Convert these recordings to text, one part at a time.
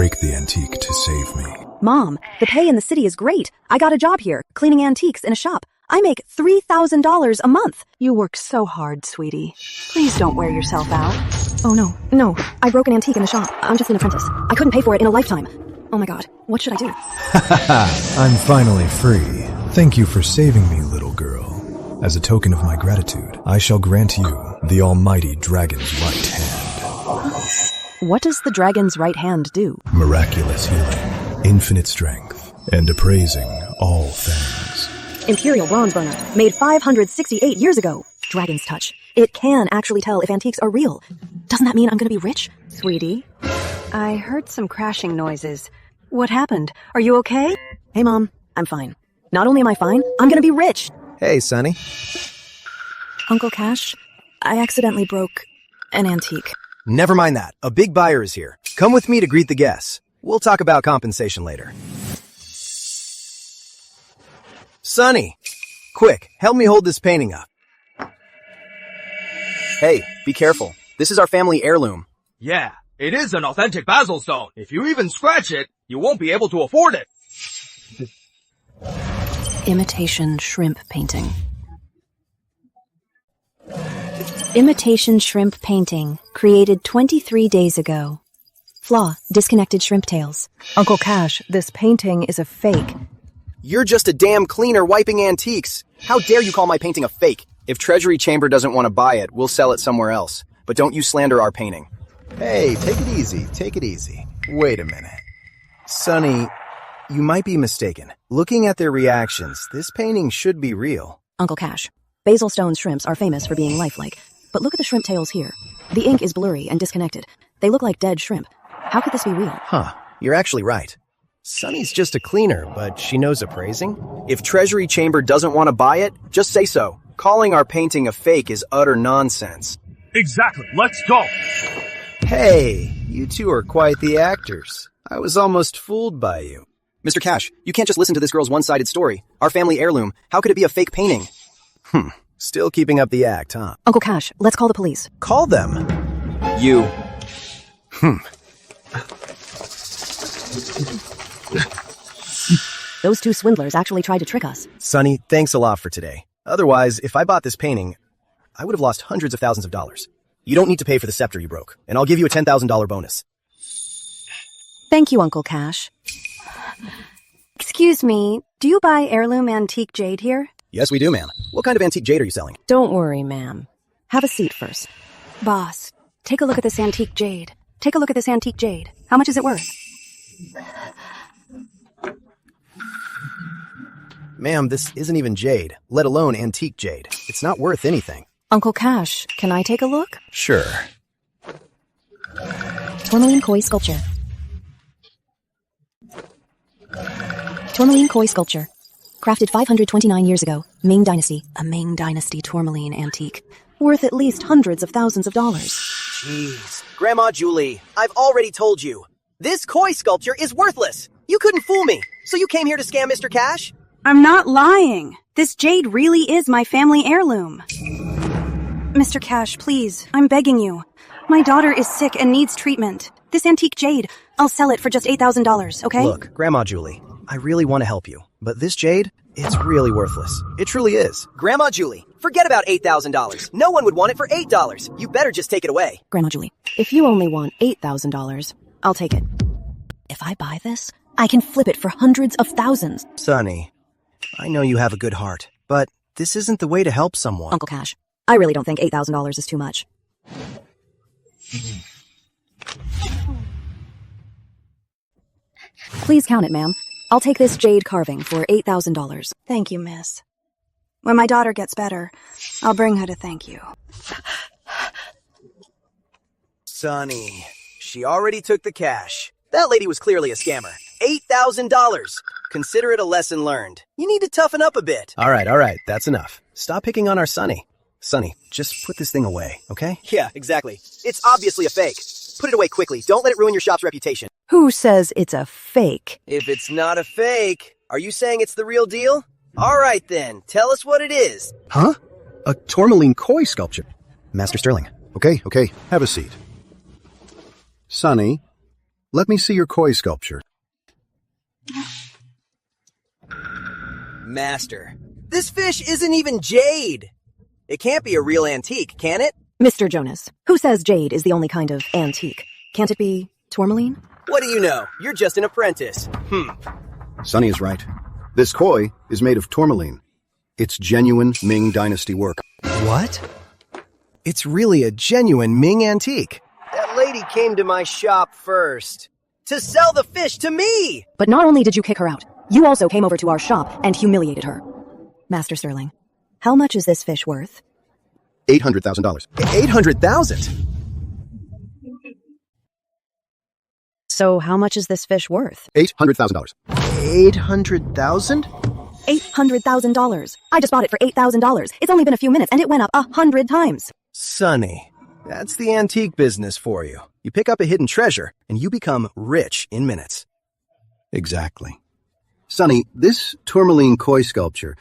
break the antique to save me. Mom, the pay in the city is great. I got a job here, cleaning antiques in a shop. I make $3,000 a month. You work so hard, sweetie. Please don't wear yourself out. Oh no. I broke an antique in the shop. I'm just an apprentice. I couldn't pay for it in a lifetime. Oh my god, what should I do? I'm finally free. Thank you for saving me, little girl. As a token of my gratitude, I shall grant you the almighty dragon's right hand. What does the dragon's right hand do? Miraculous healing, infinite strength, and appraising all things. Imperial bronze burner, made 568 years ago. Dragon's touch. It can actually tell if antiques are real. Doesn't that mean I'm gonna be rich? Sweetie, I heard some crashing noises. What happened? Are you okay? Hey Mom, I'm fine. Not only am I fine, I'm gonna be rich. Hey, Sonny. Uncle Cash, I accidentally broke an antique. Never mind that. A big buyer is here. Come with me to greet the guests. We'll talk about compensation later. Sonny, quick, help me hold this painting up. Hey, be careful. This is our family heirloom. Yeah, it is an authentic basil stone. If you even scratch it, you won't be able to afford it. Imitation shrimp painting. Imitation shrimp painting, created 23 days ago. Flaw, disconnected shrimp tails. Uncle Cash, this painting is a fake. You're just a damn cleaner wiping antiques. How dare you call my painting a fake? If Treasury Chamber doesn't want to buy it, we'll sell it somewhere else. But don't you slander our painting. Hey, take it easy. Wait a minute. Sonny, you might be mistaken. Looking at their reactions, this painting should be real. Uncle Cash, basil stone shrimps are famous for being lifelike. But look at the shrimp tails here. The ink is blurry and disconnected. They look like dead shrimp. How could this be real? Huh, you're actually right. Sonny's just a cleaner, but she knows appraising. If Treasury Chamber doesn't want to buy it, just say so. Calling our painting a fake is utter nonsense. Exactly, let's go! Hey, you two are quite the actors. I was almost fooled by you. Mr. Cash, you can't just listen to this girl's one-sided story. Our family heirloom, how could it be a fake painting? Still keeping up the act, huh? Uncle Cash, let's call the police. Call them. You. Those two swindlers actually tried to trick us. Sonny, thanks a lot for today. Otherwise, if I bought this painting, I would have lost hundreds of thousands of dollars. You don't need to pay for the scepter you broke, and I'll give you a $10,000 bonus. Thank you, Uncle Cash. Excuse me, do you buy heirloom antique jade here? Yes, we do, ma'am. What kind of antique jade are you selling? Don't worry, ma'am. Have a seat first. Boss, take a look at this antique jade. Take a look at this antique jade. How much is it worth? Ma'am, this isn't even jade, let alone antique jade. It's not worth anything. Uncle Cash, can I take a look? Sure. Tourmaline koi sculpture. Tourmaline koi sculpture. Crafted 529 years ago. Ming Dynasty. A Ming Dynasty tourmaline antique. Worth at least hundreds of thousands of dollars. Jeez. Grandma Julie, I've already told you. This koi sculpture is worthless. You couldn't fool me. So you came here to scam Mr. Cash? I'm not lying. This jade really is my family heirloom. Mr. Cash, please, I'm begging you. My daughter is sick and needs treatment. This antique jade, I'll sell it for just $8,000, okay? Look, Grandma Julie, I really want to help you. But this jade, it's really worthless. It truly is. Grandma Julie, forget about $8,000. No one would want it for $8. You better just take it away. Grandma Julie, if you only want $8,000, I'll take it. If I buy this, I can flip it for hundreds of thousands. Sonny, I know you have a good heart, but this isn't the way to help someone. Uncle Cash, I really don't think $8,000 is too much. Please count it, ma'am. I'll take this jade carving for $8,000. Thank you, miss. When my daughter gets better, I'll bring her to thank you. Sonny, she already took the cash. That lady was clearly a scammer. $8,000. Consider it a lesson learned. You need to toughen up a bit. All right, that's enough. Stop picking on our Sonny. Sonny, just put this thing away, okay? Yeah, exactly. It's obviously a fake. Put it away quickly. Don't let it ruin your shop's reputation. Who says it's a fake? If it's not a fake, are you saying it's the real deal? All right then, tell us what it is. Huh? A tourmaline koi sculpture. Master Sterling. Okay, have a seat. Sonny, Let me see your koi sculpture. Master, this fish isn't even jade. It can't be a real antique, can it? Mr. Jonas, who says jade is the only kind of antique? Can't it be tourmaline? What do you know? You're just an apprentice. Sunny is right. This koi is made of tourmaline. It's genuine Ming Dynasty work. What? It's really a genuine Ming antique. That lady came to my shop first to sell the fish to me! But not only did you kick her out, you also came over to our shop and humiliated her. Master Sterling, how much is this fish worth? $800,000. $800,000? So how much is this fish worth? $800,000. $800,000? $800,000. I just bought it for $8,000. It's only been a few minutes and it went up 100 times. Sonny, that's the antique business for you. You pick up a hidden treasure and you become rich in minutes. Exactly. Sunny, this tourmaline koi sculpture,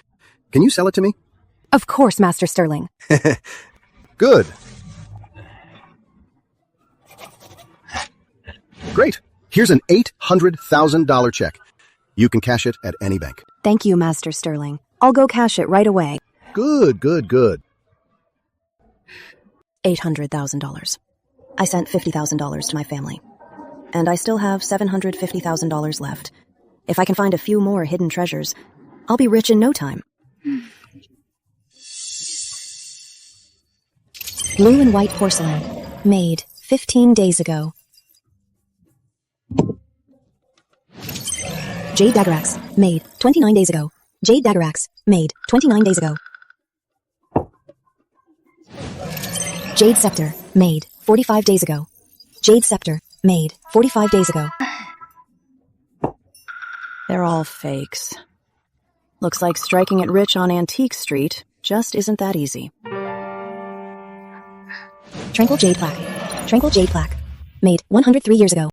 can you sell it to me? Of course, Master Sterling. Good. Great. Here's an $800,000 check. You can cash it at any bank. Thank you, Master Sterling. I'll go cash it right away. Good. $800,000. I sent $50,000 to my family. And I still have $750,000 left. If I can find a few more hidden treasures, I'll be rich in no time. Blue and white porcelain, made 15 days ago. Jade dagger axe, made 29 days ago. Jade dagger axe, made 29 days ago. Jade scepter, made 45 days ago. Jade scepter, made 45 days ago. They're all fakes. Looks like striking it rich on Antique Street just isn't that easy. Tranquil jade plaque. Tranquil jade plaque. Made 103 years ago.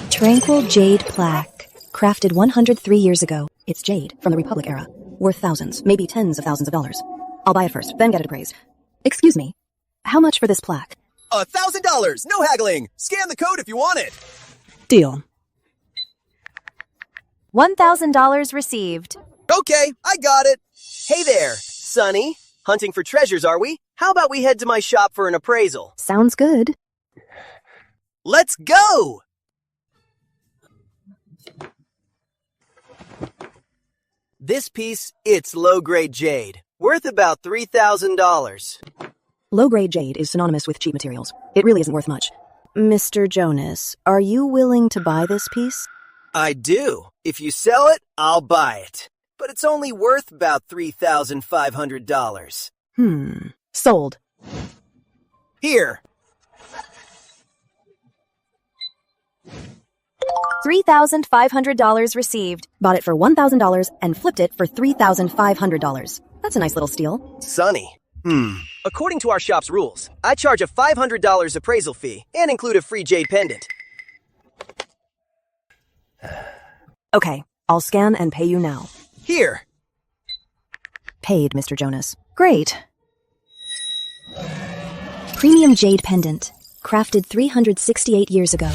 Tranquil jade plaque. Crafted 103 years ago. It's jade from the Republic era. Worth thousands, maybe tens of thousands of dollars. I'll buy it first, then get it appraised. Excuse me. How much for this plaque? $1,000! No haggling! Scan the code if you want it! Deal. $1,000 received. Okay, I got it. Hey there, Sonny. Hunting for treasures, are we? How about we head to my shop for an appraisal? Sounds good. Let's go! This piece, it's low-grade jade, worth about $3,000. Low-grade jade is synonymous with cheap materials. It really isn't worth much. Mr. Jonas, are you willing to buy this piece? I do. If you sell it, I'll buy it. But it's only worth about $3,500. Sold. Here. $3,500 received. Bought it for $1,000 and flipped it for $3,500. That's a nice little steal. Sonny. According to our shop's rules, I charge a $500 appraisal fee and include a free jade pendant. Okay, I'll scan and pay you now. Here. Paid, Mr. Jonas. Great. Premium jade pendant. Crafted 368 years ago.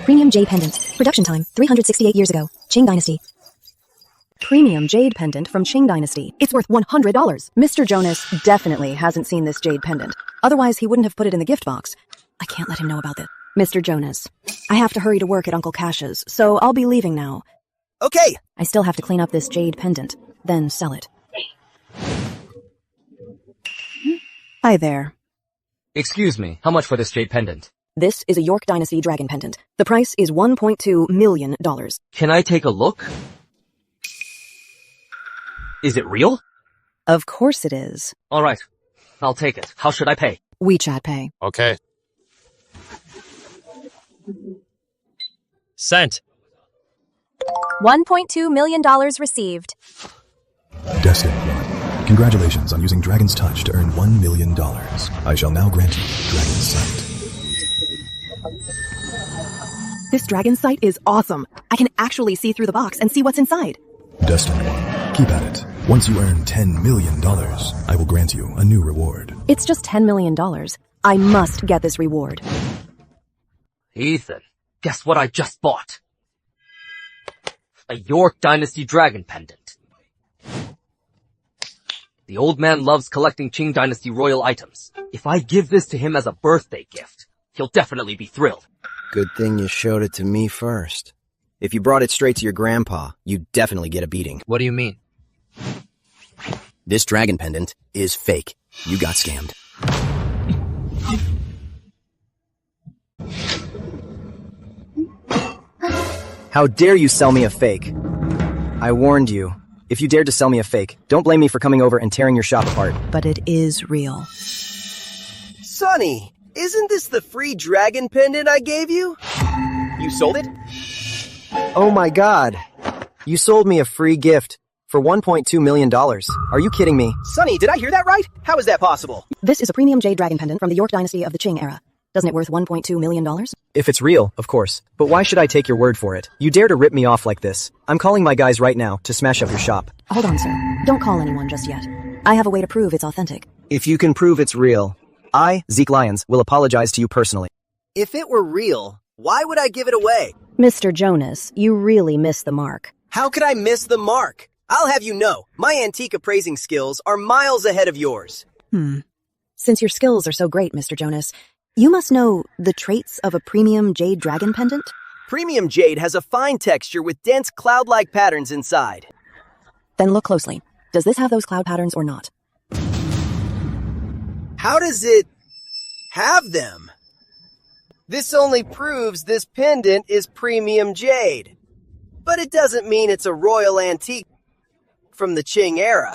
Premium jade pendant. Production time, 368 years ago. Qing Dynasty. Premium jade pendant from Qing Dynasty. It's worth $100. Mr. Jonas definitely hasn't seen this jade pendant. Otherwise, he wouldn't have put it in the gift box. I can't let him know about this. Mr. Jonas, I have to hurry to work at Uncle Cash's, so I'll be leaving now. Okay. I still have to clean up this jade pendant, then sell it. Hi there. Excuse me, how much for this jade pendant? This is a York Dynasty dragon pendant. The price is $1.2 million. Can I take a look? Is it real? Of course it is. Alright, I'll take it. How should I pay? WeChat Pay. Okay. Sent. $1.2 million received. Destined One, congratulations on using Dragon's Touch to earn $1 million. I shall now grant you Dragon's Sight. This dragon sight is awesome. I can actually see through the box and see what's inside. Destined One, Keep at it. Once you earn $10 million, I will grant you a new reward. It's just $10 million. I must get this reward. Ethan, guess what I just bought? A York Dynasty Dragon Pendant. The old man loves collecting Qing Dynasty royal items. If I give this to him as a birthday gift, he'll definitely be thrilled. Good thing you showed it to me first. If you brought it straight to your grandpa, you'd definitely get a beating. What do you mean? This dragon pendant is fake. You got scammed. How dare you sell me a fake? I warned you. If you dared to sell me a fake, don't blame me for coming over and tearing your shop apart. But it is real. Sonny, isn't this the free dragon pendant I gave you? You sold it? Oh my god. You sold me a free gift for $1.2 million. Are you kidding me? Sonny, did I hear that right? How is that possible? This is a premium jade dragon pendant from the York Dynasty of the Qing era. Isn't it worth $1.2 million? If it's real, of course. But why should I take your word for it? You dare to rip me off like this. I'm calling my guys right now to smash up your shop. Hold on, sir. Don't call anyone just yet. I have a way to prove it's authentic. If you can prove it's real, I, Zeke Lyons, will apologize to you personally. If it were real, why would I give it away? Mr. Jonas, you really missed the mark. How could I miss the mark? I'll have you know, my antique appraising skills are miles ahead of yours. Since your skills are so great, Mr. Jonas, you must know the traits of a premium jade dragon pendant? Premium jade has a fine texture with dense cloud-like patterns inside. Then look closely. Does this have those cloud patterns or not? How does it have them? This only proves this pendant is premium jade. But it doesn't mean it's a royal antique from the Qing era.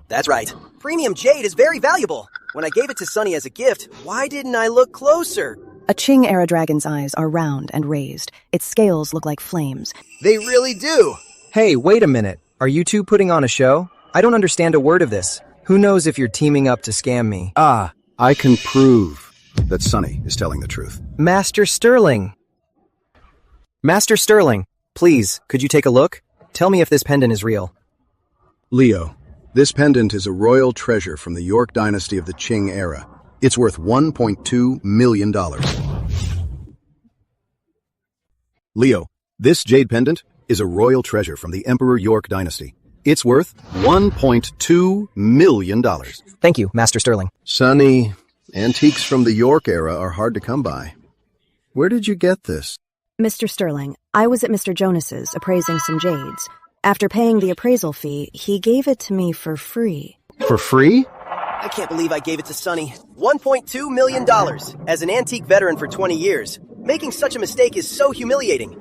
That's right. Premium jade is very valuable. When I gave it to Sonny as a gift, why didn't I look closer? A Qing-era dragon's eyes are round and raised. Its scales look like flames. They really do. Hey, wait a minute. Are you two putting on a show? I don't understand a word of this. Who knows if you're teaming up to scam me? I can prove that Sonny is telling the truth. Master Sterling. Master Sterling, please, could you take a look? Tell me if this pendant is real. Leo, this pendant is a royal treasure from the York Dynasty of the Qing era. It's worth $1.2 million. Leo, this jade pendant is a royal treasure from the Emperor York Dynasty. It's worth $1.2 million. Thank you, Master Sterling. Sonny, antiques from the York era are hard to come by. Where did you get this? Mr. Sterling, I was at Mr. Jonas's appraising some jades. After paying the appraisal fee, he gave it to me for free. For free? I can't believe I gave it to Sonny. $1.2 million. As an antique veteran for 20 years, making such a mistake is so humiliating.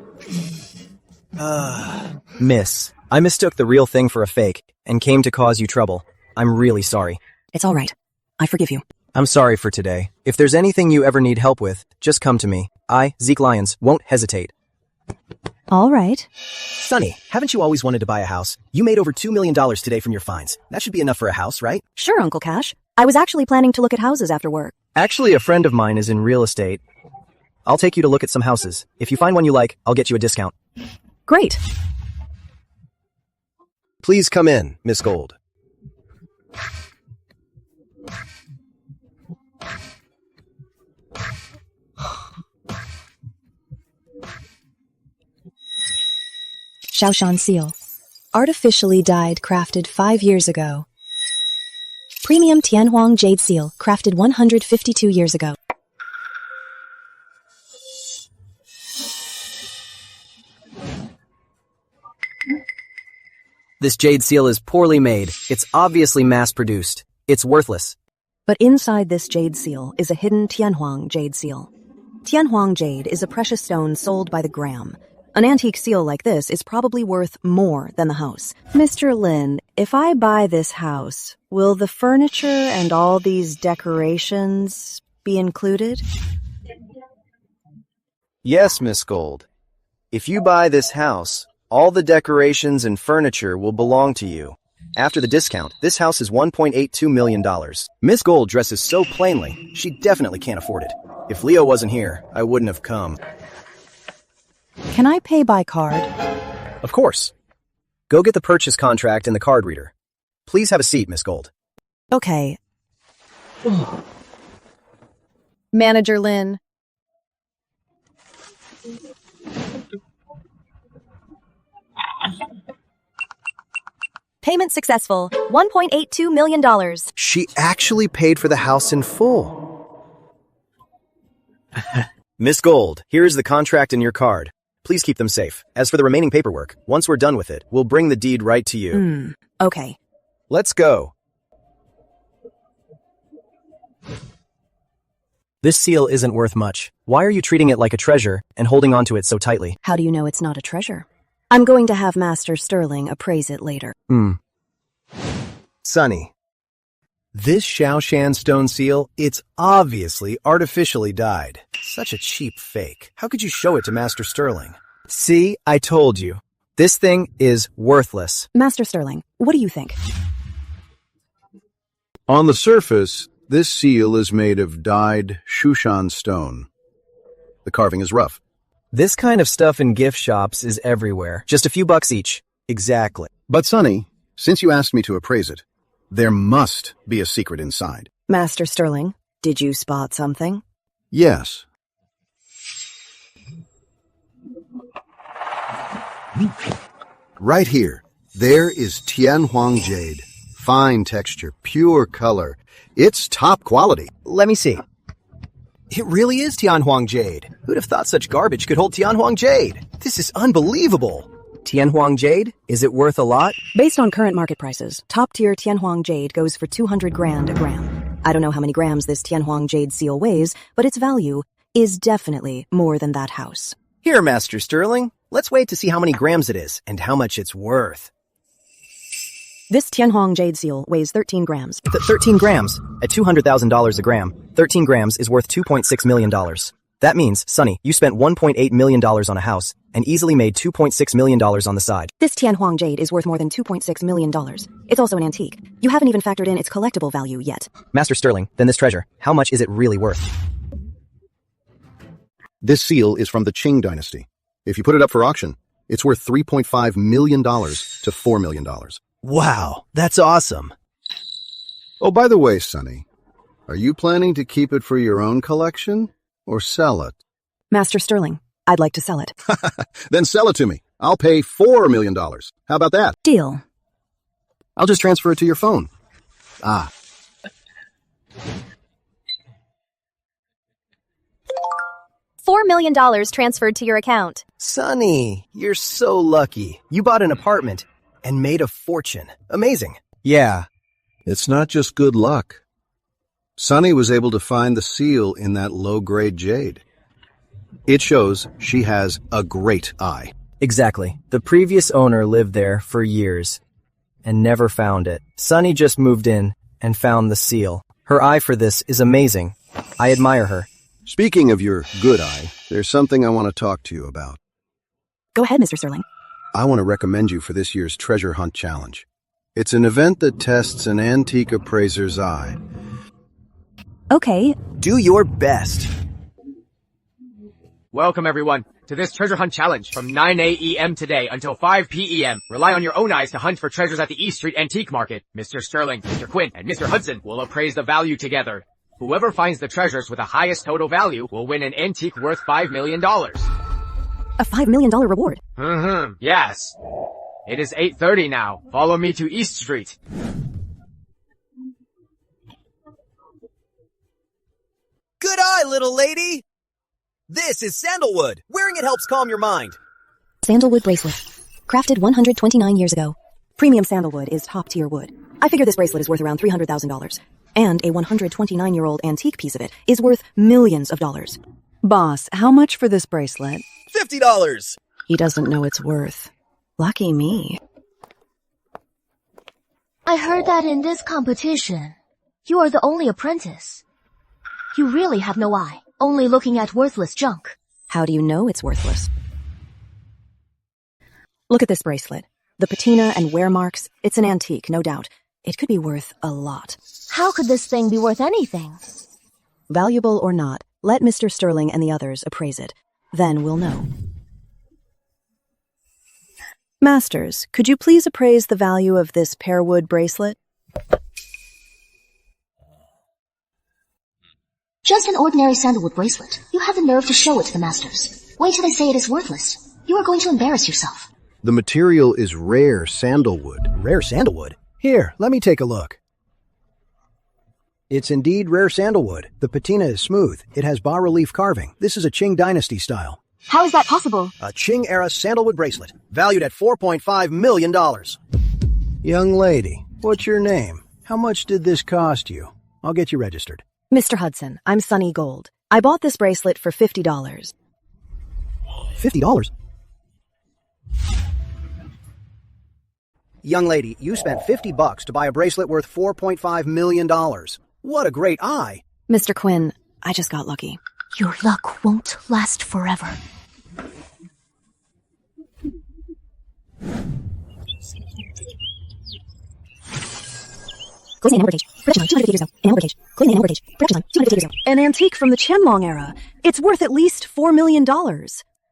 Miss, I mistook the real thing for a fake and came to cause you trouble. I'm really sorry. It's all right. I forgive you. I'm sorry for today. If there's anything you ever need help with, just come to me. I, Zeke Lyons, won't hesitate. All right. Sonny, haven't you always wanted to buy a house? You made over $2 million today from your finds. That should be enough for a house, right? Sure, Uncle Cash. I was actually planning to look at houses after work. Actually, a friend of mine is in real estate. I'll take you to look at some houses. If you find one you like, I'll get you a discount. Great. Please come in, Miss Gold. Shaoshan seal. Artificially dyed, crafted 5 years ago. Premium Tianhuang jade seal, crafted 152 years ago. This jade seal is poorly made. It's obviously mass-produced. It's worthless. But inside this jade seal is a hidden Tianhuang jade seal. Tianhuang jade is a precious stone sold by the gram. An antique seal like this is probably worth more than the house. Mr. Lin, if I buy this house, will the furniture and all these decorations be included? Yes, Miss Gold. If you buy this house, all the decorations and furniture will belong to you. After the discount, this house is $1.82 million. Miss Gold dresses so plainly, she definitely can't afford it. If Leo wasn't here, I wouldn't have come. Can I pay by card? Of course. Go get the purchase contract and the card reader. Please have a seat, Miss Gold. Okay. Manager Lynn. Payment successful. $1.82 million. She actually paid for the house in full. Miss Gold, here is the contract and your card. Please keep them safe. As for the remaining paperwork, once we're done with it, we'll bring the deed right to you. Okay. Let's go. This seal isn't worth much. Why are you treating it like a treasure and holding onto it so tightly? How do you know it's not a treasure? I'm going to have Master Sterling appraise it later. Sonny, this Shaoshan stone seal, it's obviously artificially dyed. Such a cheap fake. How could you show it to Master Sterling? See, I told you. This thing is worthless. Master Sterling, what do you think? On the surface, this seal is made of dyed Shushan stone. The carving is rough. This kind of stuff in gift shops is everywhere. Just a few bucks each. Exactly. But Sonny, since you asked me to appraise it, there must be a secret inside. Master Sterling, did you spot something? Yes. Right here, there is Tianhuang jade. Fine texture, pure color. It's top quality. Let me see. It really is Tianhuang jade. Who'd have thought such garbage could hold Tianhuang jade? This is unbelievable. Tianhuang jade? Is it worth a lot? Based on current market prices, top-tier Tianhuang jade goes for 200 grand a gram. I don't know how many grams this Tianhuang jade seal weighs, but its value is definitely more than that house. Here, Master Sterling. Let's wait to see how many grams it is and how much it's worth. This Tianhuang jade seal weighs 13 grams. 13 grams. At $200,000 a gram, 13 grams is worth $2.6 million. That means, Sonny, you spent $1.8 million on a house and easily made $2.6 million on the side. This Tianhuang jade is worth more than $2.6 million. It's also an antique. You haven't even factored in its collectible value yet. Master Sterling, then this treasure, how much is it really worth? This seal is from the Qing dynasty. If you put it up for auction, it's worth $3.5 million to $4 million. Wow, that's awesome. Oh, by the way, Sonny, are you planning to keep it for your own collection or sell it? Master Sterling, I'd like to sell it. Then sell it to me. I'll pay $4 million. How about that? Deal. I'll just transfer it to your phone. $4 million transferred to your account. Sonny, you're so lucky. You bought an apartment and made a fortune. Amazing. Yeah. It's not just good luck. Sonny was able to find the seal in that low-grade jade. It shows she has a great eye. Exactly. The previous owner lived there for years and never found it. Sonny just moved in and found the seal. Her eye for this is amazing. I admire her. Speaking of your good eye, there's something I want to talk to you about. Go ahead, Mr. Sterling. I want to recommend you for this year's Treasure Hunt Challenge. It's an event that tests an antique appraiser's eye. Okay. Do your best. Welcome, everyone, to this treasure hunt challenge from 9 a.m. today until 5 p.m. Rely on your own eyes to hunt for treasures at the East Street Antique Market. Mr. Sterling, Mr. Quinn, and Mr. Hudson will appraise the value together. Whoever finds the treasures with the highest total value will win an antique worth $5 million. A $5 million reward. Yes. It is 8:30 now. Follow me to East Street. Good eye, little lady. This is sandalwood. Wearing it helps calm your mind. Sandalwood bracelet. Crafted 129 years ago. Premium sandalwood is top-tier wood. I figure this bracelet is worth around $300,000. And a 129-year-old antique piece of it is worth millions of dollars. Boss, how much for this bracelet? $50. He doesn't know its worth. Lucky me. I heard that in this competition, you are the only apprentice. You really have no eye, only looking at worthless junk. How do you know it's worthless? Look at this bracelet. The patina and wear marks, it's an antique, no doubt. It could be worth a lot. How could this thing be worth anything? Valuable or not, let Mr. Sterling and the others appraise it. Then we'll know. Masters, could you please appraise the value of this pearwood bracelet? Just an ordinary sandalwood bracelet. You have the nerve to show it to the masters. Wait till they say it is worthless. You are going to embarrass yourself. The material is rare sandalwood. Rare sandalwood? Here, let me take a look. It's indeed rare sandalwood. The patina is smooth. It has bas-relief carving. This is a Qing Dynasty style. How is that possible? A Qing-era sandalwood bracelet, valued at $4.5 million. Young lady, what's your name? How much did this cost you? I'll get you registered. Mr. Hudson, I'm Sunny Gold. I bought this bracelet for $50. $50? Young lady, you spent $50 to buy a bracelet worth $4.5 million. What a great eye! Mr. Quinn, I just got lucky. Your luck won't last forever. Closing an amber cage. Production time 250 years ago. An amber cage. Closing an amber cage. Production time 250 years ago. An antique from the Qianlong era. It's worth at least $4 million.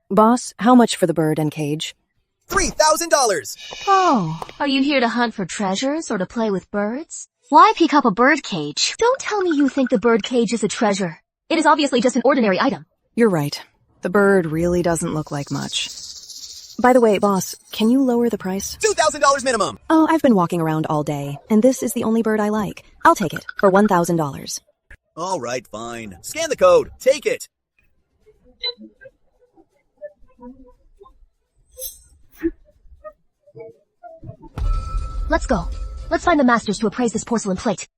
Boss, how much for the bird and cage? $3,000! Oh, are you here to hunt for treasures or to play with birds? Why pick up a bird cage? Don't tell me you think the bird cage is a treasure. It is obviously just an ordinary item. You're right. The bird really doesn't look like much. By the way, boss, can you lower the price? $2,000 minimum! Oh, I've been walking around all day, and this is the only bird I like. I'll take it for $1,000. All right, fine. Scan the code. Take it. Let's go. Let's find the masters to appraise this porcelain plate.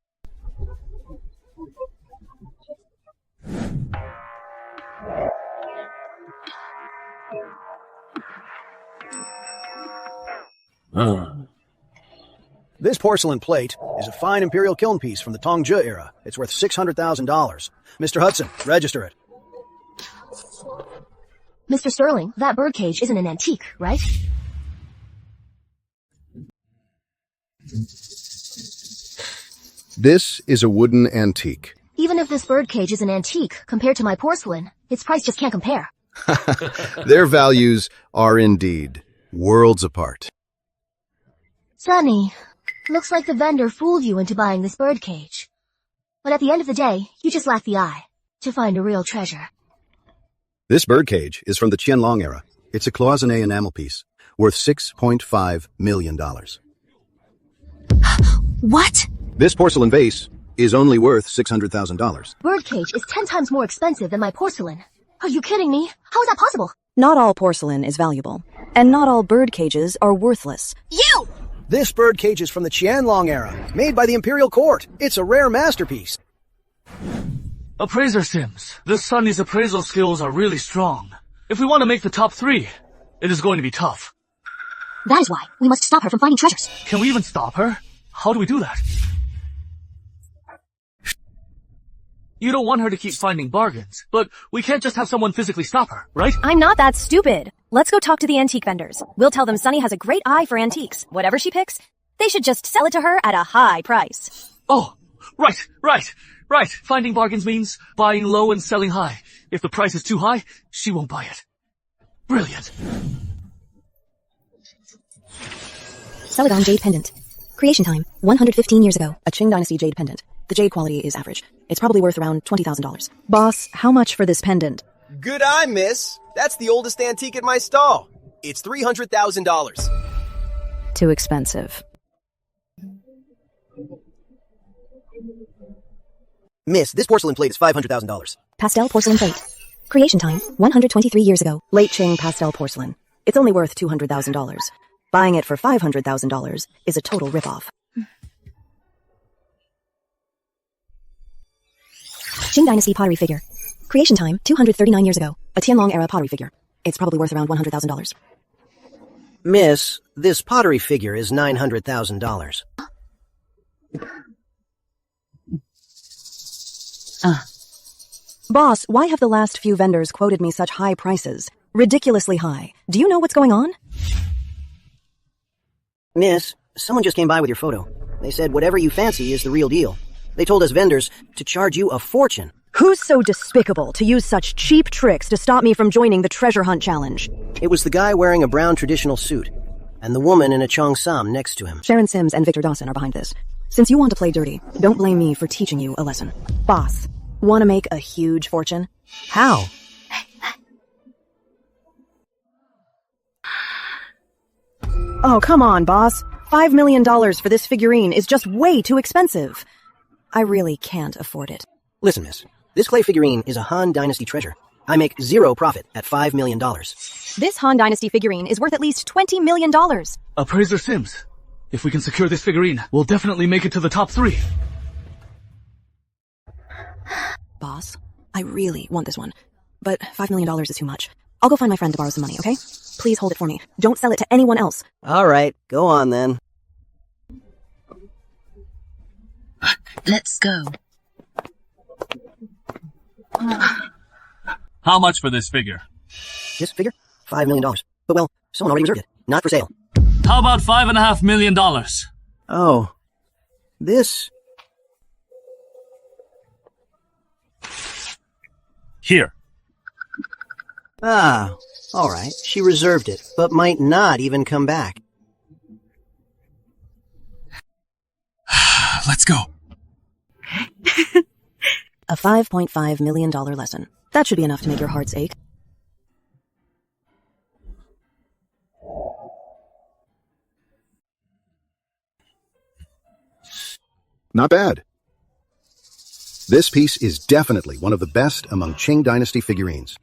This porcelain plate is a fine imperial kiln piece from the Tongzhi era. It's worth $600,000. Mr. Hudson, register it. Mr. Sterling, that birdcage isn't an antique, right? This is a wooden antique. Even if this birdcage is an antique, compared to my porcelain, its price just can't compare. Their values are indeed worlds apart. Sunny, looks like the vendor fooled you into buying this birdcage. But at the end of the day, you just lack the eye to find a real treasure. This birdcage is from the Qianlong era. It's a cloisonné enamel piece, worth $6.5 million. What? This porcelain vase is only worth $600,000. Birdcage is 10 times more expensive than my porcelain. Are you kidding me? How is that possible? Not all porcelain is valuable, and not all bird cages are worthless. You! This bird cage is from the Qianlong era, made by the imperial court. It's a rare masterpiece. Appraiser Sims, this Sunny's appraisal skills are really strong. If we want to make the top 3, it is going to be tough. That is why we must stop her from finding treasures. Can we even stop her? How do we do that? You don't want her to keep finding bargains, but we can't just have someone physically stop her, right? I'm not that stupid. Let's go talk to the antique vendors. We'll tell them Sunny has a great eye for antiques. Whatever she picks, they should just sell it to her at a high price. Oh, right. Finding bargains means buying low and selling high. If the price is too high, she won't buy it. Brilliant. Celadon Jade Pendant. Creation time, 115 years ago. A Qing Dynasty jade pendant. The jade quality is average. It's probably worth around $20,000. Boss, how much for this pendant? Good eye, miss. That's the oldest antique at my stall. It's $300,000. Too expensive. Miss, this porcelain plate is $500,000. Pastel porcelain plate. Creation time, 123 years ago. Late Qing pastel porcelain. It's only worth $200,000. Buying it for $500,000 is a total ripoff. Qing Dynasty pottery figure. Creation time, 239 years ago. A Qianlong era pottery figure. It's probably worth around $100,000. Miss, this pottery figure is $900,000. Boss, why have the last few vendors quoted me such high prices? Ridiculously high. Do you know what's going on? Miss, someone just came by with your photo. They said whatever you fancy is the real deal. They told us vendors to charge you a fortune. Who's so despicable to use such cheap tricks to stop me from joining the treasure hunt challenge? It was the guy wearing a brown traditional suit. and the woman in a cheongsam next to him. Sharon Sims and Victor Dawson are behind this. Since you want to play dirty, don't blame me for teaching you a lesson. Boss, want to make a huge fortune? How? Oh, come on, boss. $5 million for this figurine is just way too expensive. I really can't afford it. Listen, miss. This clay figurine is a Han Dynasty treasure. I make zero profit at $5 million. This Han Dynasty figurine is worth at least $20 million. Appraiser Sims, if we can secure this figurine, we'll definitely make it to the top 3. Boss, I really want this one, but $5 million is too much. I'll go find my friend to borrow some money, okay? Please hold it for me. Don't sell it to anyone else. All right, go on then. Let's go. How much for this figure? This figure? $5 million. But well, someone already reserved it. Not for sale. How about $5.5 million? Oh. This? Here. Ah, all right. She reserved it, but might not even come back. Let's go. A $5.5 million lesson. That should be enough to make your hearts ache. Not bad. This piece is definitely one of the best among Qing Dynasty figurines.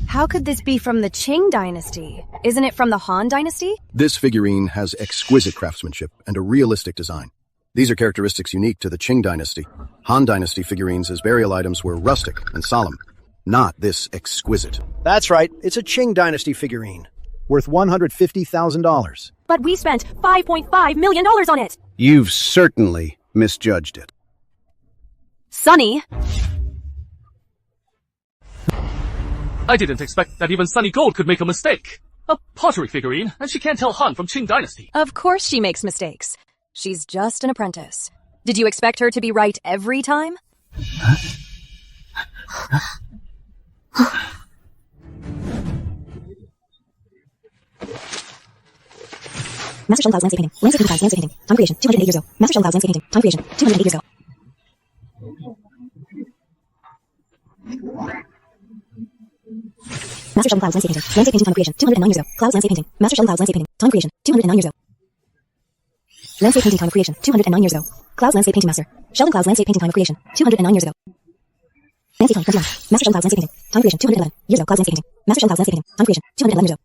How could this be from the Qing Dynasty? Isn't it from the Han Dynasty? This figurine has exquisite craftsmanship and a realistic design. These are characteristics unique to the Qing Dynasty. Han Dynasty figurines as burial items were rustic and solemn, not this exquisite. That's right. It's a Qing Dynasty figurine. Worth $150,000. But we spent $5.5 million on it! You've certainly misjudged it. Sonny! I didn't expect that even Sunny Gold could make a mistake. A pottery figurine, and she can't tell Han from Qing Dynasty. Of course she makes mistakes. She's just an apprentice. Did you expect her to be right every time? Master Sheldon Cloud's landscape painting. Landscape painting, landscape painting. Time creation, 208 years ago. Master Sheldon Cloud's landscape painting. Time creation, 208 years ago. Master Sheldon Cloud's landscape painting. Landscape painting, time creation, 209 years ago. Cloud's landscape painting. Master Sheldon Cloud's landscape painting. Time creation, 209 years ago. Landscape painting, time of creation, 209 years ago. Cloud's landscape painting master. Sheldon Cloud's landscape painting, time of creation, 209 years ago. Landscape painting, 21. Master Sheldon Cloud's landscape painting. Time creation, 211 years ago. Cloud's landscape painting. Master Sheldon Cloud's landscape painting. Time creation, 211 years ago.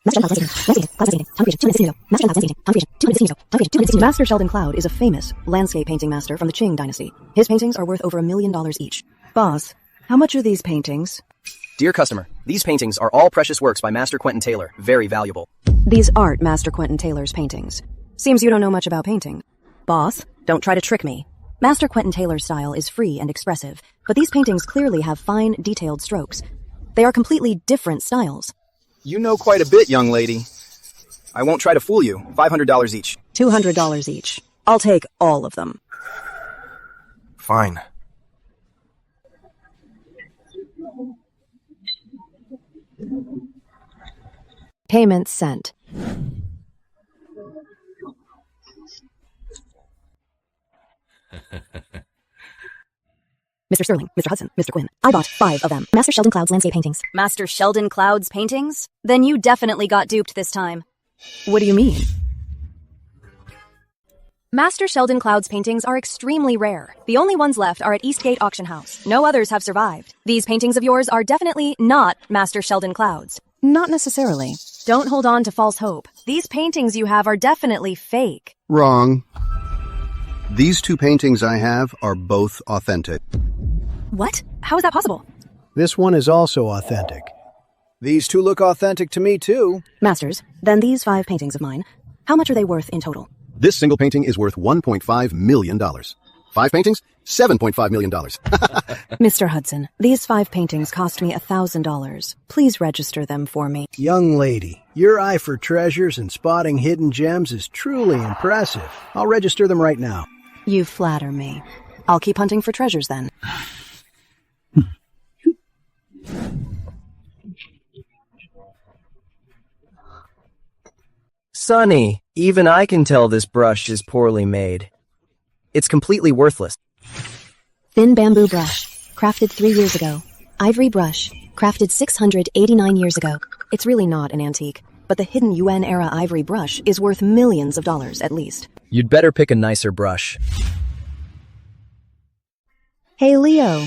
Master Sheldon Cloud's landscape painting. Cloud's landscape painting. Time creation, 216 years ago. Master Sheldon Cloud's landscape painting. Time creation, 216 years ago. Time creation, 216 years ago. Master Sheldon Cloud is a famous landscape painting master from the Qing Dynasty. His paintings are worth over $1 million each. Boss, how much are these paintings? Dear customer, these paintings are all precious works by Master Quentin Taylor. Very valuable. These aren't Master Quentin Taylor's paintings. Seems you don't know much about painting. Boss, don't try to trick me. Master Quentin Taylor's style is free and expressive, but these paintings clearly have fine, detailed strokes. They are completely different styles. You know quite a bit, young lady. I won't try to fool you. $500 each. $200 each. I'll take all of them. Fine. Payment sent. Mr. Sterling, Mr. Hudson, Mr. Quinn. I bought 5 of them. Master Sheldon Cloud's landscape paintings. Master Sheldon Cloud's paintings? Then you definitely got duped this time. What do you mean? Master Sheldon Cloud's paintings are extremely rare. The only ones left are at Eastgate Auction House. No others have survived. These paintings of yours are definitely not Master Sheldon Cloud's. Not necessarily. Don't hold on to false hope. These paintings you have are definitely fake. Wrong. These 2 paintings I have are both authentic. What? How is that possible? This one is also authentic. These 2 look authentic to me, too. Masters, then these 5 paintings of mine, how much are they worth in total? This single painting is worth $1.5 million. 5 paintings? $7.5 million. Mr. Hudson, these 5 paintings cost me $1,000. Please register them for me. Young lady, your eye for treasures and spotting hidden gems is truly impressive. I'll register them right now. You flatter me. I'll keep hunting for treasures then. Sunny, even I can tell this brush is poorly made. It's completely worthless. Thin bamboo brush, crafted 3 years ago. Ivory brush, crafted 689 years ago. It's really not an antique, but the hidden UN-era ivory brush is worth millions of dollars at least. You'd better pick a nicer brush. Hey Leo,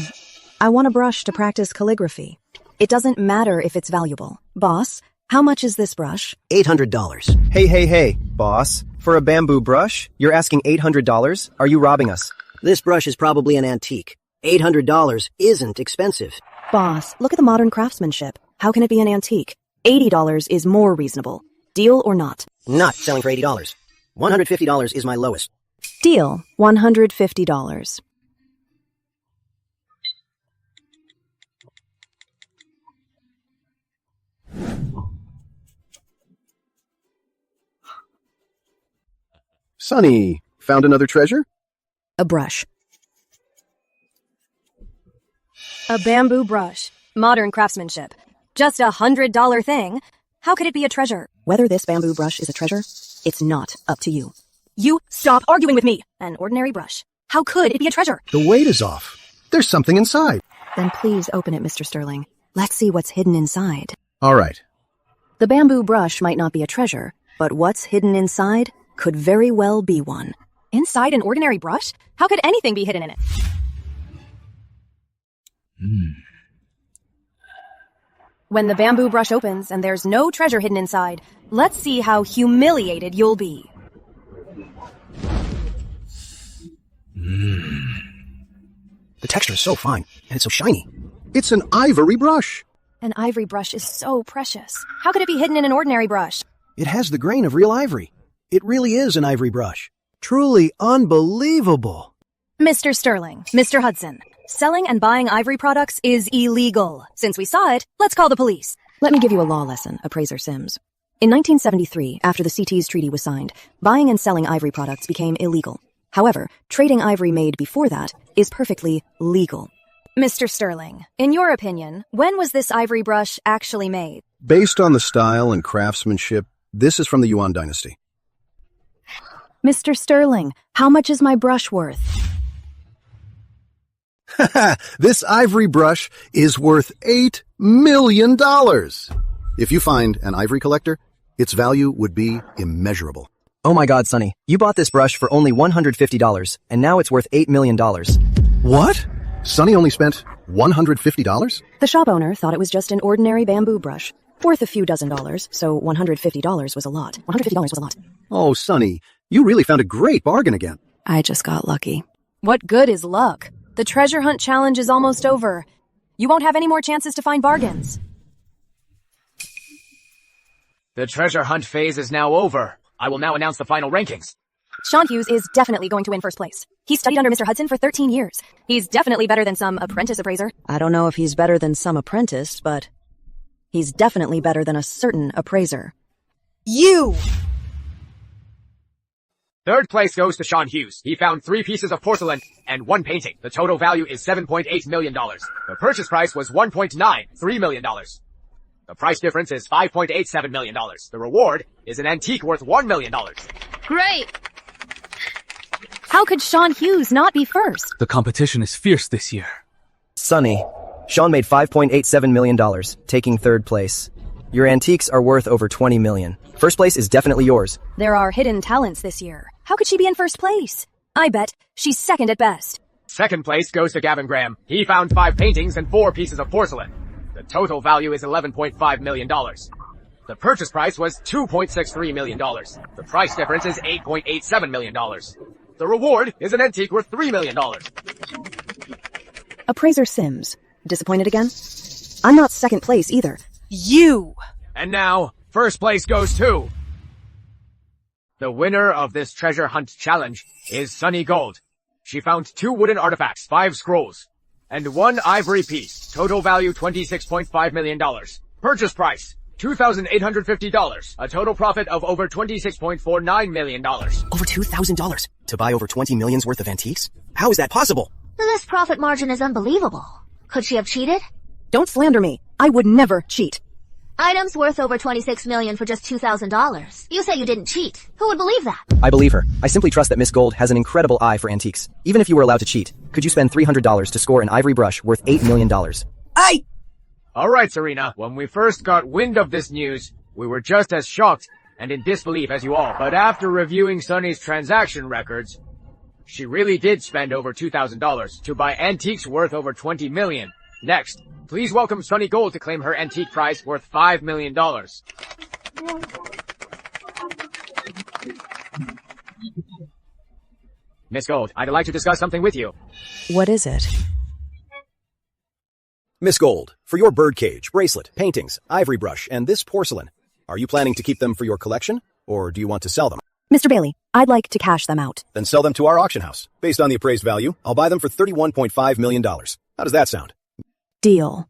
I want a brush to practice calligraphy. It doesn't matter if it's valuable. Boss, how much is this brush? $800. Hey, boss. For a bamboo brush, you're asking $800? Are you robbing us? This brush is probably an antique. $800 isn't expensive. Boss, look at the modern craftsmanship. How can it be an antique? $80 is more reasonable. Deal or not? Not selling for $80. $150 is my lowest. Deal. $150. Sunny, found another treasure? A brush. A bamboo brush. Modern craftsmanship. Just $100 thing. How could it be a treasure? Whether this bamboo brush is a treasure, it's not up to you. You stop arguing with me. An ordinary brush. How could it be a treasure? The weight is off. There's something inside. Then please open it, Mr. Sterling. Let's see what's hidden inside. All right. The bamboo brush might not be a treasure, but what's hidden inside could very well be one. Inside an ordinary brush? How could anything be hidden in it? When the bamboo brush opens and there's no treasure hidden inside, let's see how humiliated you'll be. The texture is so fine, and it's so shiny. It's an ivory brush. An ivory brush is so precious. How could it be hidden in an ordinary brush? It has the grain of real ivory. It really is an ivory brush. Truly unbelievable. Mr. Sterling, Mr. Hudson, selling and buying ivory products is illegal. Since we saw it, let's call the police. Let me give you a law lesson, Appraiser Sims. In 1973, after the CT's treaty was signed, buying and selling ivory products became illegal. However, trading ivory made before that is perfectly legal. Mr. Sterling, in your opinion, when was this ivory brush actually made? Based on the style and craftsmanship, this is from the Yuan dynasty. Mr. Sterling, how much is my brush worth? This ivory brush is worth $8 million. If you find an ivory collector, its value would be immeasurable. Oh my god, Sonny. You bought this brush for only $150, and now it's worth $8 million. What? Sonny only spent $150? The shop owner thought it was just an ordinary bamboo brush, worth a few dozen dollars, so $150 was a lot. $150 was a lot. Oh, Sonny, you really found a great bargain again. I just got lucky. What good is luck? The treasure hunt challenge is almost over. You won't have any more chances to find bargains. The treasure hunt phase is now over. I will now announce the final rankings. Sean Hughes is definitely going to win first place. He studied under Mr. Hudson for 13 years. He's definitely better than some apprentice appraiser. I don't know if he's better than some apprentice, but he's definitely better than a certain appraiser. You! Third place goes to Sean Hughes. He found 3 pieces of porcelain and 1 painting. The total value is $7.8 million. The purchase price was $1.93 million. The price difference is $5.87 million. The reward is an antique worth $1 million. Great! How could Sean Hughes not be first? The competition is fierce this year. Sonny, Sean made $5.87 million, taking third place. Your antiques are worth over $20 million. First place is definitely yours. There are hidden talents this year. How could she be in first place? I bet she's second at best. Second place goes to Gavin Graham. He found 5 paintings and 4 pieces of porcelain. The total value is $11.5 million. The purchase price was $2.63 million. The price difference is $8.87 million. The reward is an antique worth $3 million. Appraiser Sims, disappointed again? I'm not second place either. You! And now, first place goes to... The winner of this treasure hunt challenge is Sunny Gold. She found 2 wooden artifacts, 5 scrolls, and 1 ivory piece. Total value $26.5 million. Purchase price $2,850. A total profit of over $26.49 million. Over $2,000 to buy over 20 million's worth of antiques? How is that possible? This profit margin is unbelievable. Could she have cheated? Don't slander me. I would never cheat. Items worth over $26 million for just $2,000. You say you didn't cheat. Who would believe that? I believe her. I simply trust that Miss Gold has an incredible eye for antiques. Even if you were allowed to cheat, could you spend $300 to score an ivory brush worth $8 million? Alright, Serena. When we first got wind of this news, we were just as shocked and in disbelief as you all. But after reviewing Sunny's transaction records, she really did spend over $2,000 to buy antiques worth over $20 million. Next, please welcome Sunny Gold to claim her antique prize worth $5 million. Miss Gold, I'd like to discuss something with you. What is it? Miss Gold, for your birdcage, bracelet, paintings, ivory brush, and this porcelain, are you planning to keep them for your collection, or do you want to sell them? Mr. Bailey, I'd like to cash them out. Then sell them to our auction house. Based on the appraised value, I'll buy them for $31.5 million. How does that sound? Deal.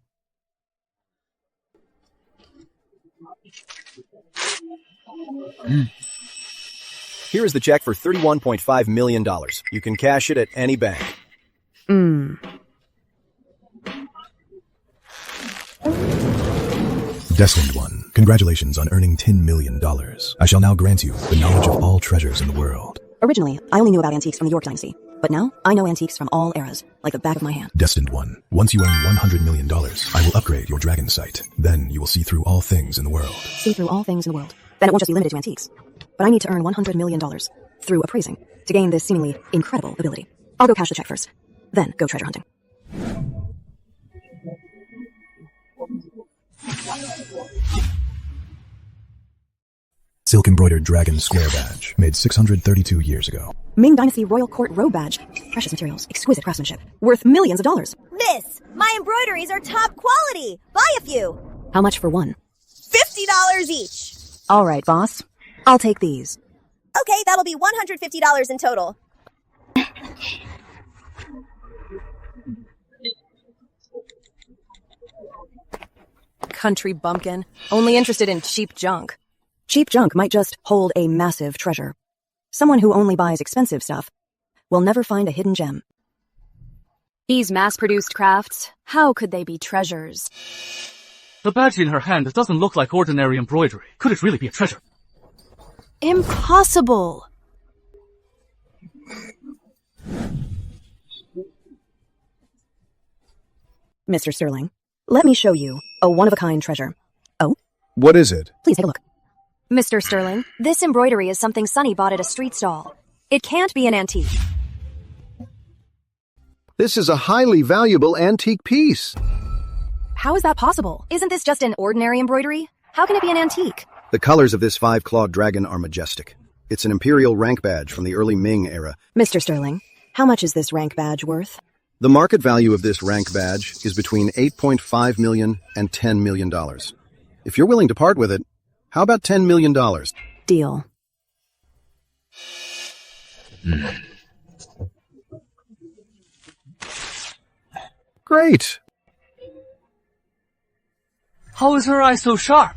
Here is the check for $31.5 million. You can cash it at any bank. Destined One, congratulations on earning $10 million. I shall now grant you the knowledge of all treasures in the world. Originally, I only knew about antiques from the York Dynasty, but now I know antiques from all eras, like the back of my hand. Destined One, once you earn $100 million, I will upgrade your dragon sight. Then you will see through all things in the world. See through all things in the world. Then it won't just be limited to antiques. But I need to earn $100 million through appraising to gain this seemingly incredible ability. I'll go cash the check first, then go treasure hunting. Silk embroidered dragon square badge, made 632 years ago. Ming Dynasty Royal Court robe badge. Precious materials, exquisite craftsmanship, worth millions of dollars. Miss, my embroideries are top quality. Buy a few. How much for one? $50 each. All right, boss. I'll take these. Okay, that'll be $150 in total. Country bumpkin, only interested in cheap junk. Cheap junk might just hold a massive treasure. Someone who only buys expensive stuff will never find a hidden gem. These mass-produced crafts, how could they be treasures? The badge in her hand doesn't look like ordinary embroidery. Could it really be a treasure? Impossible! Mr. Sterling, let me show you a one-of-a-kind treasure. Oh? What is it? Please take a look. Mr. Sterling, this embroidery is something Sunny bought at a street stall. It can't be an antique. This is a highly valuable antique piece. How is that possible? Isn't this just an ordinary embroidery? How can it be an antique? The colors of this five-clawed dragon are majestic. It's an imperial rank badge from the early Ming era. Mr. Sterling, how much is this rank badge worth? The market value of this rank badge is between $8.5 million and $10 million. If you're willing to part with it, how about $10 million? Deal. Great. How is her eye so sharp?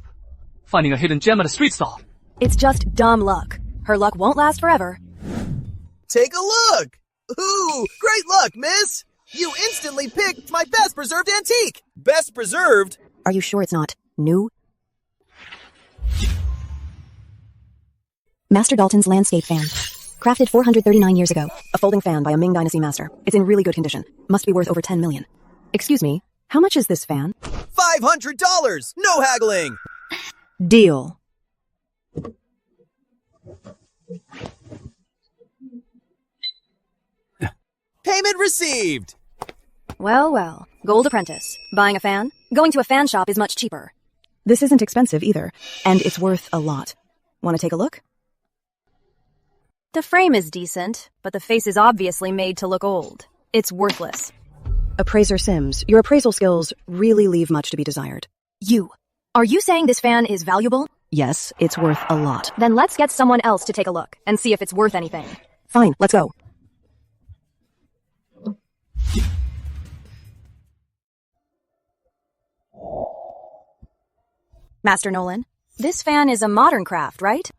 Finding a hidden gem at a street stall. It's just dumb luck. Her luck won't last forever. Take a look! Ooh, great luck, miss! You instantly picked my best preserved antique! Best preserved? Are you sure it's not new? Master Dalton's landscape fan. Crafted 439 years ago. A folding fan by a Ming Dynasty master. It's in really good condition. Must be worth over $10 million. Excuse me, how much is this fan? $500! No haggling! Deal. Payment received! Well, well. Gold apprentice. Buying a fan? Going to a fan shop is much cheaper. This isn't expensive either, and it's worth a lot. Want to take a look? The frame is decent, but the face is obviously made to look old. It's worthless. Appraiser Sims, your appraisal skills really leave much to be desired. Are you saying this fan is valuable? Yes, it's worth a lot. Then let's get someone else to take a look and see if it's worth anything. Fine, let's go. Master Nolan, this fan is a modern craft, right?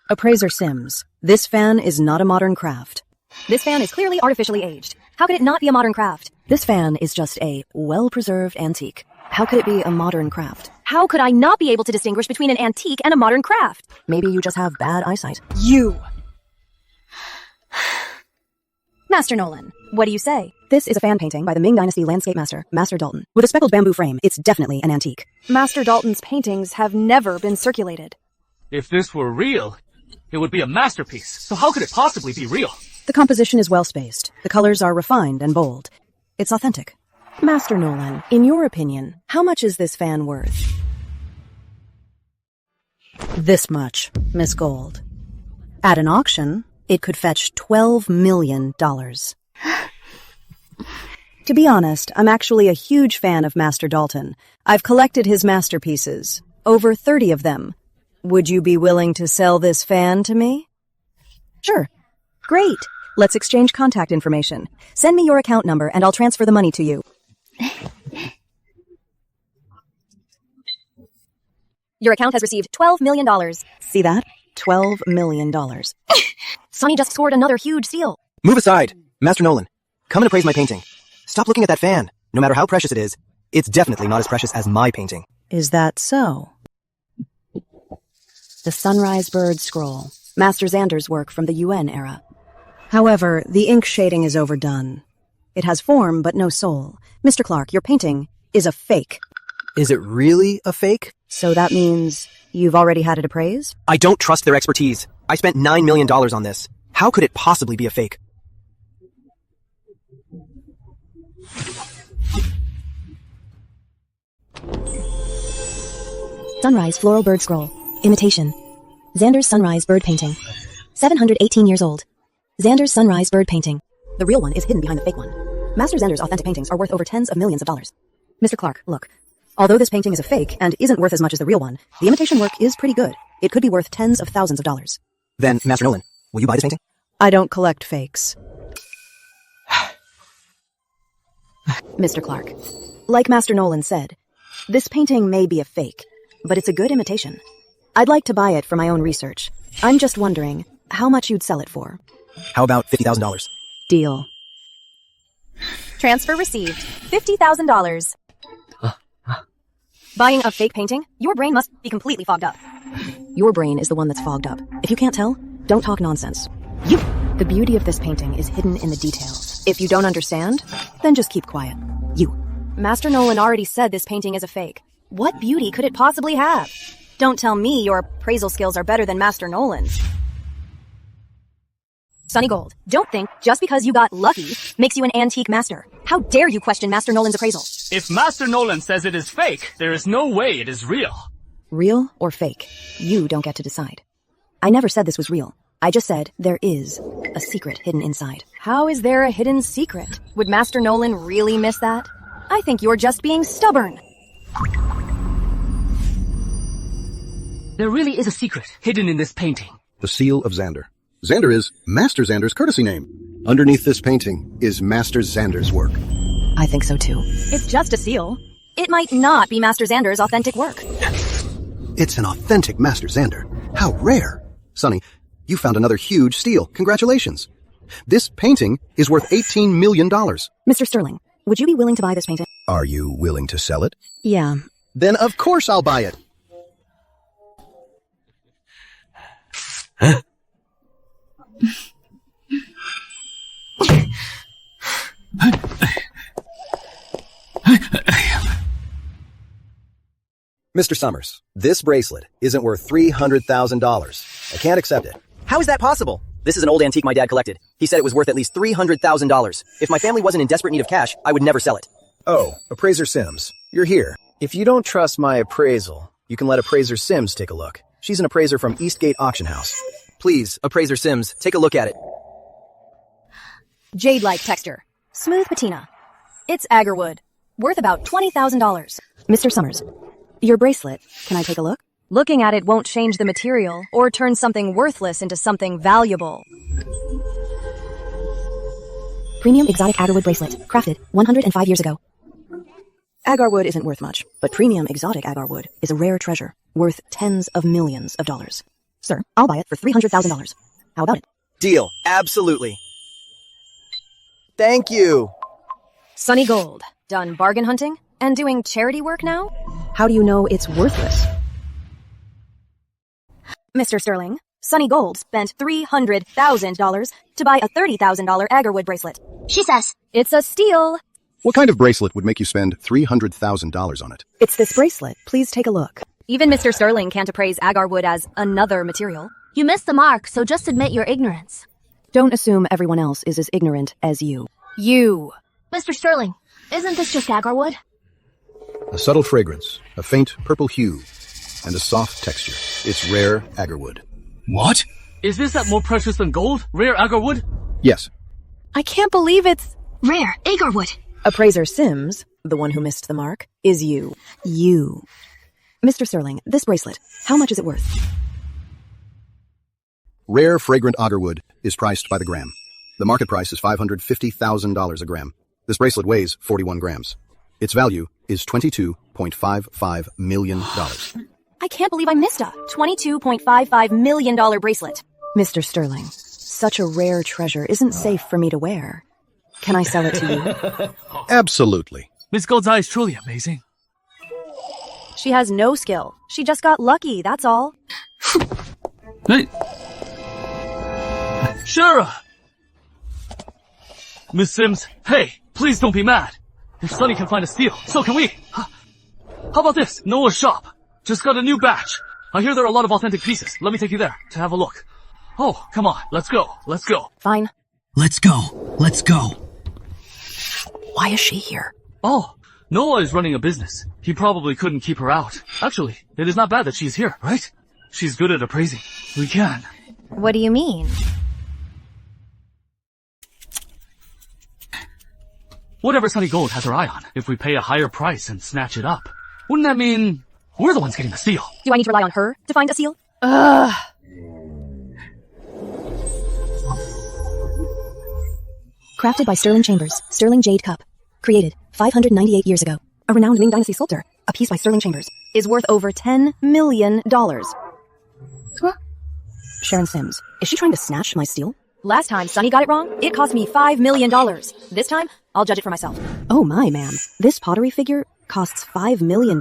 Appraiser Sims, this fan is not a modern craft. This fan is clearly artificially aged. How could it not be a modern craft? This fan is just a well-preserved antique. How could it be a modern craft? How could I not be able to distinguish between an antique and a modern craft? Maybe you just have bad eyesight. You! Master Nolan, what do you say? This is a fan painting by the Ming Dynasty landscape master, Master Dalton. With a speckled bamboo frame, it's definitely an antique. Master Dalton's paintings have never been circulated. If this were real, it would be a masterpiece. So how could it possibly be real? The composition is well spaced. The colors are refined and bold. It's authentic. Master Nolan, in your opinion, how much is this fan worth? This much, Miss Gold. At an auction, it could fetch $12 million. To be honest, I'm actually a huge fan of Master Dalton. I've collected his masterpieces, over 30 of them. Would you be willing to sell this fan to me? Sure. Great. Let's exchange contact information. Send me your account number and I'll transfer the money to you. Your account has received $12 million. See that? $12 million. Sonny just scored another huge steal. Move aside. Master Nolan, come and appraise my painting. Stop looking at that fan. No matter how precious it is, it's definitely not as precious as my painting. Is that so? The Sunrise Bird Scroll, Master Xander's work from the UN era. However, the ink shading is overdone. It has form but no soul. Mr. Clark, your painting is a fake. Is it really a fake? So that means you've already had it appraised? I don't trust their expertise. I spent $9 million on this. How could it possibly be a fake? Sunrise Floral Bird Scroll. Imitation. Xander's Sunrise Bird Painting. 718 years old. Xander's Sunrise Bird Painting. The real one is hidden behind the fake one. Master Xander's authentic paintings are worth over tens of millions of dollars. Mr. Clark, look. Although this painting is a fake and isn't worth as much as the real one, the imitation work is pretty good. It could be worth tens of thousands of dollars. Then, Master Nolan, will you buy this painting? I don't collect fakes. Mr. Clark, like Master Nolan said, this painting may be a fake, but it's a good imitation. I'd like to buy it for my own research. I'm just wondering how much you'd sell it for. How about $50,000? Deal. Transfer received. $50,000. Buying a fake painting? Your brain must be completely fogged up. Your brain is the one that's fogged up. If you can't tell, don't talk nonsense. The beauty of this painting is hidden in the details. If you don't understand, then just keep quiet. Master Nolan already said this painting is a fake. What beauty could it possibly have? Don't tell me your appraisal skills are better than Master Nolan's. Sonny Gold, don't think just because you got lucky makes you an antique master. How dare you question Master Nolan's appraisal? If Master Nolan says it is fake, there is no way it is real. Real or fake? You don't get to decide. I never said this was real. I just said there is a secret hidden inside. How is there a hidden secret? Would Master Nolan really miss that? I think you're just being stubborn. There really is a secret hidden in this painting. The seal of Xander. Xander is Master Xander's courtesy name. Underneath this painting is Master Xander's work. I think so too. It's just a seal. It might not be Master Xander's authentic work. It's an authentic Master Xander. How rare. Sonny, you found another huge steal. Congratulations. This painting is worth $18 million. Mr. Sterling, would you be willing to buy this painting? Are you willing to sell it? Yeah. Then of course I'll buy it. Huh? Mr. Summers, this bracelet isn't worth $300,000. I can't accept it. How is that possible? This is an old antique my dad collected. He said it was worth at least $300,000. If my family wasn't in desperate need of cash, I would never sell it. Oh, Appraiser Sims, you're here. If you don't trust my appraisal, you can let Appraiser Sims take a look. She's an appraiser from Eastgate Auction House. Please, Appraiser Sims, take a look at it. Jade-like texture. Smooth patina. It's agarwood. Worth about $20,000. Mr. Summers, your bracelet, can I take a look? Looking at it won't change the material or turn something worthless into something valuable. Premium exotic agarwood bracelet, crafted 105 years ago. Agarwood isn't worth much, but premium exotic agarwood is a rare treasure, worth tens of millions of dollars. Sir, I'll buy it for $300,000. How about it? Deal. Absolutely. Thank you. Sonny Gold, done bargain hunting And doing charity work now? How do you know it's worthless? Mr. Sterling, Sunny Gold spent $300,000 to buy a $30,000 agarwood bracelet. She says. It's a steal. What kind of bracelet would make you spend $300,000 on it? It's this bracelet. Please take a look. Even Mr. Sterling can't appraise agarwood as another material. You missed the mark, so just admit your ignorance. Don't assume everyone else is as ignorant as you. You. Mr. Sterling, isn't this just agarwood? A subtle fragrance, a faint purple hue, and a soft texture. It's rare agarwood. What? Is this that more precious than gold? Rare agarwood? Yes. I can't believe it's... Rare agarwood. Appraiser Sims, the one who missed the mark, is you. You. Mr. Sterling, this bracelet, how much is it worth? Rare fragrant agarwood is priced by the gram. The market price is $550,000 a gram. This bracelet weighs 41 grams. Its value is $22.55 million. I can't believe I missed a $22.55 million bracelet. Mr. Sterling, such a rare treasure isn't safe for me to wear. Can I sell it to you? Absolutely. Miss Gold's eye is truly amazing. She has no skill. She just got lucky, that's all. Hey. Shara! Miss Sims, hey, please don't be mad. If Sunny can find a steal, so can we. How about this? Noah's shop. Just got a new batch. I hear there are a lot of authentic pieces. Let me take you there to have a look. Oh, come on. Let's go. Let's go. Fine. Let's go. Let's go. Why is she here? Oh, Noah is running a business. He probably couldn't keep her out. Actually, it is not bad that she's here, right? She's good at appraising. We can. What do you mean? Whatever Sunny Gold has her eye on, if we pay a higher price and snatch it up, wouldn't that mean we're the ones getting the steal? Do I need to rely on her to find a seal? Crafted by Sterling Chambers, Sterling Jade Cup. Created 598 years ago. A renowned Ming Dynasty sculptor. A piece by Sterling Chambers. Is worth over $10 million. Huh? Sharon Sims, is she trying to snatch my steal? Last time Sunny got it wrong, it cost me $5 million. This time, I'll judge it for myself. Oh my, ma'am. This pottery figure costs $5 million?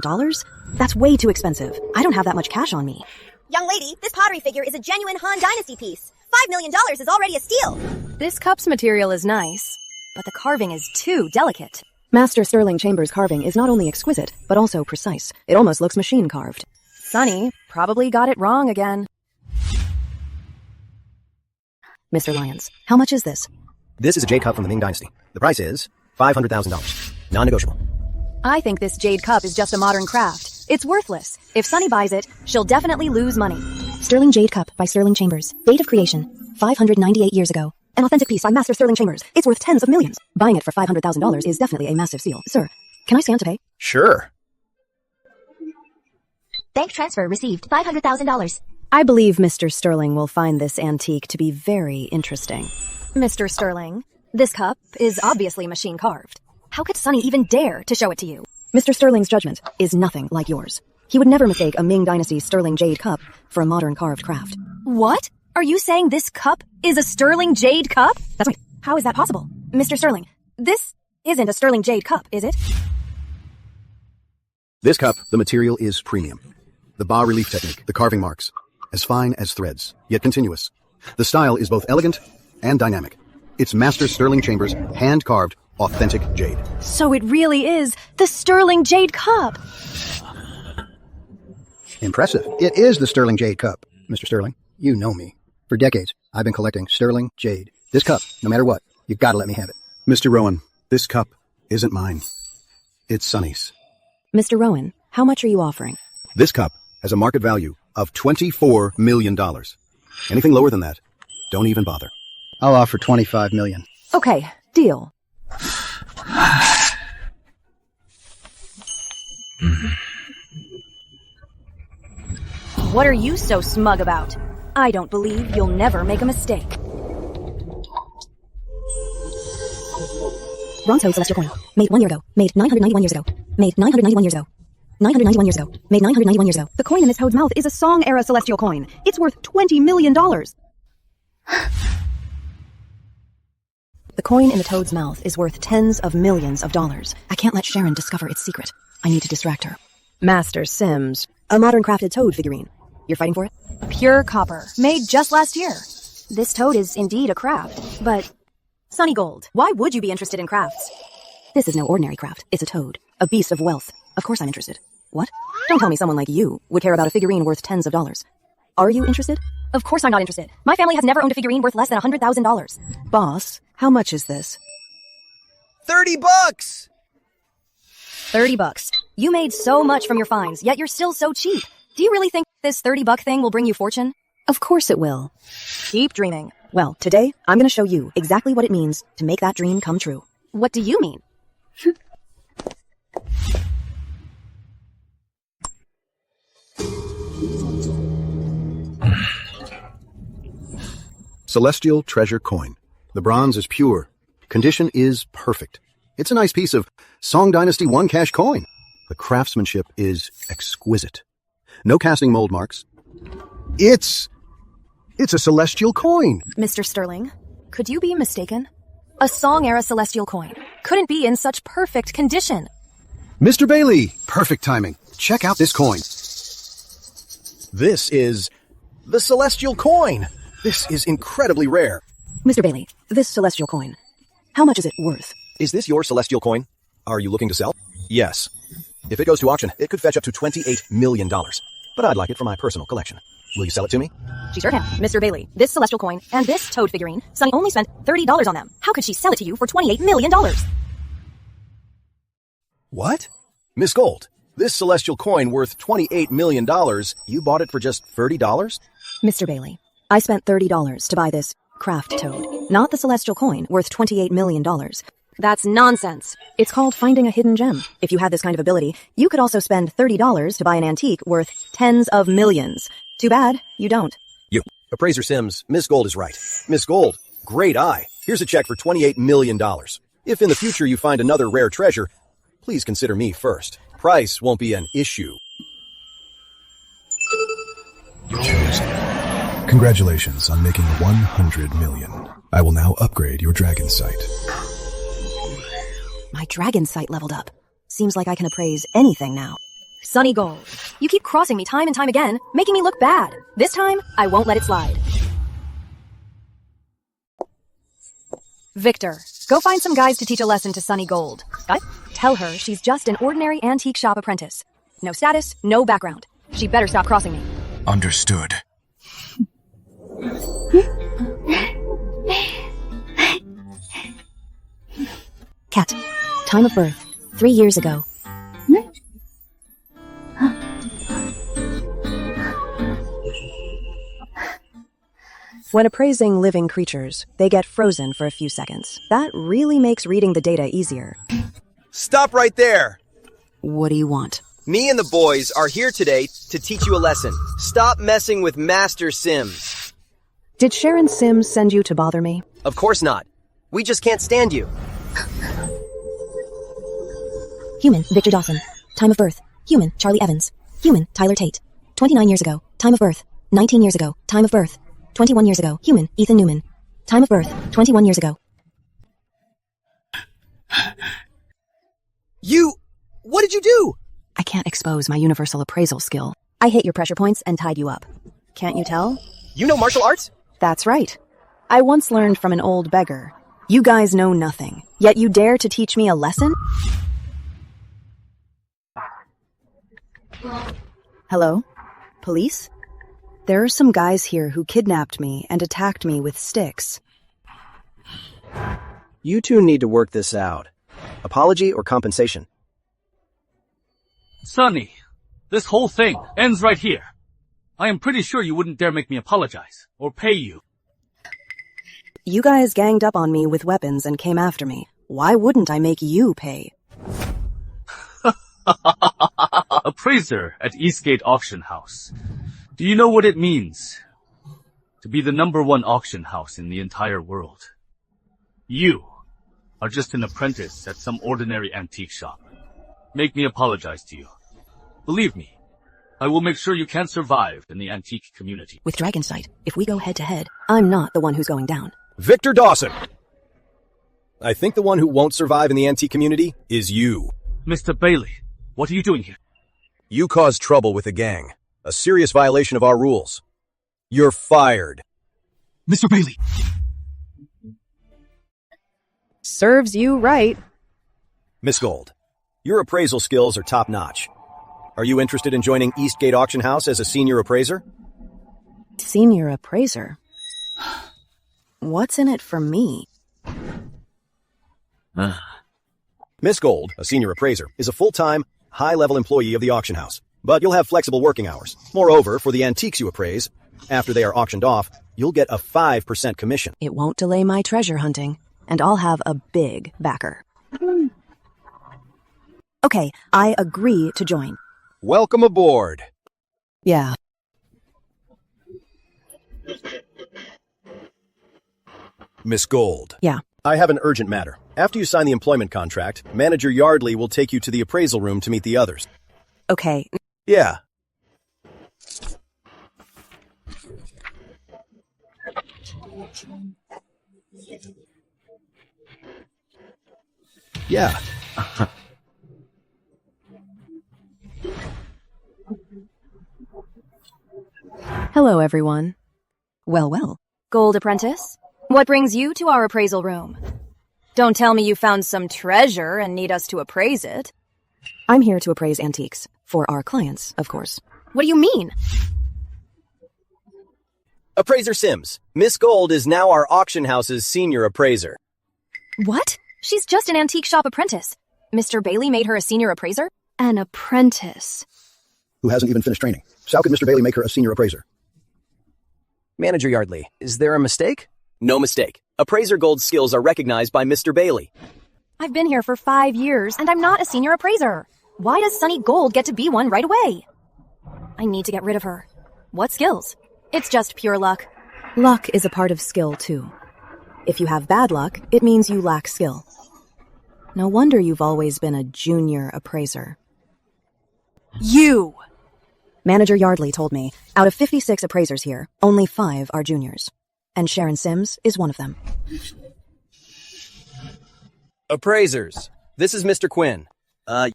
That's way too expensive. I don't have that much cash on me. Young lady, this pottery figure is a genuine Han Dynasty piece. $5 million is already a steal. This cup's material is nice, but the carving is too delicate. Master Sterling Chambers carving is not only exquisite, but also precise. It almost looks machine carved. Sunny probably got it wrong again. Mr. Lyons, how much is this? This is a jade cup from the Ming Dynasty. The price is $500,000. Non-negotiable. I think this jade cup is just a modern craft. It's worthless. If Sunny buys it, she'll definitely lose money. Sterling Jade Cup by Sterling Chambers. Date of creation, 598 years ago. An authentic piece by Master Sterling Chambers. It's worth tens of millions. Buying it for $500,000 is definitely a massive steal. Sir, can I scan to pay? Sure. Bank transfer received $500,000. I believe Mr. Sterling will find this antique to be very interesting. Mr. Sterling, this cup is obviously machine carved. How could Sunny even dare to show it to you? Mr. Sterling's judgment is nothing like yours. He would never mistake a Ming Dynasty Sterling Jade Cup for a modern carved craft. What? Are you saying this cup is a Sterling Jade Cup? That's right. How is that possible? Mr. Sterling, this isn't a Sterling Jade Cup, is it? This cup, the material is premium. The bas-relief technique, the carving marks, as fine as threads, yet continuous. The style is both elegant and dynamic. It's Master Sterling Chambers hand-carved, authentic jade. So it really is the Sterling Jade Cup. Impressive. It is the Sterling Jade Cup. Mr. Sterling, you know me. For decades, I've been collecting Sterling Jade. This cup, no matter what, you've got to let me have it. Mr. Rowan, this cup isn't mine. It's Sunny's. Mr. Rowan, how much are you offering? This cup has a market value of $24 million. Anything lower than that, don't even bother. I'll offer $25 million. Okay, deal. What are you so smug about? I don't believe you'll never make a mistake. Bronze celestial coin. Made 1 year ago. Made 991 years ago. Made 991 years ago. 991 years ago. Made 991 years ago. The coin in this toad's mouth is a Song-era celestial coin. It's worth $20 million. The coin in the toad's mouth is worth tens of millions of dollars. I can't let Sharon discover its secret. I need to distract her. Master Sims, a modern crafted toad figurine. You're fighting for it? Pure copper, made just last year. This toad is indeed a craft, but... Sunny Gold, why would you be interested in crafts? This is no ordinary craft. It's a toad, a beast of wealth. Of course I'm interested. What? Don't tell me someone like you would care about a figurine worth tens of dollars. Are you interested? Of course I'm not interested. My family has never owned a figurine worth less than $100,000. Boss, how much is this? $30! $30. You made so much from your finds, yet you're still so cheap. Do you really think this $30 thing will bring you fortune? Of course it will. Keep dreaming. Well, today, I'm going to show you exactly what it means to make that dream come true. What do you mean? Celestial Treasure Coin. The bronze is pure. Condition is perfect. It's a nice piece of Song Dynasty 1 cash coin. The craftsmanship is exquisite. No casting mold marks. It's a celestial coin. Mr. Sterling, could you be mistaken? A Song-era celestial coin couldn't be in such perfect condition. Mr. Bailey, perfect timing. Check out this coin. This is the celestial coin. This is incredibly rare. Mr. Bailey, this celestial coin, how much is it worth? Is this your celestial coin? Are you looking to sell? Yes. If it goes to auction, it could fetch up to $28 million. But I'd like it for my personal collection. Will you sell it to me? She sure can. Mr. Bailey, this celestial coin and this toad figurine, Sunny only spent $30 on them. How could she sell it to you for $28 million? What? Miss Gold, this celestial coin worth $28 million, you bought it for just $30? Mr. Bailey, I spent $30 to buy this craft toad, not the celestial coin worth $28 million. That's nonsense. It's called finding a hidden gem. If you had this kind of ability, you could also spend $30 to buy an antique worth tens of millions. Too bad, you don't. You. Appraiser Sims, Miss Gold is right. Miss Gold, great eye. Here's a check for $28 million. If in the future you find another rare treasure, please consider me first. Price won't be an issue. Chosen. Congratulations on making 100 million. I will now upgrade your dragon sight. My dragon sight leveled up. Seems like I can appraise anything now. Sunny Gold, you keep crossing me time and time again, making me look bad. This time, I won't let it slide. Victor, go find some guys to teach a lesson to Sunny Gold. Tell her she's just an ordinary antique shop apprentice. No status, no background. She better stop crossing me. Understood. Cat, time of birth, 3 years ago. When appraising living creatures, they get frozen for a few seconds. That really makes reading the data easier. Stop right there! What do you want? Me and the boys are here today to teach you a lesson. Stop messing with Master Sims. Did Sharon Sims send you to bother me? Of course not. We just can't stand you. Human, Victor Dawson. Time of birth. Human, Charlie Evans. Human, Tyler Tate. 29 years ago. Time of birth. 19 years ago. Time of birth. 21 years ago. Human, Ethan Newman. Time of birth. 21 years ago. What did you do? I can't expose my universal appraisal skill. I hit your pressure points and tied you up. Can't you tell? You know martial arts? That's right. I once learned from an old beggar. You guys know nothing, yet you dare to teach me a lesson? Hello? Police? There are some guys here who kidnapped me and attacked me with sticks. You two need to work this out. Apology or compensation? Sonny, this whole thing ends right here. I am pretty sure you wouldn't dare make me apologize or pay you. You guys ganged up on me with weapons and came after me. Why wouldn't I make you pay? Appraiser at Eastgate Auction House. Do you know what it means to be the #1 auction house in the entire world? You are just an apprentice at some ordinary antique shop. Make me apologize to you. Believe me, I will make sure you can't survive in the antique community. With Dragonsight, if we go head to head, I'm not the one who's going down. Victor Dawson! I think the one who won't survive in the antique community is you. Mr. Bailey, what are you doing here? You caused trouble with the gang. A serious violation of our rules. You're fired. Mr. Bailey! Serves you right. Miss Gold, your appraisal skills are top-notch. Are you interested in joining Eastgate Auction House as a senior appraiser? Senior appraiser? What's in it for me? Miss Gold, a senior appraiser, is a full-time, high-level employee of the auction house. But you'll have flexible working hours. Moreover, for the antiques you appraise, after they are auctioned off, you'll get a 5% commission. It won't delay my treasure hunting, and I'll have a big backer. Okay, I agree to join. Welcome aboard. Yeah. Miss Gold. Yeah. I have an urgent matter. After you sign the employment contract, Manager Yardley will take you to the appraisal room to meet the others. Okay. Yeah. Yeah. Hello, everyone. Well. Gold apprentice, what brings you to our appraisal room? Don't tell me you found some treasure and need us to appraise it. I'm here to appraise antiques. For our clients, of course. What do you mean? Appraiser Sims, Miss Gold is now our auction house's senior appraiser. What? She's just an antique shop apprentice. Mr. Bailey made her a senior appraiser? An apprentice. Who hasn't even finished training. So how could Mr. Bailey make her a senior appraiser? Manager Yardley, is there a mistake? No mistake. Appraiser Gold's skills are recognized by Mr. Bailey. I've been here for 5 years, and I'm not a senior appraiser. Why does Sunny Gold get to be one right away? I need to get rid of her. What skills? It's just pure luck. Luck is a part of skill, too. If you have bad luck, it means you lack skill. No wonder you've always been a junior appraiser. You! Manager Yardley told me, out of 56 appraisers here, only 5 are juniors. And Sharon Sims is one of them. Appraisers, this is Mr. Quinn.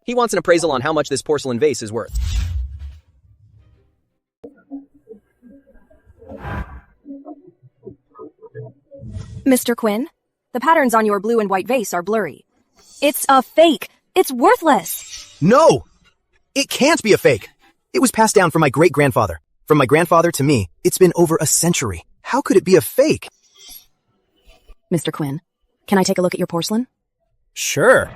He wants an appraisal on how much this porcelain vase is worth. Mr. Quinn, the patterns on your blue and white vase are blurry. It's a fake. It's worthless. No! It can't be a fake. It was passed down from my great-grandfather. From my grandfather to me, it's been over a century. How could it be a fake? Mr. Quinn, can I take a look at your porcelain? Sure.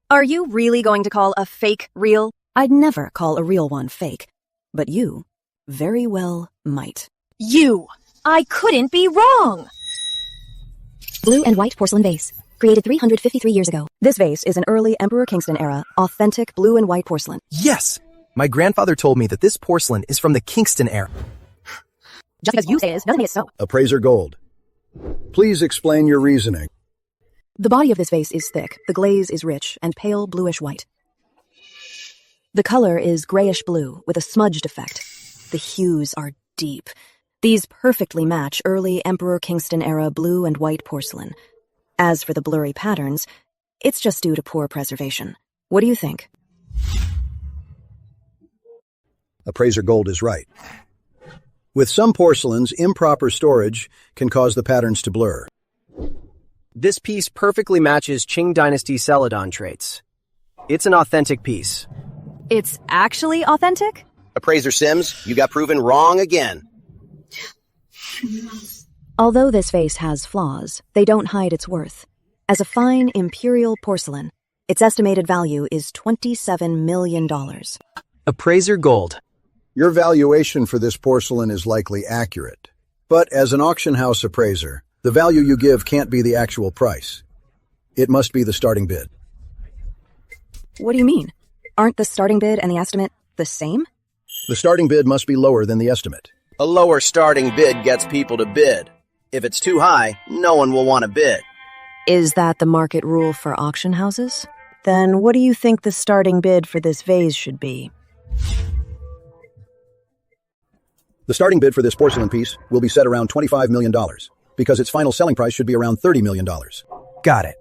Are you really going to call a fake real? I'd never call a real one fake, but you very well might. You! I couldn't be wrong! Blue and white porcelain vase, created 353 years ago. This vase is an early Emperor Kingston era, authentic blue and white porcelain. Yes! My grandfather told me that this porcelain is from the Kingston era. Just because you say it is, doesn't mean it's so. Appraiser Gold, please explain your reasoning. The body of this vase is thick, the glaze is rich, and pale bluish white. The color is grayish blue, with a smudged effect. The hues are deep. These perfectly match early Emperor Kingston era blue and white porcelain. As for the blurry patterns, it's just due to poor preservation. What do you think? Appraiser Gold is right. With some porcelains, improper storage can cause the patterns to blur. This piece perfectly matches Qing Dynasty Celadon traits. It's an authentic piece. It's actually authentic? Appraiser Sims, you got proven wrong again. Although this vase has flaws, they don't hide its worth. As a fine imperial porcelain, its estimated value is $27 million. Appraiser Gold. Your valuation for this porcelain is likely accurate. But as an auction house appraiser, the value you give can't be the actual price. It must be the starting bid. What do you mean? Aren't the starting bid and the estimate the same? The starting bid must be lower than the estimate. A lower starting bid gets people to bid. If it's too high, no one will want to bid. Is that the market rule for auction houses? Then what do you think the starting bid for this vase should be? The starting bid for this porcelain piece will be set around $25 million. because its final selling price should be around $30 million. Got it.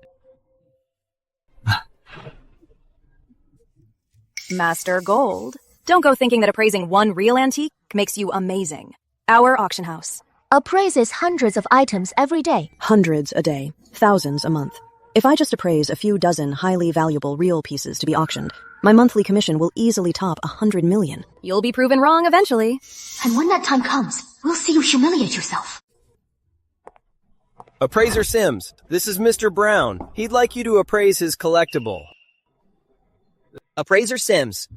Master Gold. Don't go thinking that appraising one real antique makes you amazing. Our auction house appraises hundreds of items every day. Hundreds a day, thousands a month. If I just appraise a few dozen highly valuable real pieces to be auctioned, my monthly commission will easily top 100 million. You'll be proven wrong eventually. And when that time comes, we'll see you humiliate yourself. Appraiser Sims, this is Mr. Brown. He'd like you to appraise his collectible. Appraiser Sims,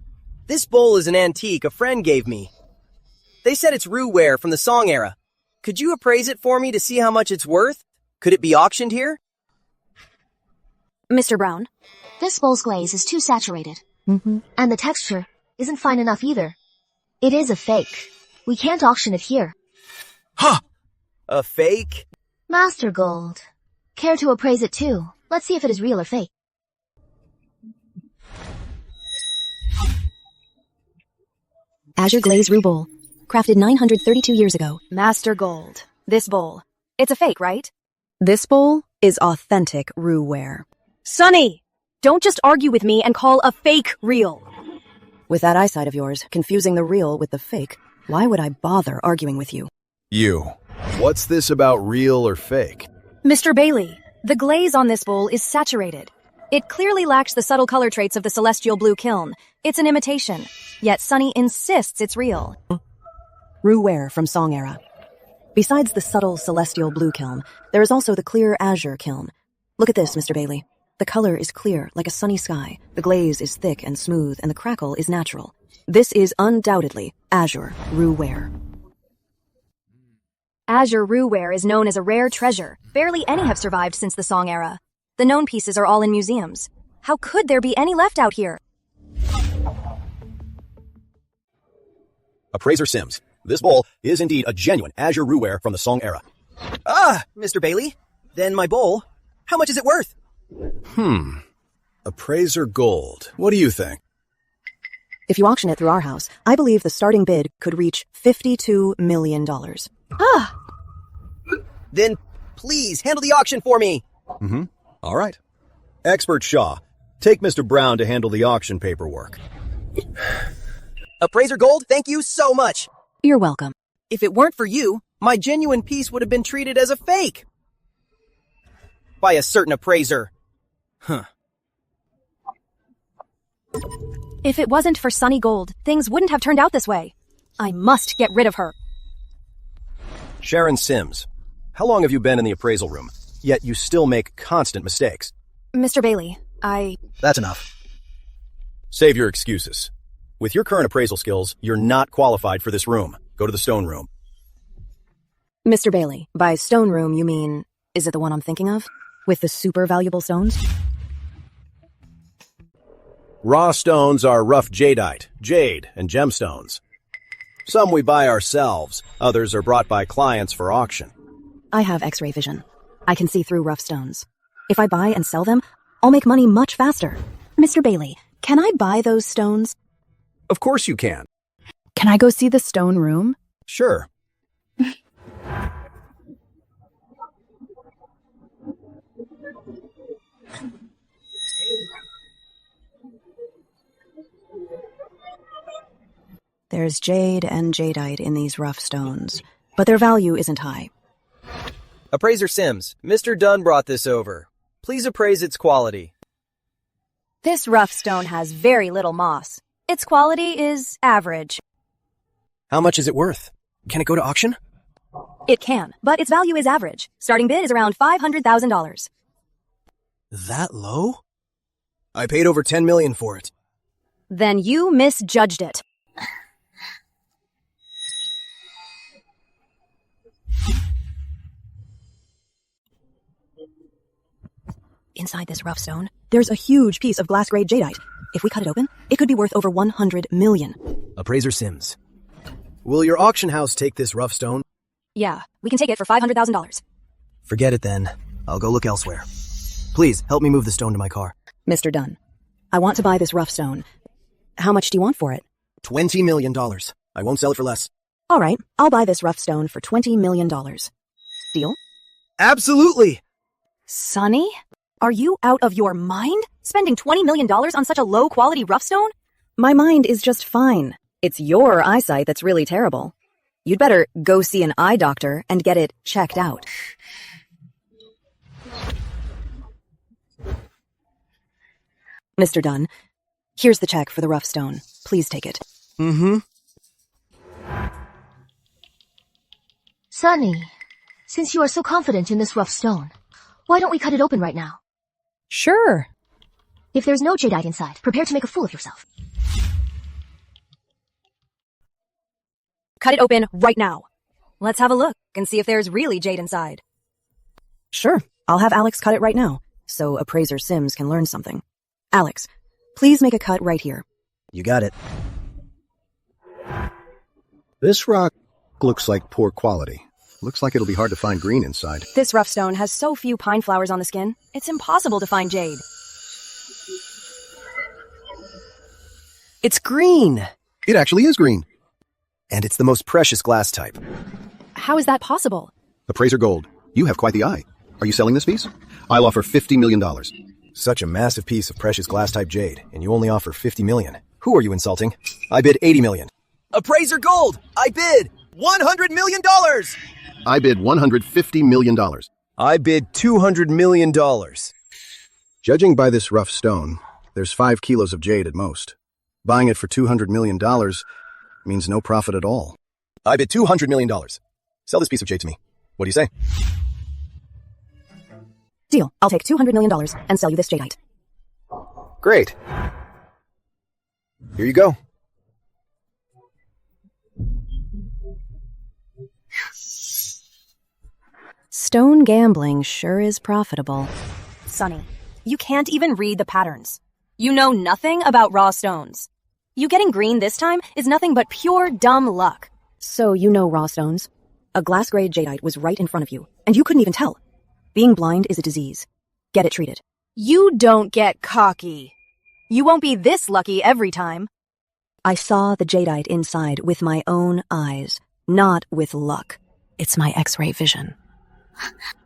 this bowl is an antique a friend gave me. They said it's Ruware from the Song era. Could you appraise it for me to see how much it's worth? Could it be auctioned here? Mr. Brown? This bowl's glaze is too saturated. Mm-hmm. And the texture isn't fine enough either. It is a fake. We can't auction it here. Huh! A fake? Master Gold. Care to appraise it too? Let's see if it is real or fake. Azure Glaze Roux Bowl. Crafted 932 years ago. Master Gold. This bowl. It's a fake, right? This bowl is authentic Ruware. Sunny! Don't just argue with me and call a fake real. With that eyesight of yours, confusing the real with the fake, why would I bother arguing with you? You. What's this about real or fake? Mr. Bailey, the glaze on this bowl is saturated. It clearly lacks the subtle color traits of the celestial blue kiln. It's an imitation. Yet Sunny insists it's real. Ruware from Song era. Besides the subtle celestial blue kiln, there is also the clear azure kiln. Look at this, Mr. Bailey. The color is clear, like a sunny sky. The glaze is thick and smooth, and the crackle is natural. This is undoubtedly azure Ruware. Azure Ruware is known as a rare treasure. Barely any have survived since the Song era. The known pieces are all in museums. How could there be any left out here? Appraiser Sims, this bowl is indeed a genuine Azure Ruware from the Song era. Ah, Mr. Bailey, then my bowl, how much is it worth? Appraiser Gold. What do you think? If you auction it through our house, I believe the starting bid could reach $52 million. Ah! Then please handle the auction for me. All right. Expert Shaw, take Mr. Brown to handle the auction paperwork. Appraiser Gold, thank you so much. You're welcome. If it weren't for you, my genuine piece would have been treated as a fake. By a certain appraiser. If it wasn't for Sunny Gold, things wouldn't have turned out this way. I must get rid of her. Sharon Sims, how long have you been in the appraisal room? Yet you still make constant mistakes. Mr. Bailey, That's enough. Save your excuses. With your current appraisal skills, you're not qualified for this room. Go to the stone room. Mr. Bailey, by stone room you mean, is it the one I'm thinking of? With the super valuable stones? Raw stones are rough jadeite, jade, and gemstones. Some we buy ourselves, others are brought by clients for auction. I have X-ray vision. I can see through rough stones. If I buy and sell them, I'll make money much faster. Mr. Bailey, can I buy those stones? Of course you can. Can I go see the stone room? Sure. There's jade and jadeite in these rough stones, but their value isn't high. Appraiser Sims, Mr. Dunn brought this over. Please appraise its quality. This rough stone has very little moss. Its quality is average. How much is it worth? Can it go to auction? It can, but its value is average. Starting bid is around $500,000. That low? I paid over $10 million for it. Then you misjudged it. Inside this rough stone, there's a huge piece of glass-grade jadeite. If we cut it open, it could be worth over 100 million. Appraiser Sims, will your auction house take this rough stone? Yeah, we can take it for $500,000. Forget it then. I'll go look elsewhere. Please, help me move the stone to my car. Mr. Dunn, I want to buy this rough stone. How much do you want for it? $20 million. I won't sell it for less. All right, I'll buy this rough stone for $20 million. Deal? Absolutely. Sonny? Are you out of your mind? Spending $20 million on such a low-quality rough stone? My mind is just fine. It's your eyesight that's really terrible. You'd better go see an eye doctor and get it checked out. Mr. Dunn, here's the check for the rough stone. Please take it. Mm-hmm. Sonny, since you are so confident in this rough stone, why don't we cut it open right now? Sure. If there's no jadeite inside, prepare to make a fool of yourself. Cut it open right now. Let's have a look and see if there's really jade inside. Sure. I'll have Alex cut it right now, so appraiser Sims can learn something. Alex, please make a cut right here. You got it. This rock looks like poor quality. Looks like it'll be hard to find green inside. This rough stone has so few pine flowers on the skin, it's impossible to find jade. It's green. It actually is green. And it's the most precious glass type. How is that possible? Appraiser Gold, you have quite the eye. Are you selling this piece? I'll offer $50 million. Such a massive piece of precious glass type jade, and you only offer $50 million. Who are you insulting? I bid $80 million. Appraiser Gold! I bid $100 million! I bid $150 million. I bid $200 million. Judging by this rough stone, there's 5 kilos of jade at most. Buying it for $200 million means no profit at all. I bid $200 million. Sell this piece of jade to me. What do you say? Deal. I'll take $200 million and sell you this jadeite. Great. Here you go. Stone gambling sure is profitable. Sonny, you can't even read the patterns. You know nothing about raw stones. You getting green this time is nothing but pure dumb luck. So you know raw stones? A glass-grade jadeite was right in front of you, and you couldn't even tell. Being blind is a disease. Get it treated. You don't get cocky. You won't be this lucky every time. I saw the jadeite inside with my own eyes, not with luck. It's my X-ray vision.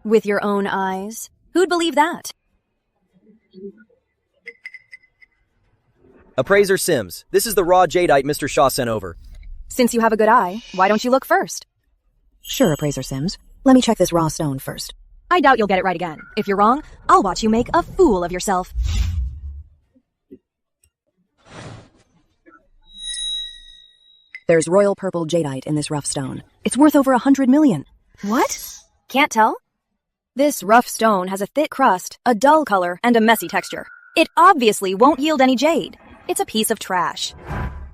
With your own eyes? Who'd believe that? Appraiser Sims, this is the raw jadeite Mr. Shaw sent over. Since you have a good eye, why don't you look first? Sure, Appraiser Sims. Let me check this raw stone first. I doubt you'll get it right again. If you're wrong, I'll watch you make a fool of yourself. There's royal purple jadeite in this rough stone. It's worth over $100 million. What? Can't tell? This rough stone has a thick crust, a dull color, and a messy texture. It obviously won't yield any jade. It's a piece of trash.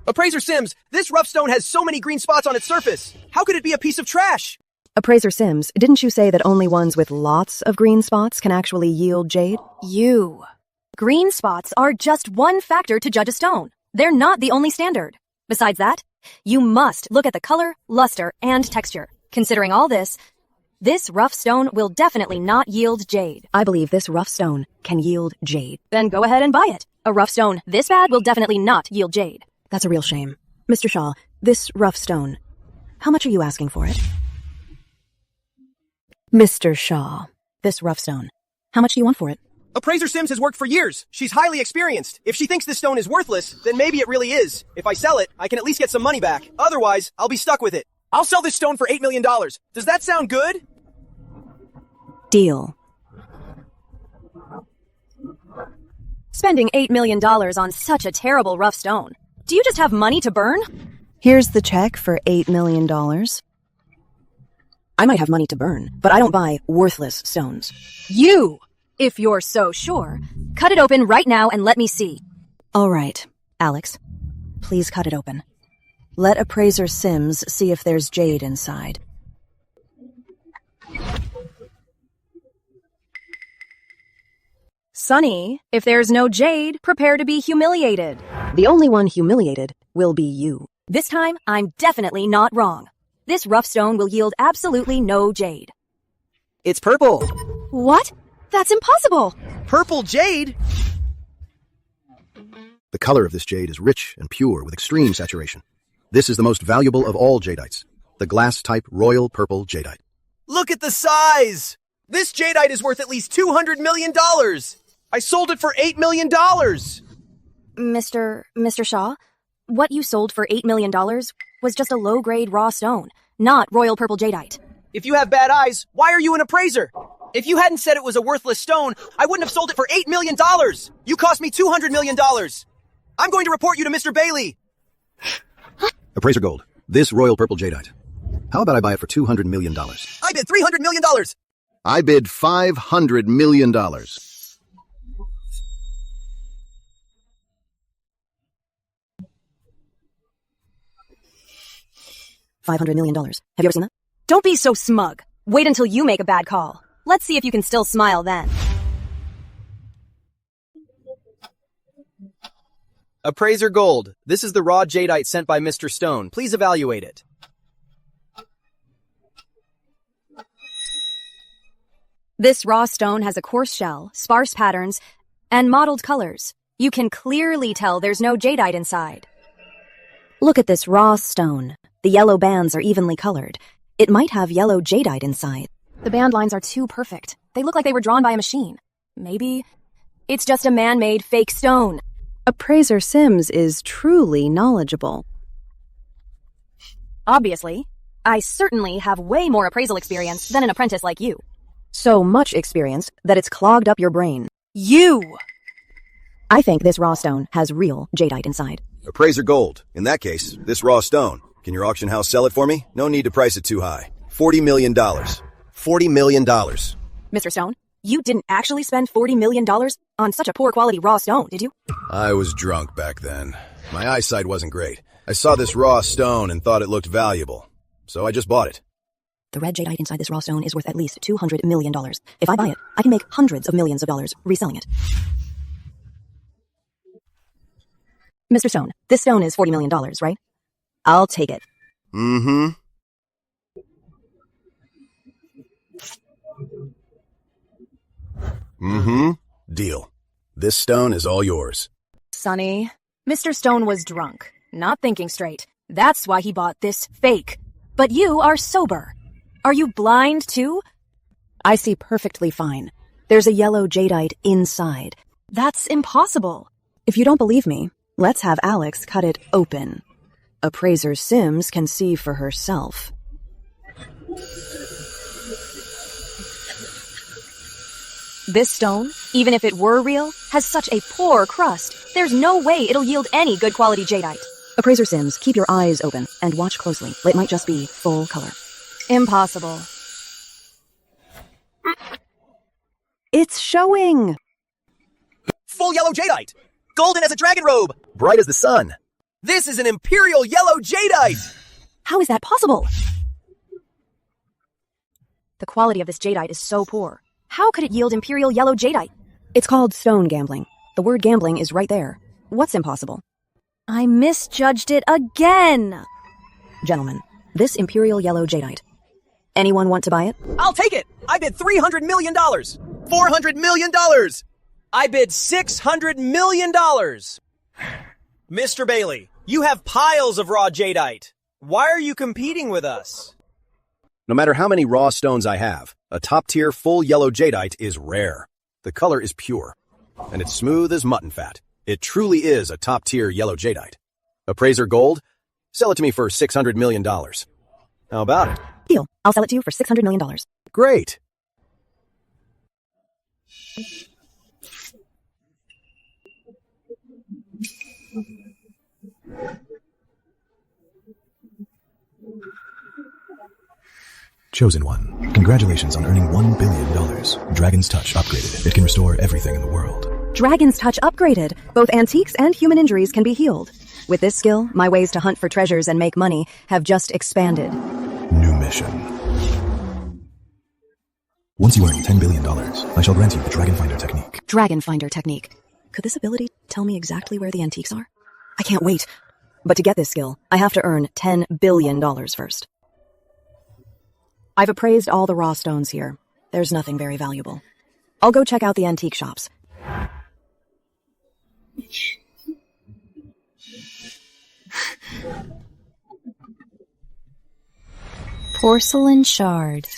Appraiser Sims, this rough stone has so many green spots on its surface. How could it be a piece of trash? Appraiser Sims, didn't you say that only ones with lots of green spots can actually yield jade? Green spots are just one factor to judge a stone. They're not the only standard. Besides that, you must look at the color, luster, and texture. Considering all this rough stone will definitely not yield jade. I believe this rough stone can yield jade. Then go ahead and buy it. A rough stone this bad will definitely not yield jade. That's a real shame. Mr. Shaw, this rough stone, how much are you asking for it? Mr. Shaw, this rough stone, how much do you want for it? Appraiser Sims has worked for years. She's highly experienced. If she thinks this stone is worthless, then maybe it really is. If I sell it, I can at least get some money back. Otherwise, I'll be stuck with it. I'll sell this stone for $8 million. Does that sound good? Deal. Spending $8 million on such a terrible rough stone. Do you just have money to burn? Here's the check for $8 million. I might have money to burn, but I don't buy worthless stones. If you're so sure, cut it open right now and let me see. All right, Alex, please cut it open. Let Appraiser Sims see if there's jade inside. Sonny, if there's no jade, prepare to be humiliated. The only one humiliated will be you. This time, I'm definitely not wrong. This rough stone will yield absolutely no jade. It's purple. What? That's impossible. Purple jade? The color of this jade is rich and pure with extreme saturation. This is the most valuable of all jadeites, the glass-type royal purple jadeite. Look at the size! This jadeite is worth at least $200 million! I sold it for $8 million! Mr. Shaw, what you sold for $8 million was just a low-grade raw stone, not royal purple jadeite. If you have bad eyes, why are you an appraiser? If you hadn't said it was a worthless stone, I wouldn't have sold it for $8 million! You cost me $200 million! I'm going to report you to Mr. Bailey! Appraiser Gold, this royal purple jadeite. How about I buy it for $200 million? I bid $300 million! I bid $500 million. $500 million. Have you ever seen that? Don't be so smug. Wait until you make a bad call. Let's see if you can still smile then. Appraiser Gold, this is the raw jadeite sent by Mr. Stone. Please evaluate it. This raw stone has a coarse shell, sparse patterns, and mottled colors. You can clearly tell there's no jadeite inside. Look at this raw stone. The yellow bands are evenly colored. It might have yellow jadeite inside. The band lines are too perfect. They look like they were drawn by a machine. Maybe it's just a man-made fake stone. Appraiser Sims is truly knowledgeable. Obviously, I certainly have way more appraisal experience than an apprentice like you. So much experience that it's clogged up your brain. You! I think this raw stone has real jadeite inside. Appraiser Gold, in that case, this raw stone. Can your auction house sell it for me? No need to price it too high. $40 million. $40 million. Mr. Stone, you didn't actually spend $40 million on such a poor quality raw stone, did you? I was drunk back then. My eyesight wasn't great. I saw this raw stone and thought it looked valuable. So I just bought it. The red jadeite inside this raw stone is worth at least $200 million. If I buy it, I can make hundreds of millions of dollars reselling it. Mr. Stone, this stone is $40 million, right? I'll take it. Mm-hmm. Mm-hmm. Deal. This stone is all yours. Sonny, Mr. Stone was drunk, not thinking straight. That's why he bought this fake. But you are sober. Are you blind too? I see perfectly fine. There's a yellow jadeite inside. That's impossible. If you don't believe me, let's have Alex cut it open. Appraiser Sims can see for herself. This stone, even if it were real, has such a poor crust. There's no way it'll yield any good quality jadeite. Appraiser Sims, keep your eyes open and watch closely. It might just be full color. Impossible. It's showing! Full yellow jadeite! Golden as a dragon robe! Bright as the sun! This is an imperial yellow jadeite! How is that possible? The quality of this jadeite is so poor. How could it yield imperial yellow jadeite? It's called stone gambling. The word gambling is right there. What's impossible? I misjudged it again! Gentlemen, this imperial yellow jadeite. Anyone want to buy it? I'll take it! I bid $300 million! $400 million! I bid $600 million! Mr. Bailey, you have piles of raw jadeite. Why are you competing with us? No matter how many raw stones I have, a top-tier full yellow jadeite is rare. The color is pure, and it's smooth as mutton fat. It truly is a top-tier yellow jadeite. Appraiser Gold, sell it to me for $600 million. How about it? Deal. I'll sell it to you for $600 million. Great. Chosen one. Congratulations on earning $1 billion. Dragon's Touch upgraded. It can restore everything in the world. Dragon's Touch upgraded. Both antiques and human injuries can be healed. With this skill, my ways to hunt for treasures and make money have just expanded. New mission. Once you earn $10 billion, I shall grant you the Dragon Finder technique. Dragon Finder technique. Could this ability tell me exactly where the antiques are? I can't wait. But to get this skill, I have to earn $10 billion first. I've appraised all the raw stones here. There's nothing very valuable. I'll go check out the antique shops. Porcelain shard.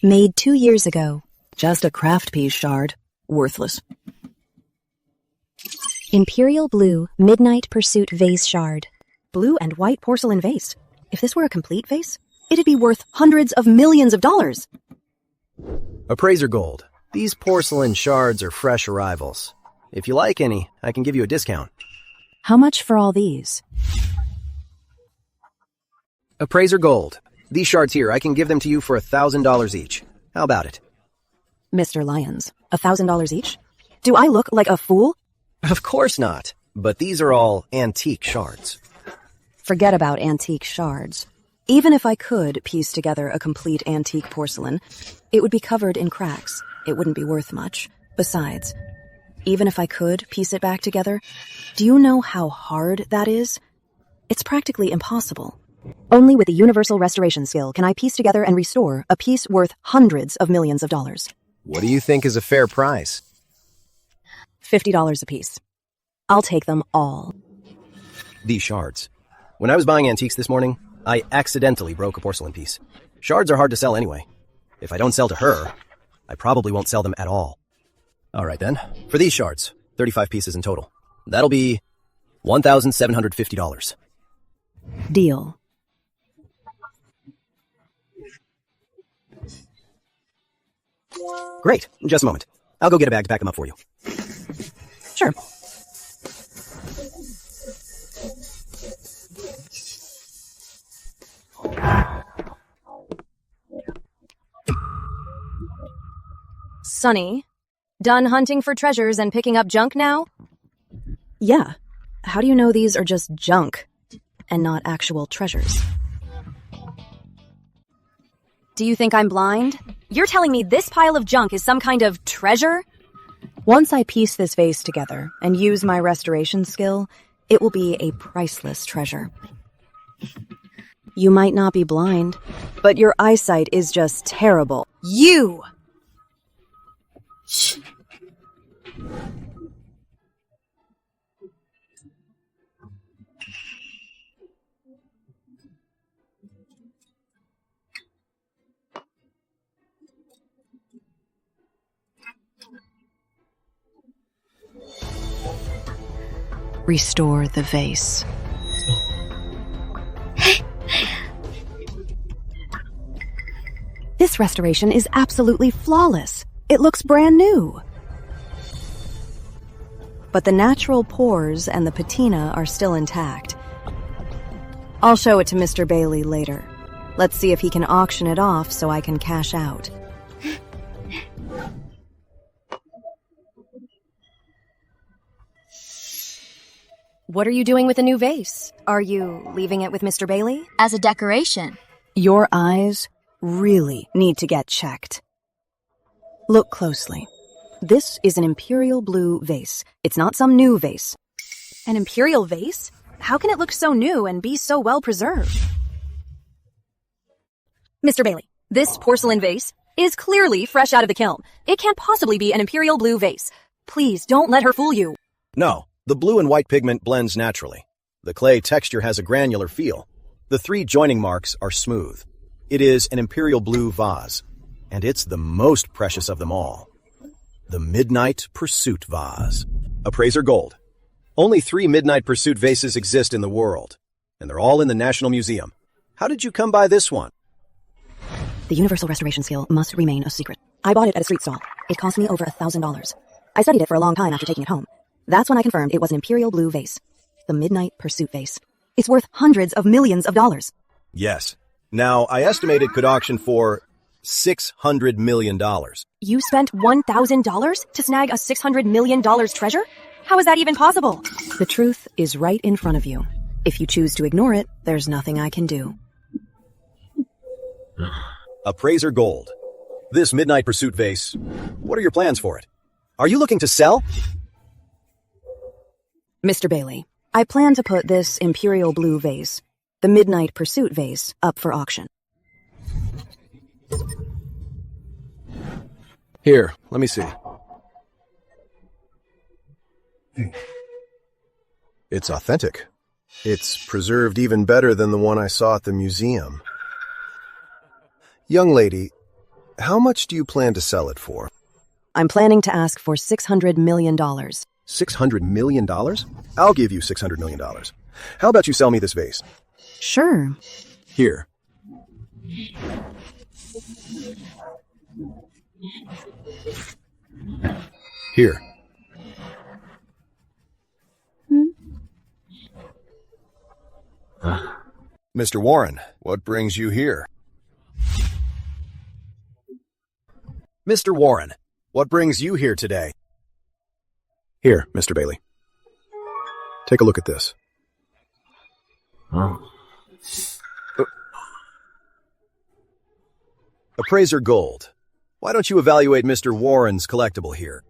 Made 2 years ago. Just a craft piece shard. Worthless. Imperial Blue Midnight Pursuit Vase Shard. Blue and white porcelain vase. If this were a complete vase, it'd be worth hundreds of millions of dollars. Appraiser Gold. These porcelain shards are fresh arrivals. If you like any, I can give you a discount. How much for all these? Appraiser Gold. These shards here, I can give them to you for $1,000 each. How about it? Mr. Lyons, $1,000 each? Do I look like a fool? Of course not. But these are all antique shards. Forget about antique shards. Even if I could piece together a complete antique porcelain, it would be covered in cracks. It wouldn't be worth much. Besides, even if I could piece it back together, do you know how hard that is? It's practically impossible. Only with the universal restoration skill can I piece together and restore a piece worth hundreds of millions of dollars. What do you think is a fair price? $50 a piece. I'll take them all. These shards. When I was buying antiques this morning, I accidentally broke a porcelain piece. Shards are hard to sell anyway. If I don't sell to her, I probably won't sell them at all. All right then. For these shards, 35 pieces in total. That'll be $1,750. Deal. Great. Just a moment. I'll go get a bag to pack them up for you. Sure. Sonny, done hunting for treasures and picking up junk now? Yeah. How do you know these are just junk and not actual treasures? Do you think I'm blind? You're telling me this pile of junk is some kind of treasure? Once I piece this vase together and use my restoration skill, it will be a priceless treasure. You might not be blind, but your eyesight is just terrible. You! Shh. Restore the vase. This restoration is absolutely flawless. It looks brand new. But the natural pores and the patina are still intact. I'll show it to Mr. Bailey later. Let's see if he can auction it off so I can cash out. What are you doing with the new vase? Are you leaving it with Mr. Bailey? As a decoration. Your eyes really need to get checked. Look closely. This is an imperial blue vase. It's not some new vase. An imperial vase? How can it look so new and be so well preserved? Mr. Bailey, this porcelain vase is clearly fresh out of the kiln. It can't possibly be an imperial blue vase. Please don't let her fool you. No, the blue and white pigment blends naturally. The clay texture has a granular feel. The 3 joining marks are smooth. It is an imperial blue vase, and it's the most precious of them all. The Midnight Pursuit Vase. Appraiser Gold. Only 3 Midnight Pursuit vases exist in the world, and they're all in the National Museum. How did you come by this one? The universal restoration skill must remain a secret. I bought it at a street stall. It cost me over $1,000. I studied it for a long time after taking it home. That's when I confirmed it was an imperial blue vase. The Midnight Pursuit vase. It's worth hundreds of millions of dollars. Yes. Now, I estimate it could auction for $600 million. You spent $1,000 to snag a $600 million treasure? How is that even possible? The truth is right in front of you. If you choose to ignore it, there's nothing I can do. Appraiser Gold. This Midnight Pursuit vase, what are your plans for it? Are you looking to sell? Mr. Bailey, I plan to put this imperial blue vase, the Midnight Pursuit vase, up for auction. Here, let me see. It's authentic. It's preserved even better than the one I saw at the museum. Young lady, How much do you plan to sell it for? I'm planning to ask for $600 million. $600 million? I'll give you $600 million. How about you sell me this vase? Sure. Here. Here. Mr. Warren, what brings you here? Mr. Warren, what brings you here today? Here, Mr. Bailey. Take a look at this. Appraiser Gold, why don't you evaluate Mr. Warren's collectible here?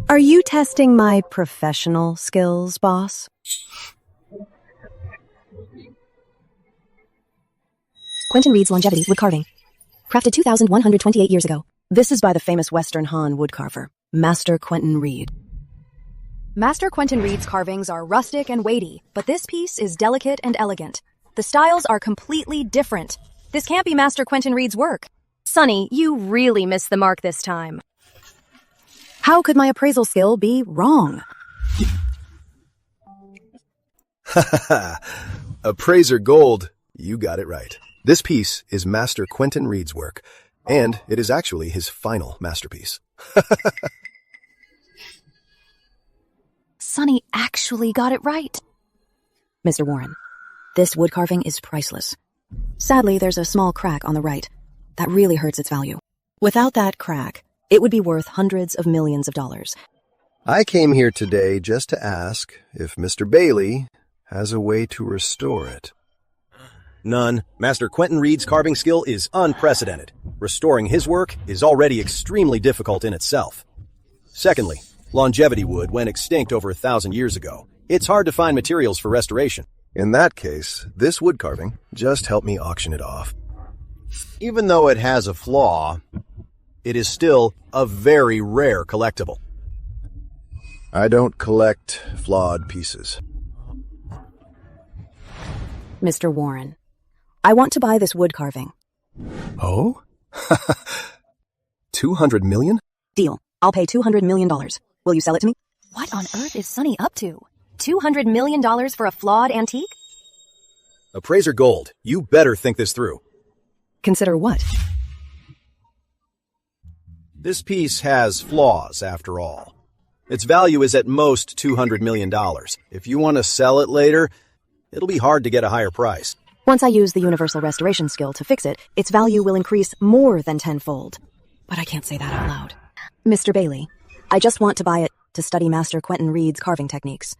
Are you testing my professional skills, boss? Quentin Reed's Longevity Wood Carving. Crafted 2,128 years ago. This is by the famous Western Han woodcarver, Master Quentin Reed. Master Quentin Reed's carvings are rustic and weighty, but this piece is delicate and elegant. The styles are completely different. This can't be Master Quentin Reed's work. Sonny, you really missed the mark this time. How could my appraisal skill be wrong? Appraiser Gold, you got it right. This piece is Master Quentin Reed's work, and it is actually his final masterpiece. Sonny actually got it right. Mr. Warren, this wood carving is priceless. Sadly, there's a small crack on the right. That really hurts its value. Without that crack, it would be worth hundreds of millions of dollars. I came here today just to ask if Mr. Bailey has a way to restore it. None. Master Quentin Reed's carving skill is unprecedented. Restoring his work is already extremely difficult in itself. Secondly, longevity wood went extinct over 1,000 years ago. It's hard to find materials for restoration. In that case, this wood carving just helped me auction it off. Even though it has a flaw, it is still a very rare collectible. I don't collect flawed pieces. Mr. Warren, I want to buy this wood carving. Oh? 200 million? Deal. I'll pay $200 million. Will you sell it to me? What on earth is Sonny up to? $200 million for a flawed antique? Appraiser Gold, you better think this through. Consider what? This piece has flaws, after all. Its value is at most $200 million. If you want to sell it later, it'll be hard to get a higher price. Once I use the universal restoration skill to fix it, its value will increase more than tenfold. But I can't say that out loud. Mr. Bailey, I just want to buy it to study Master Quentin Reed's carving techniques.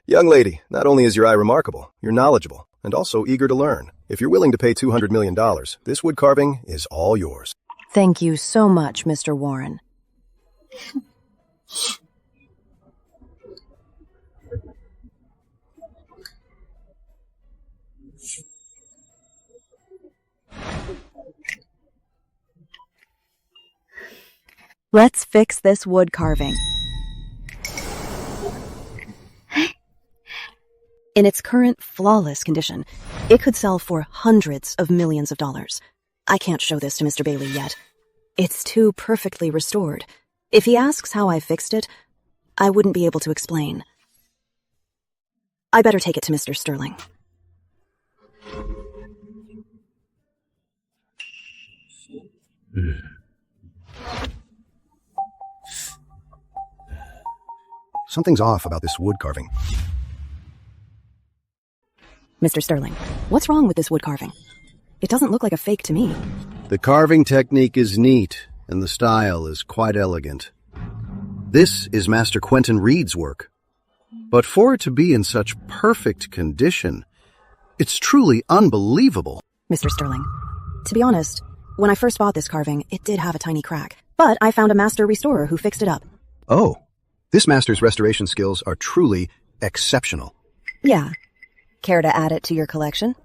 Young lady, not only is your eye remarkable, you're knowledgeable, and also eager to learn. If you're willing to pay $200 million, this wood carving is all yours. Thank you so much, Mr. Warren. Let's fix this wood carving. In its current flawless condition, it could sell for hundreds of millions of dollars. I can't show this to Mr. Bailey yet. It's too perfectly restored. If he asks how I fixed it, I wouldn't be able to explain. I better take it to Mr. Sterling. Something's off about this wood carving. Mr. Sterling, what's wrong with this wood carving? It doesn't look like a fake to me. The carving technique is neat, and the style is quite elegant. This is Master Quentin Reed's work. But for it to be in such perfect condition, it's truly unbelievable. Mr. Sterling, to be honest, when I first bought this carving, it did have a tiny crack. But I found a master restorer who fixed it up. Oh, this master's restoration skills are truly exceptional. Yeah. Care to add it to your collection?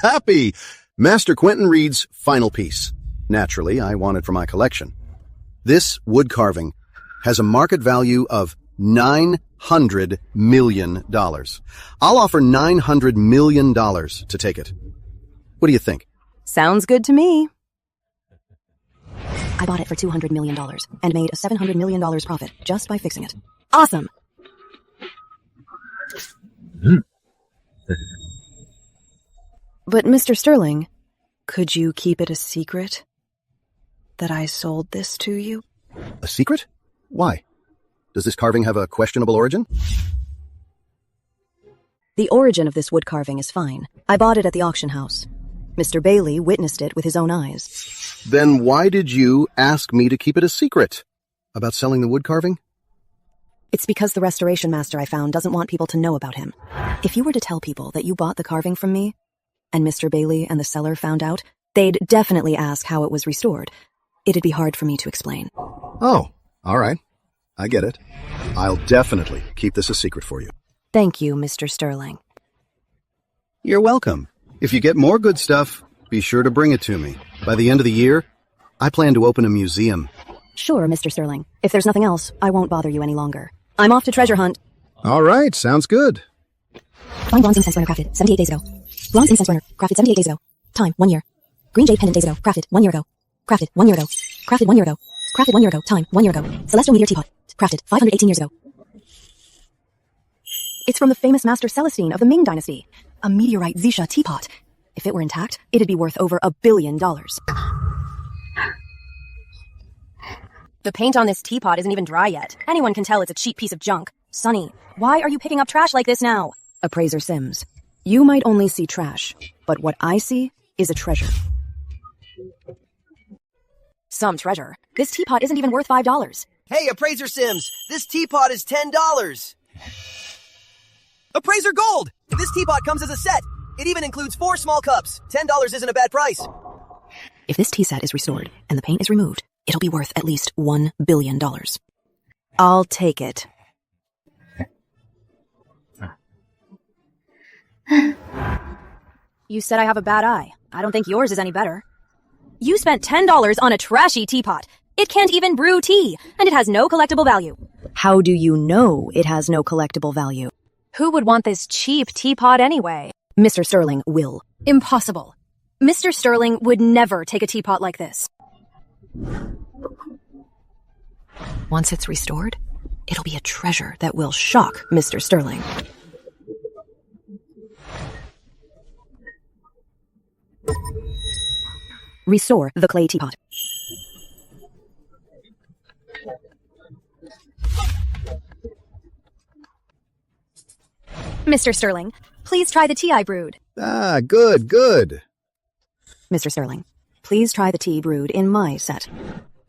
Happy! Master Quentin Reed's final piece. Naturally, I want it for my collection. This wood carving has a market value of $900 million. I'll offer $900 million to take it. What do you think? Sounds good to me. I bought it for $200 million and made a $700 million profit just by fixing it. Awesome! But Mr. Sterling, could you keep it a secret that I sold this to you? A secret? Why? Does this carving have a questionable origin? The origin of this wood carving is fine. I bought it at the auction house. Mr. Bailey witnessed it with his own eyes. Then why did you ask me to keep it a secret? About selling the wood carving? It's because the restoration master I found doesn't want people to know about him. If you were to tell people that you bought the carving from me, and Mr. Bailey and the seller found out, they'd definitely ask how it was restored. It'd be hard for me to explain. Oh, all right. I get it. I'll definitely keep this a secret for you. Thank you, Mr. Sterling. You're welcome. If you get more good stuff, be sure to bring it to me. By the end of the year, I plan to open a museum. Sure, Mr. Sterling. If there's nothing else, I won't bother you any longer. I'm off to treasure hunt. All right, sounds good. Find bronze incense burner crafted 78 days ago. Bronze incense burner crafted 78 days ago. Time, 1 year. Green jade pendant days ago. Crafted 1 year ago. Crafted 1 year ago. Crafted 1 year ago. Crafted 1 year ago. Time, 1 year ago. Celestial meteor teapot. Crafted 518 years ago. It's from the famous Master Celestine of the Ming Dynasty. A meteorite Xisha teapot. If it were intact, it'd be worth over $1 billion. The paint on this teapot isn't even dry yet. Anyone can tell it's a cheap piece of junk. Sonny, why are you picking up trash like this now? Appraiser Sims, you might only see trash, but what I see is a treasure. Some treasure. This teapot isn't even worth $5. Hey, Appraiser Sims, this teapot is $10. Appraiser Gold! This teapot comes as a set. It even includes 4 small cups. $10 isn't a bad price. If this tea set is restored and the paint is removed, it'll be worth at least $1 billion. I'll take it. You said I have a bad eye. I don't think yours is any better. You spent $10 on a trashy teapot. It can't even brew tea, and it has no collectible value. How do you know it has no collectible value? Who would want this cheap teapot anyway? Mr. Sterling will. Impossible. Mr. Sterling would never take a teapot like this. Once it's restored, it'll be a treasure that will shock Mr. Sterling. Restore the clay teapot. Mr. Sterling, please try the tea I brewed. Ah, good, good. Mr. Sterling, please try the tea brewed in my set.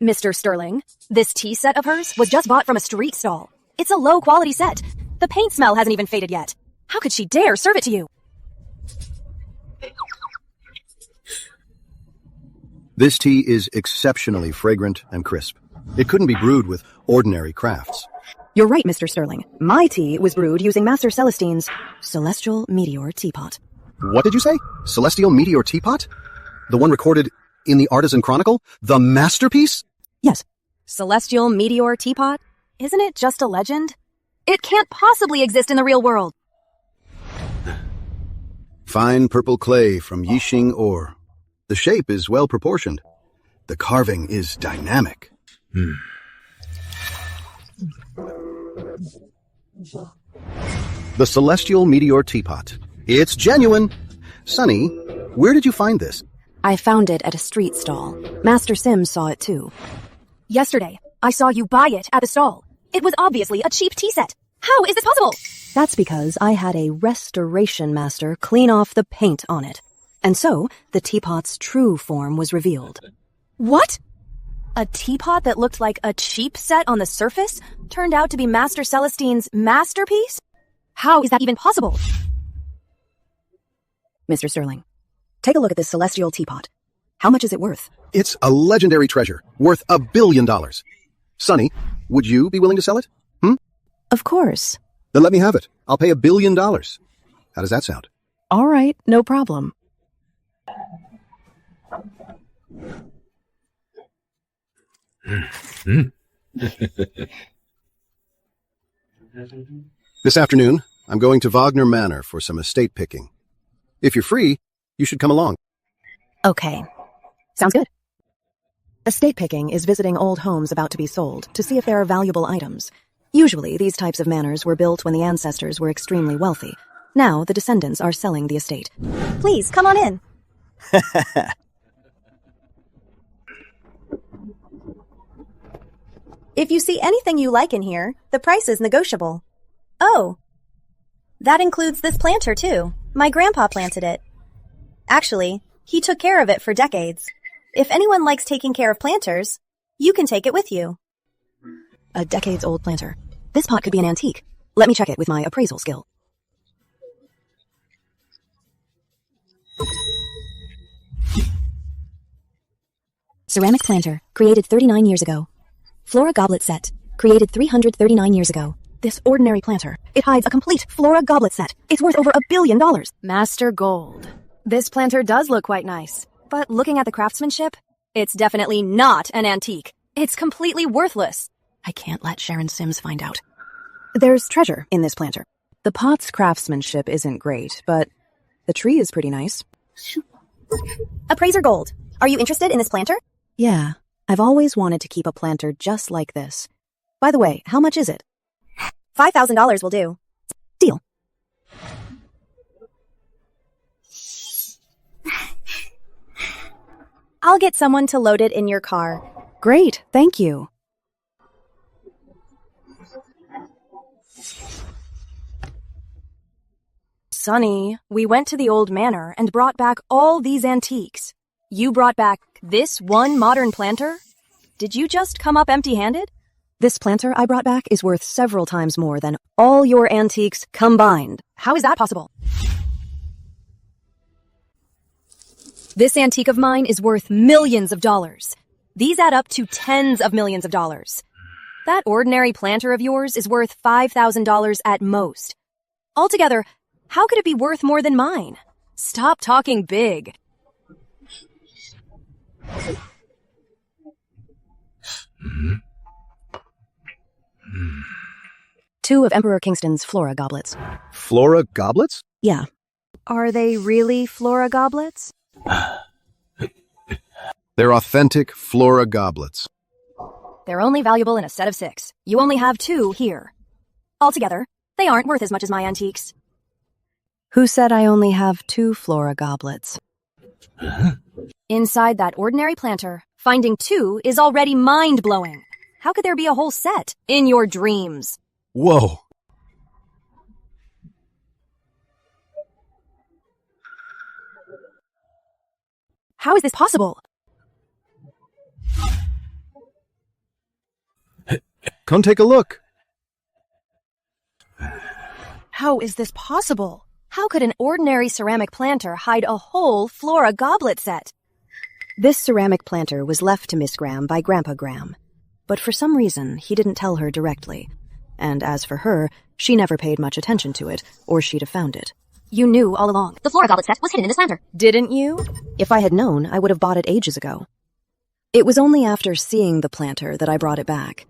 Mr. Sterling, this tea set of hers was just bought from a street stall. It's a low-quality set. The paint smell hasn't even faded yet. How could she dare serve it to you? This tea is exceptionally fragrant and crisp. It couldn't be brewed with ordinary crafts. You're right, Mr. Sterling. My tea was brewed using Master Celestine's Celestial Meteor Teapot. What did you say? Celestial Meteor Teapot? The one recorded in the Artisan Chronicle? The masterpiece? Yes. Celestial Meteor Teapot? Isn't it just a legend? It can't possibly exist in the real world. Fine purple clay from Yixing ore. The shape is well proportioned. The carving is dynamic. The Celestial Meteor Teapot. It's genuine. Sonny, where did you find this? I found it at a street stall. Master Sims saw it too. Yesterday, I saw you buy it at the stall. It was obviously a cheap tea set. How is this possible? That's because I had a restoration master clean off the paint on it. And so, the teapot's true form was revealed. What? A teapot that looked like a cheap set on the surface turned out to be Master Celestine's masterpiece? How is that even possible? Mr. Sterling, take a look at this celestial teapot. How much is it worth? It's a legendary treasure, worth $1 billion. Sonny, would you be willing to sell it? Of course. Then let me have it. I'll pay $1 billion. How does that sound? All right, no problem. This afternoon, I'm going to Wagner Manor for some estate picking. If you're free, you should come along. Okay. Sounds good. Estate picking is visiting old homes about to be sold to see if there are valuable items. Usually, these types of manors were built when the ancestors were extremely wealthy. Now, the descendants are selling the estate. Please, come on in. If you see anything you like in here, the price is negotiable. Oh, that includes this planter, too. My grandpa planted it. Actually, he took care of it for decades. If anyone likes taking care of planters, you can take it with you. A decades-old planter. This pot could be an antique. Let me check it with my appraisal skill. Ceramic planter, created 39 years ago. Flora goblet set, created 339 years ago. This ordinary planter, it hides a complete Flora goblet set. It's worth over $1 billion. Master Gold. This planter does look quite nice, but looking at the craftsmanship, it's definitely not an antique. It's completely worthless. I can't let Sharon Sims find out. There's treasure in this planter. The pot's craftsmanship isn't great, but the tree is pretty nice. Appraiser Gold, are you interested in this planter? Yeah, I've always wanted to keep a planter just like this. By the way, how much is it? $5,000 will do. Deal. I'll get someone to load it in your car. Great, thank you. Sonny, we went to the old manor and brought back all these antiques. You brought back this one modern planter? Did you just come up empty-handed? This planter I brought back is worth several times more than all your antiques combined. How is that possible? This antique of mine is worth millions of dollars. These add up to tens of millions of dollars. That ordinary planter of yours is worth $5,000 at most. Altogether, how could it be worth more than mine? Stop talking big. Two of Emperor Kingston's Flora goblets. Flora goblets? Yeah. Are they really Flora goblets? They're authentic Flora goblets. They're only valuable in a set of 6. You only have 2 here. Altogether, they aren't worth as much as my antiques. Who said I only have 2 Flora goblets? Inside that ordinary planter, finding 2 is already mind-blowing. How could there be a whole set in your dreams? Whoa. How is this possible? Come take a look. How is this possible? How could an ordinary ceramic planter hide a whole Flora goblet set? This ceramic planter was left to Miss Graham by Grandpa Graham. But for some reason, he didn't tell her directly. And as for her, she never paid much attention to it, or she'd have found it. You knew all along. The Flora goblet set was hidden in this planter. Didn't you? If I had known, I would have bought it ages ago. It was only after seeing the planter that I brought it back.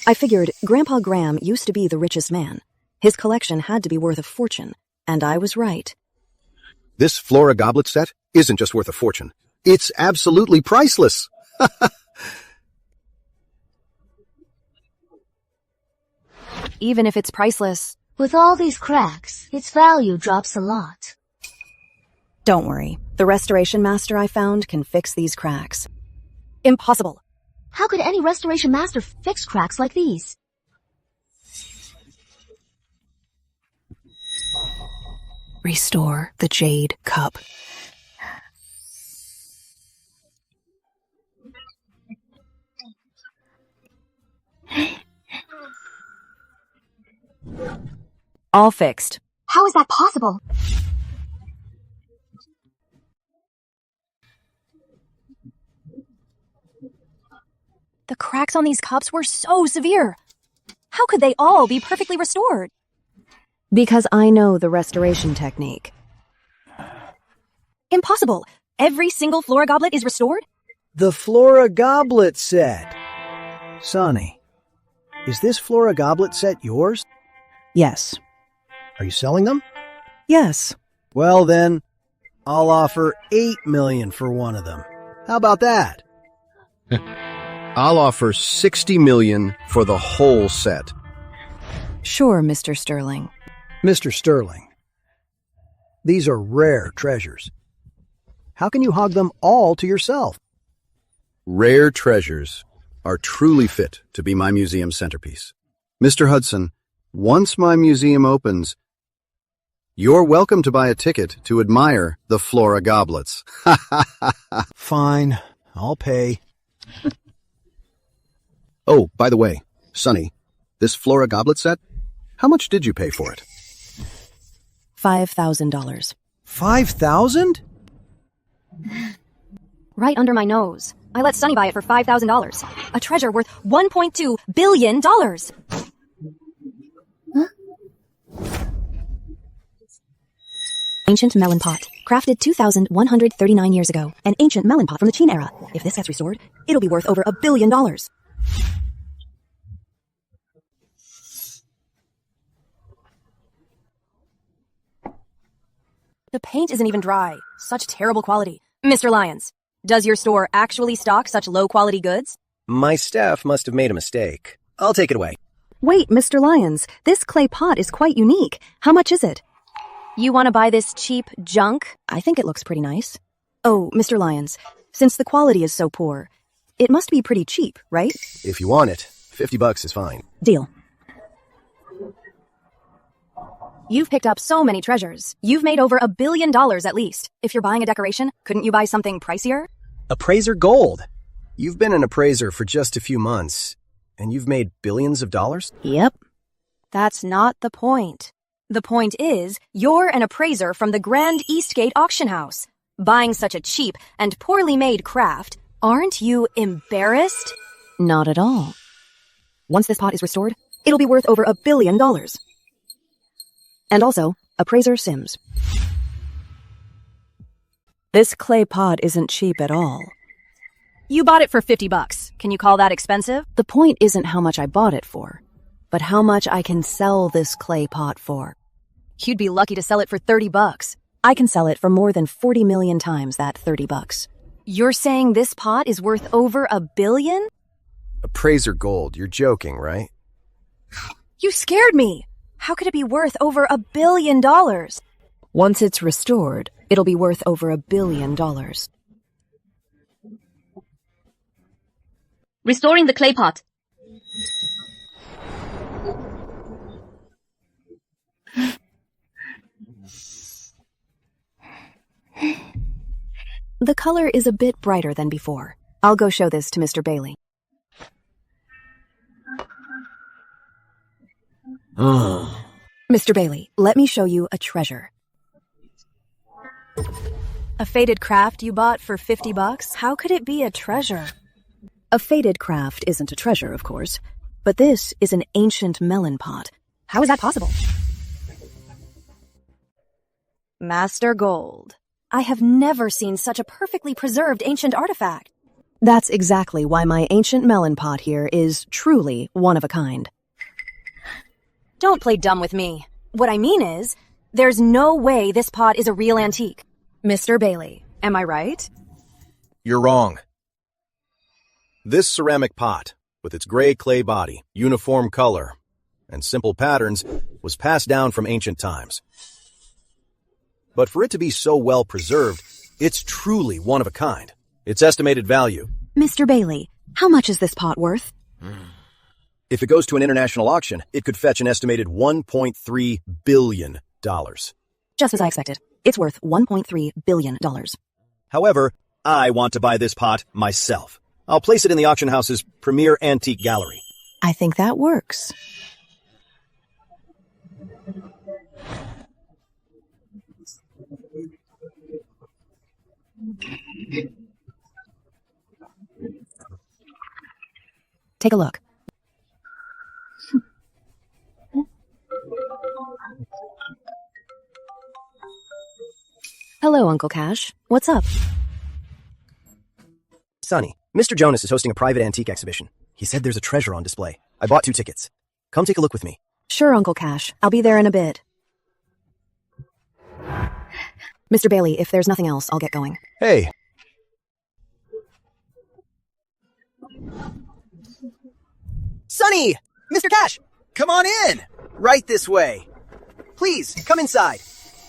I figured Grandpa Graham used to be the richest man. His collection had to be worth a fortune, and I was right. This Flora goblet set isn't just worth a fortune. It's absolutely priceless. Even if it's priceless. With all these cracks, its value drops a lot. Don't worry. The restoration master I found can fix these cracks. Impossible. How could any restoration master fix cracks like these? Restore the jade cup. All fixed. How is that possible? The cracks on these cups were so severe. How could they all be perfectly restored? Because I know the restoration technique. Impossible. Every single Flora goblet is restored? The Flora goblet set. Sonny, is this Flora goblet set yours? Yes. Are you selling them? Yes. Well then, I'll offer $8 million for one of them. How about that? I'll offer $60 million for the whole set. Sure, Mr. Sterling. Mr. Sterling, these are rare treasures. How can you hog them all to yourself? Rare treasures are truly fit to be my museum centerpiece. Mr. Hudson, once my museum opens, you're welcome to buy a ticket to admire the Flora goblets. Fine, I'll pay. Oh, by the way, Sonny, this Flora goblet set, how much did you pay for it? $5,000. $5,000? Right under my nose. I let Sonny buy it for $5,000. A treasure worth $1.2 billion. Ancient melon pot. Crafted 2,139 years ago. An ancient melon pot from the Qin era. If this gets restored, it'll be worth over $1 billion. The paint isn't even dry. Such terrible quality. Mr. Lyons, does your store actually stock such low-quality goods? My staff must have made a mistake. I'll take it away. Wait, Mr. Lyons. This clay pot is quite unique. How much is it? You want to buy this cheap junk? I think it looks pretty nice. Oh, Mr. Lyons, since the quality is so poor, it must be pretty cheap, right? If you want it, $50 is fine. Deal. You've picked up so many treasures. You've made over $1 billion at least. If you're buying a decoration, couldn't you buy something pricier? Appraiser Gold. You've been an appraiser for just a few months, and you've made billions of dollars? Yep. That's not the point. The point is, you're an appraiser from the Grand Eastgate Auction House. Buying such a cheap and poorly made craft, aren't you embarrassed? Not at all. Once this pot is restored, it'll be worth over $1 billion. And also, Appraiser Sims. This clay pot isn't cheap at all. You bought it for $50. Can you call that expensive? The point isn't how much I bought it for, but how much I can sell this clay pot for. You'd be lucky to sell it for $30. I can sell it for more than 40 million times that $30. You're saying this pot is worth over $1 billion? Appraiser Gold, you're joking, right? You scared me! How could it be worth over $1 billion? Once it's restored, it'll be worth over $1 billion. Restoring the clay pot. The color is a bit brighter than before. I'll go show this to Mr. Bailey. Mr. Bailey, let me show you a treasure. A faded craft you bought for $50? How could it be a treasure? A faded craft isn't a treasure, of course, but this is an ancient melon pot. How is that possible? Master Gold. I have never seen such a perfectly preserved ancient artifact. That's exactly why my ancient melon pot here is truly one of a kind. Don't play dumb with me. What I mean is, there's no way this pot is a real antique. Mr. Bailey, am I right? You're wrong. This ceramic pot, with its gray clay body, uniform color, and simple patterns, was passed down from ancient times. But for it to be so well preserved, it's truly one of a kind. Its estimated value. Mr. Bailey, how much is this pot worth? If it goes to an international auction, it could fetch an estimated $1.3 billion. Just as I expected. It's worth $1.3 billion. However, I want to buy this pot myself. I'll place it in the auction house's premier antique gallery. I think that works. Take a look. Hello, Uncle Cash. What's up? Sonny, Mr. Jonas is hosting a private antique exhibition. He said there's a treasure on display. I bought 2 tickets. Come take a look with me. Sure, Uncle Cash. I'll be there in a bit. Mr. Bailey, if there's nothing else, I'll get going. Hey. Sonny! Mr. Cash! Come on in! Right this way. Please, come inside.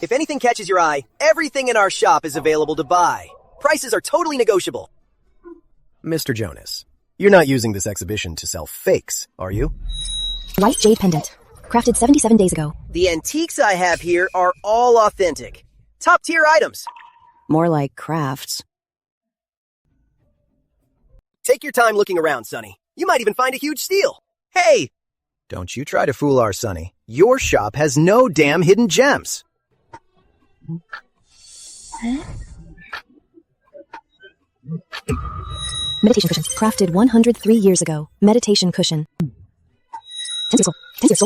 If anything catches your eye, everything in our shop is available to buy. Prices are totally negotiable. Mr. Jonas, you're not using this exhibition to sell fakes, are you? White jade pendant. Crafted 77 days ago. The antiques I have here are all authentic. Top-tier items. More like crafts. Take your time looking around, Sonny. You might even find a huge steal. Hey! Don't you try to fool our Sonny. Your shop has no damn hidden gems. Meditation cushion. Crafted 103 years ago. Meditation cushion. Crafted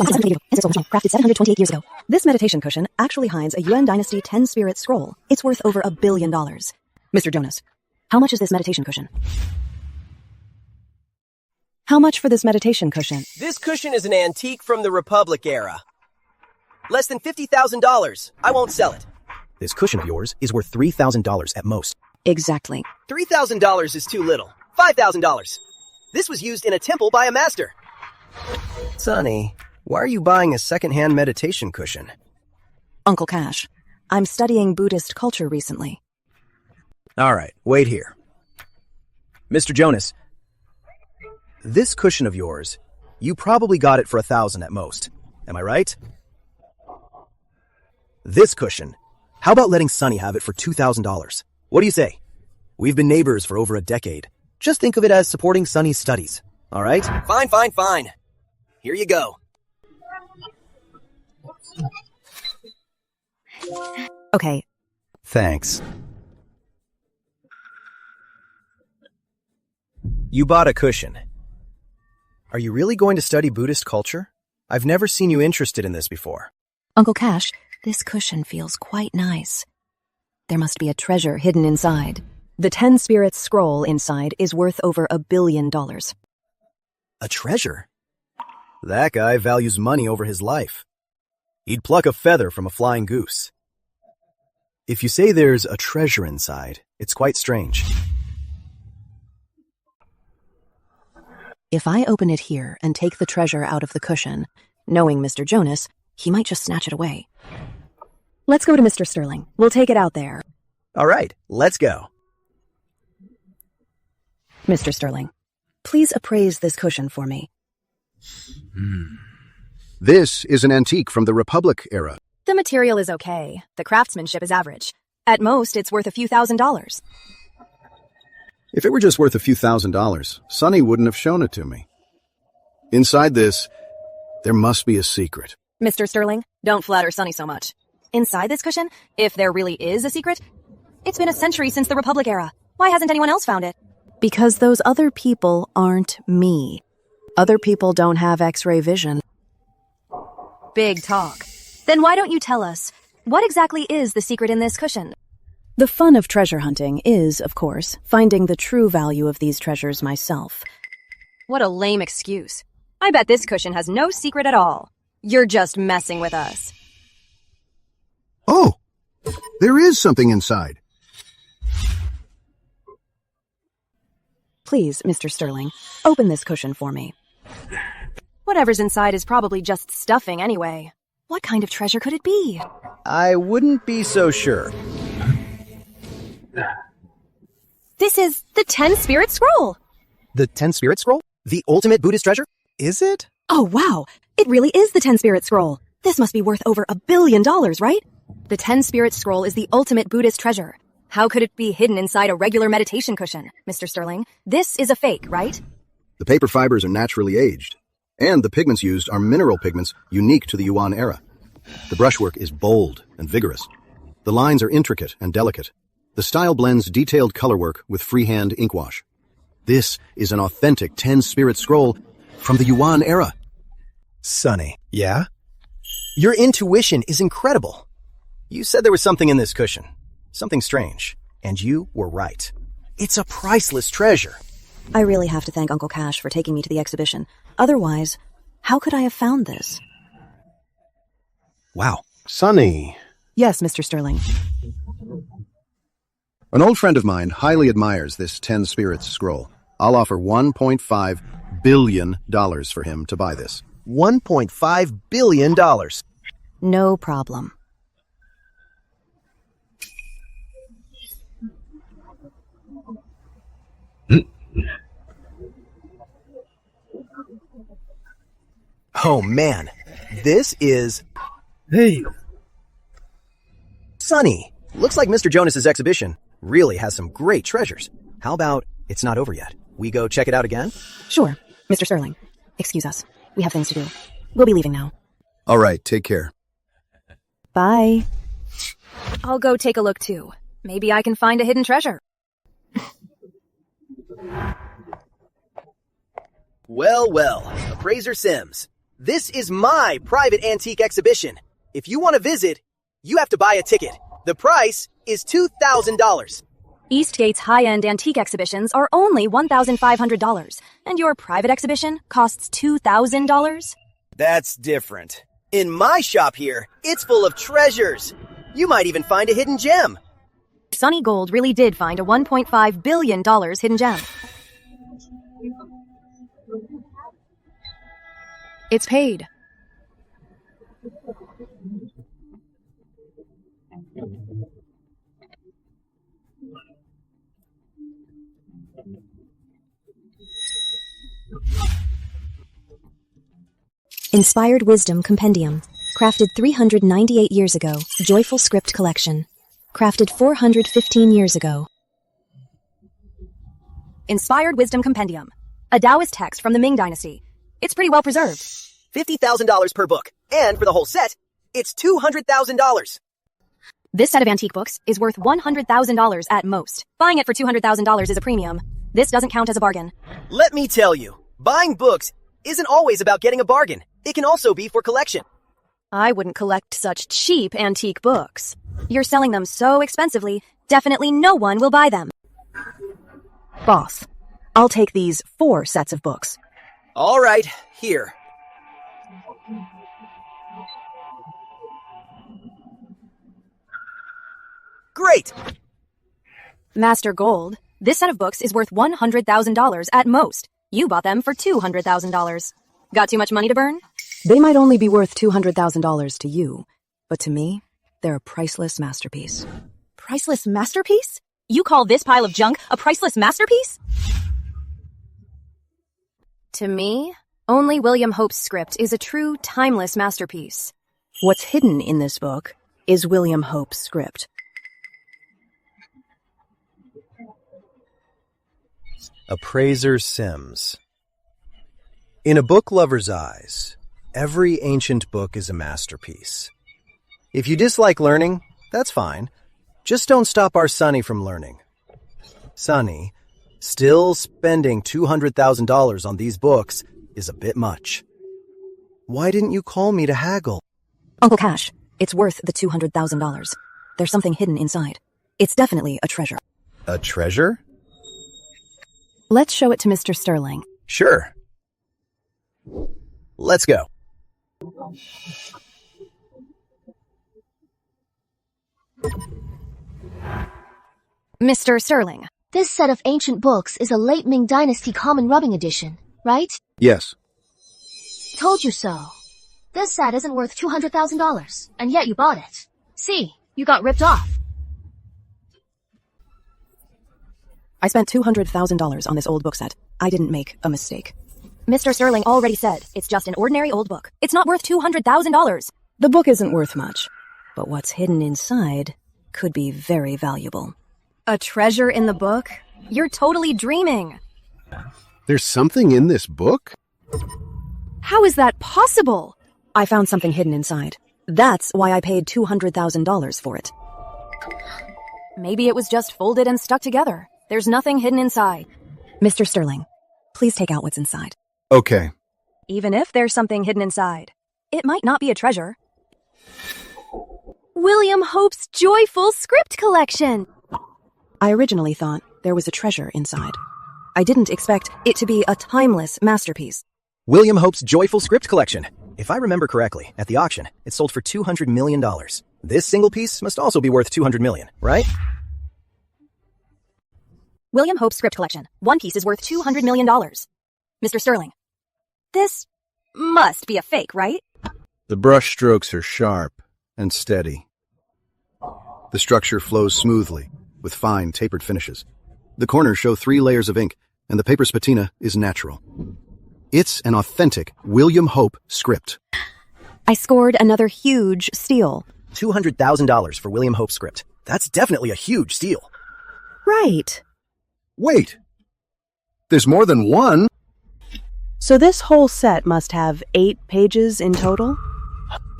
728 years ago. This meditation cushion actually hides a Yuan Dynasty 10-spirit scroll. It's worth over $1 billion. Mr. Jonas, how much is this meditation cushion? How much for this meditation cushion? This cushion is an antique from the Republic era. Less than $50,000. I won't sell it. This cushion of yours is worth $3,000 at most. Exactly. $3,000 is too little. $5,000. This was used in a temple by a master. Sonny, why are you buying a second-hand meditation cushion? Uncle Cash, I'm studying Buddhist culture recently. All right, wait here. Mr. Jonas, this cushion of yours, you probably got it for $1,000 at most. Am I right? This cushion, how about letting Sonny have it for $2,000? What do you say? We've been neighbors for over a decade. Just think of it as supporting Sonny's studies. All right? Fine. Here you go. Okay. Thanks. You bought a cushion. Are you really going to study Buddhist culture? I've never seen you interested in this before. Uncle Cash, this cushion feels quite nice. There must be a treasure hidden inside. The 10 Spirits scroll inside is worth over $1 billion. A treasure? That guy values money over his life. He'd pluck a feather from a flying goose. If you say there's a treasure inside, it's quite strange. If I open it here and take the treasure out of the cushion, knowing Mr. Jonas, he might just snatch it away. Let's go to Mr. Sterling. We'll take it out there. All right, let's go. Mr. Sterling, please appraise this cushion for me. This is an antique from the Republic era. The material is okay. The craftsmanship is average. At most, it's worth a few $1,000s. If it were just worth a few $1,000s, Sonny wouldn't have shown it to me. Inside this, there must be a secret. Mr. Sterling, don't flatter Sonny so much. Inside this cushion, if there really is a secret, it's been a century since the Republic era. Why hasn't anyone else found it? Because those other people aren't me. Other people don't have X-ray vision. Big talk. Then why don't you tell us, what exactly is the secret in this cushion? The fun of treasure hunting is, of course, finding the true value of these treasures myself. What a lame excuse. I bet this cushion has no secret at all. You're just messing with us. Oh, there is something inside. Please, Mr. Sterling, open this cushion for me. Whatever's inside is probably just stuffing anyway. What kind of treasure could it be? I wouldn't be so sure. This is the 10 Spirit Scroll. The 10 Spirit Scroll? The ultimate Buddhist treasure? Is it? Oh, wow. It really is the 10 Spirit Scroll. This must be worth over $1 billion, right? The 10 Spirit Scroll is the ultimate Buddhist treasure. How could it be hidden inside a regular meditation cushion, Mr. Sterling? This is a fake, right? The paper fibers are naturally aged, and the pigments used are mineral pigments unique to the Yuan era. The brushwork is bold and vigorous. The lines are intricate and delicate. The style blends detailed colorwork with freehand ink wash. This is an authentic 10 Spirit Scroll from the Yuan era. Sonny, yeah? Your intuition is incredible. You said there was something in this cushion. Something strange. And you were right. It's a priceless treasure. I really have to thank Uncle Cash for taking me to the exhibition. Otherwise, how could I have found this? Wow. Sonny. Yes, Mr. Sterling. An old friend of mine highly admires this 10 Spirits scroll. I'll offer $1.5 billion for him to buy this. $1.5 billion. No problem. Oh man, this is... Hey. Sonny, looks like Mr. Jonas's exhibition really has some great treasures. How about it's not over yet? We go check it out again? Sure, Mr. Sterling. Excuse us. We have things to do. We'll be leaving now. All right, take care. Bye. I'll go take a look too. Maybe I can find a hidden treasure. Well, well, Appraiser Sims. This is my private antique exhibition. If you want to visit, you have to buy a ticket. The price is $2,000. Eastgate's high-end antique exhibitions are only $1,500, and your private exhibition costs $2,000? That's different. In my shop here, it's full of treasures. You might even find a hidden gem. Sonny Gold really did find a $1.5 billion hidden gem. It's paid. Inspired Wisdom Compendium. Crafted 398 years ago. Joyful Script Collection. Crafted 415 years ago. Inspired Wisdom Compendium. A Taoist text from the Ming Dynasty. It's pretty well preserved. $50,000 per book. And for the whole set, it's $200,000. This set of antique books is worth $100,000 at most. Buying it for $200,000 is a premium. This doesn't count as a bargain. Let me tell you, buying books isn't always about getting a bargain. It can also be for collection. I wouldn't collect such cheap antique books. You're selling them so expensively, definitely no one will buy them. Boss, I'll take these 4 sets of books. All right, here. Great! Master Gold, this set of books is worth $100,000 at most. You bought them for $200,000. Got too much money to burn? They might only be worth $200,000 to you, but to me, they're a priceless masterpiece. Priceless masterpiece? You call this pile of junk a priceless masterpiece? To me, only William Hope's script is a true, timeless masterpiece. What's hidden in this book is William Hope's script. Appraiser Sims. In a book lover's eyes, every ancient book is a masterpiece. If you dislike learning, that's fine. Just don't stop our Sonny from learning. Sonny, still spending $200,000 on these books is a bit much. Why didn't you call me to haggle? Uncle Cash, it's worth the $200,000. There's something hidden inside. It's definitely a treasure. A treasure? Let's show it to Mr. Sterling. Sure. Let's go. Mr. Sterling. This set of ancient books is a late Ming Dynasty common rubbing edition, right? Yes. Told you so. This set isn't worth $200,000, and yet you bought it. See, you got ripped off. I spent $200,000 on this old book set. I didn't make a mistake. Mr. Sterling already said it's just an ordinary old book. It's not worth $200,000. The book isn't worth much, but what's hidden inside could be very valuable. A treasure in the book? You're totally dreaming. There's something in this book? How is that possible? I found something hidden inside. That's why I paid $200,000 for it. Maybe it was just folded and stuck together. There's nothing hidden inside. Mr. Sterling, please take out what's inside. Okay. Even if there's something hidden inside, it might not be a treasure. William Hope's Joyful Script Collection! I originally thought there was a treasure inside. I didn't expect it to be a timeless masterpiece. William Hope's Joyful Script Collection. If I remember correctly, at the auction, it sold for $200 million. This single piece must also be worth $200 million, right? William Hope script collection. One piece is worth $200 million. Mr. Sterling. This must be a fake, right? The brush strokes are sharp and steady. The structure flows smoothly, with fine, tapered finishes. The corners show 3 layers of ink, and the paper's patina is natural. It's an authentic William Hope script. I scored another huge steal. $200,000 for William Hope script. That's definitely a huge steal. Right. Wait! There's more than one? So this whole set must have 8 pages in total?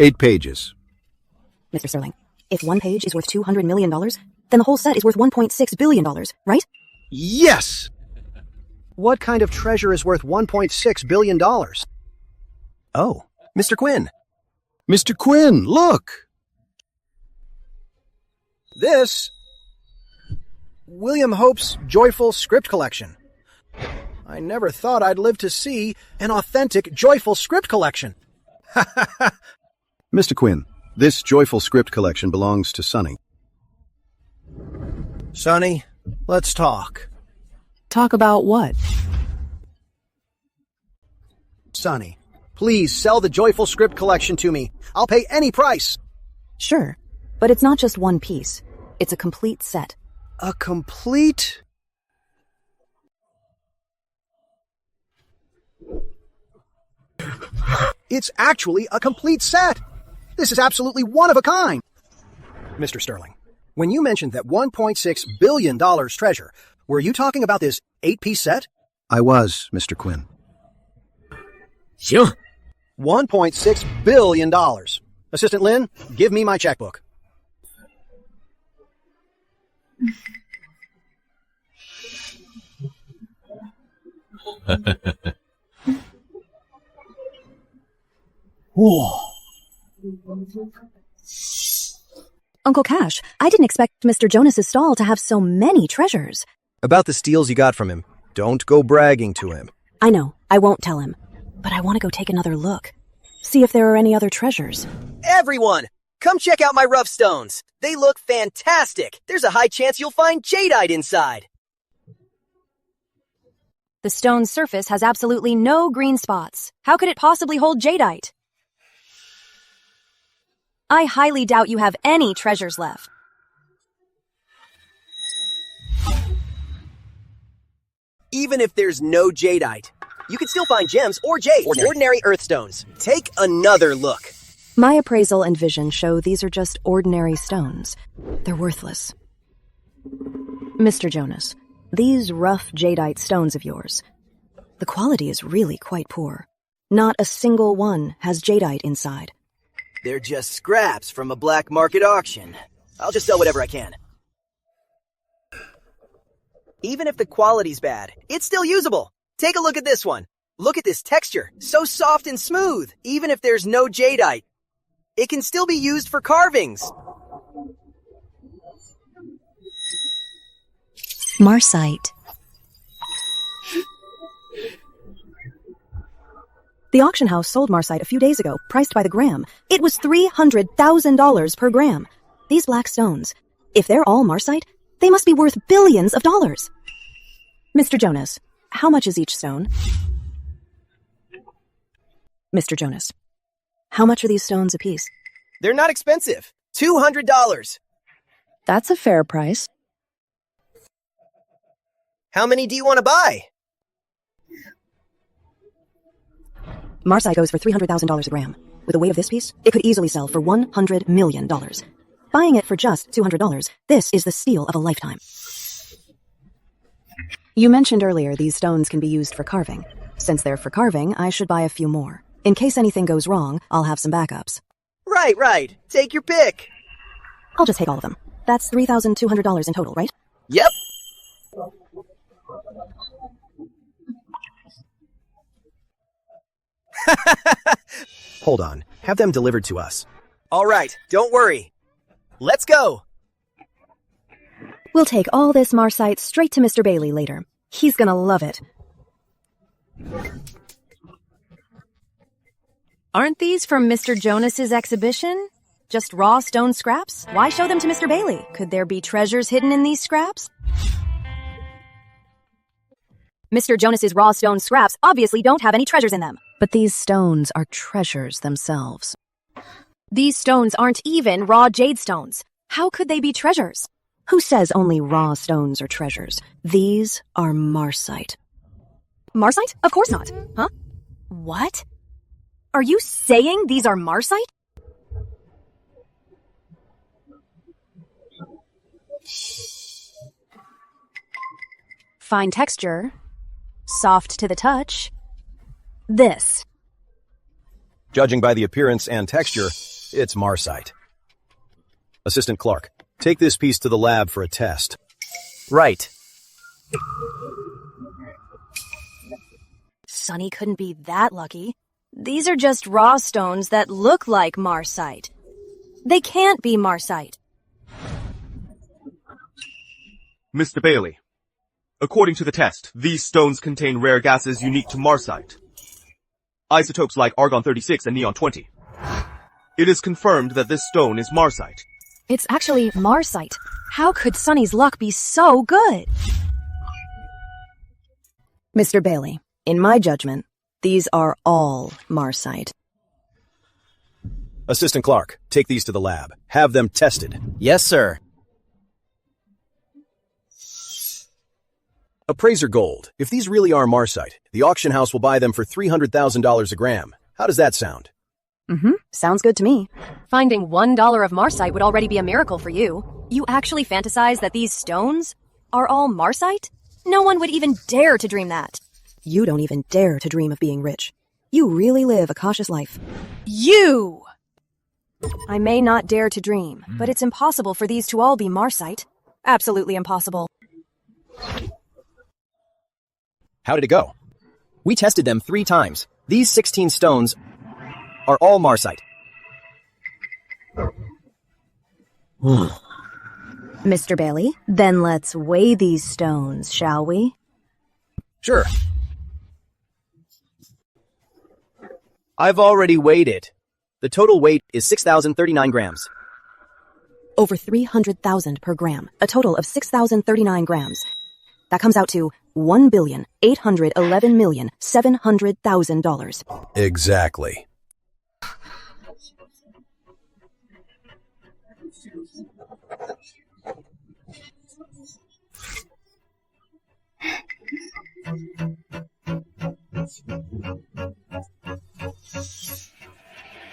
8 pages. Mr. Sterling, if one page is worth $200 million, then the whole set is worth $1.6 billion, right? Yes! What kind of treasure is worth $1.6 billion? Oh, Mr. Quinn. Mr. Quinn, look! This... William Hope's Joyful Script Collection. I never thought I'd live to see an authentic Joyful Script Collection. Mr. Quinn, this Joyful Script Collection belongs to Sonny. Sonny, let's talk. Talk about what? Sonny, please sell the Joyful Script Collection to me. I'll pay any price. Sure, but it's not just one piece. It's a complete set. A complete... It's actually a complete set. This is absolutely one of a kind. Mr. Sterling, when you mentioned that $1.6 billion treasure, were you talking about this 8-piece set? I was, Mr. Quinn. Sure. $1.6 billion. Assistant Lynn, give me my checkbook. Whoa. Uncle Cash, I didn't expect Mr. Jonas's stall to have so many treasures. About the steals you got from him. Don't go bragging to him. I know, I won't tell him. But I want to go take another look. See if there are any other treasures. Everyone, come check out my rough stones. They look fantastic. There's a high chance you'll find jadeite inside. The stone's surface has absolutely no green spots. How could it possibly hold jadeite? I highly doubt you have any treasures left. Even if there's no jadeite, you can still find gems or jade, ordinary earthstones. Take another look. My appraisal and vision show these are just ordinary stones. They're worthless. Mr. Jonas, these rough jadeite stones of yours, the quality is really quite poor. Not a single one has jadeite inside. They're just scraps from a black market auction. I'll just sell whatever I can. Even if the quality's bad, it's still usable. Take a look at this one. Look at this texture. So soft and smooth. Even if there's no jadeite, it can still be used for carvings. Marcite. The auction house sold marcite a few days ago, priced by the gram. It was $300,000 per gram. These black stones, if they're all marcite, they must be worth billions of dollars. Mr. Jonas, how much is each stone? Mr. Jonas, how much are these stones apiece? They're not expensive. $200. That's a fair price. How many do you want to buy? Marcite goes for $300,000 a gram. With the weight of this piece, it could easily sell for $100 million. Buying it for just $200, this is the steal of a lifetime. You mentioned earlier these stones can be used for carving. Since they're for carving, I should buy a few more. In case anything goes wrong, I'll have some backups. Right. Take your pick. I'll just take all of them. That's $3,200 in total, right? Yep. Hold on. Have them delivered to us. All right. Don't worry. Let's go. We'll take all this marcite straight to Mr. Bailey later. He's gonna love it. Aren't these from Mr. Jonas's exhibition? Just raw stone scraps? Why show them to Mr. Bailey? Could there be treasures hidden in these scraps? Mr. Jonas's raw stone scraps obviously don't have any treasures in them. But these stones are treasures themselves. These stones aren't even raw jade stones. How could they be treasures? Who says only raw stones are treasures? These are marsite. Marsite? Of course not. Huh? What? Are you saying these are marsite? Fine texture. Soft to the touch. This. Judging by the appearance and texture, it's marsite. Assistant Clark, take this piece to the lab for a test. Right. Sonny couldn't be that lucky. These are just raw stones that look like marsite. They can't be marsite. Mr. Bailey, according to the test, these stones contain rare gases unique to marsite. Isotopes like argon-36 and neon-20. It is confirmed that this stone is marsite. It's actually marsite. How could Sonny's luck be so good? Mr. Bailey, in my judgment, these are all marsite. Assistant Clark, take these to the lab. Have them tested. Yes, sir. Appraiser Gold, if these really are marsite, the auction house will buy them for $300,000 a gram. How does that sound? Sounds good to me. Finding $1 of marsite would already be a miracle for you. You actually fantasize that these stones are all marsite? No one would even dare to dream that. You don't even dare to dream of being rich. You really live a cautious life. You! I may not dare to dream, but it's impossible for these to all be marsite. Absolutely impossible. How did it go? We tested them 3 times. These 16 stones are all marsite. Mr. Bailey, then let's weigh these stones, shall we? Sure. I've already weighed it. The total weight is 6,039 grams. Over 300,000 per gram, a total of 6,039 grams. That comes out to $1,811,700,000. Exactly.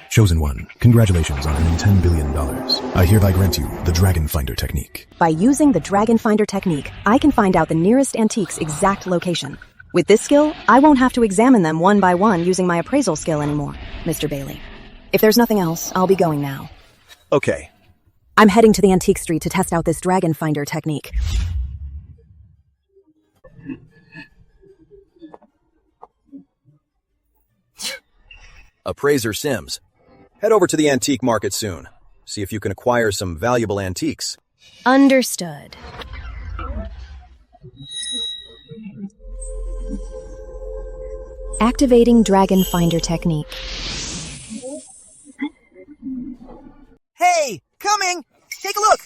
Chosen one, congratulations on earning $10 billion. I hereby grant you the Dragon Finder technique. By using the Dragon Finder technique, I can find out the nearest antique's exact location. With this skill, I won't have to examine them one by one using my appraisal skill anymore, Mr. Bailey. If there's nothing else, I'll be going now. Okay. I'm heading to the Antique Street to test out this Dragon Finder technique. Appraiser Sims, head over to the antique market soon. See if you can acquire some valuable antiques. Understood. Activating Dragon Finder technique. Hey, coming! Take a look!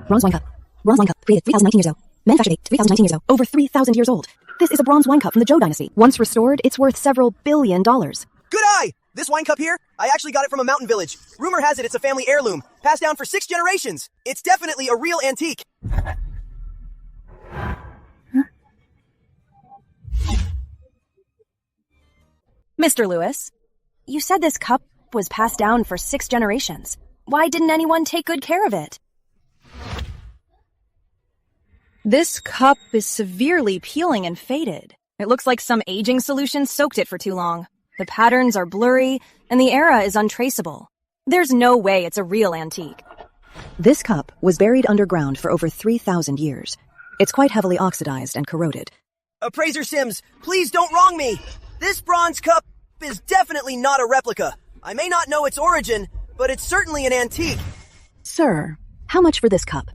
Bronze wine cup. Bronze wine cup, created 3,019 years ago. Manufactured date, 3,019 years ago. Over 3,000 years old. This is a bronze wine cup from the Zhou dynasty. Once restored, it's worth several $billion. Good eye! This wine cup here, I actually got it from a mountain village. Rumor has it it's a family heirloom, passed down for 6 generations. It's definitely a real antique. Mr. Lewis, you said this cup was passed down for 6 generations. Why didn't anyone take good care of it? This cup is severely peeling and faded. It looks like some aging solution soaked it for too long. The patterns are blurry, and the era is untraceable. There's no way it's a real antique. This cup was buried underground for over 3,000 years. It's quite heavily oxidized and corroded. Appraiser Sims, please don't wrong me. This bronze cup is definitely not a replica. I may not know its origin, but it's certainly an antique. Sir, how much for this cup?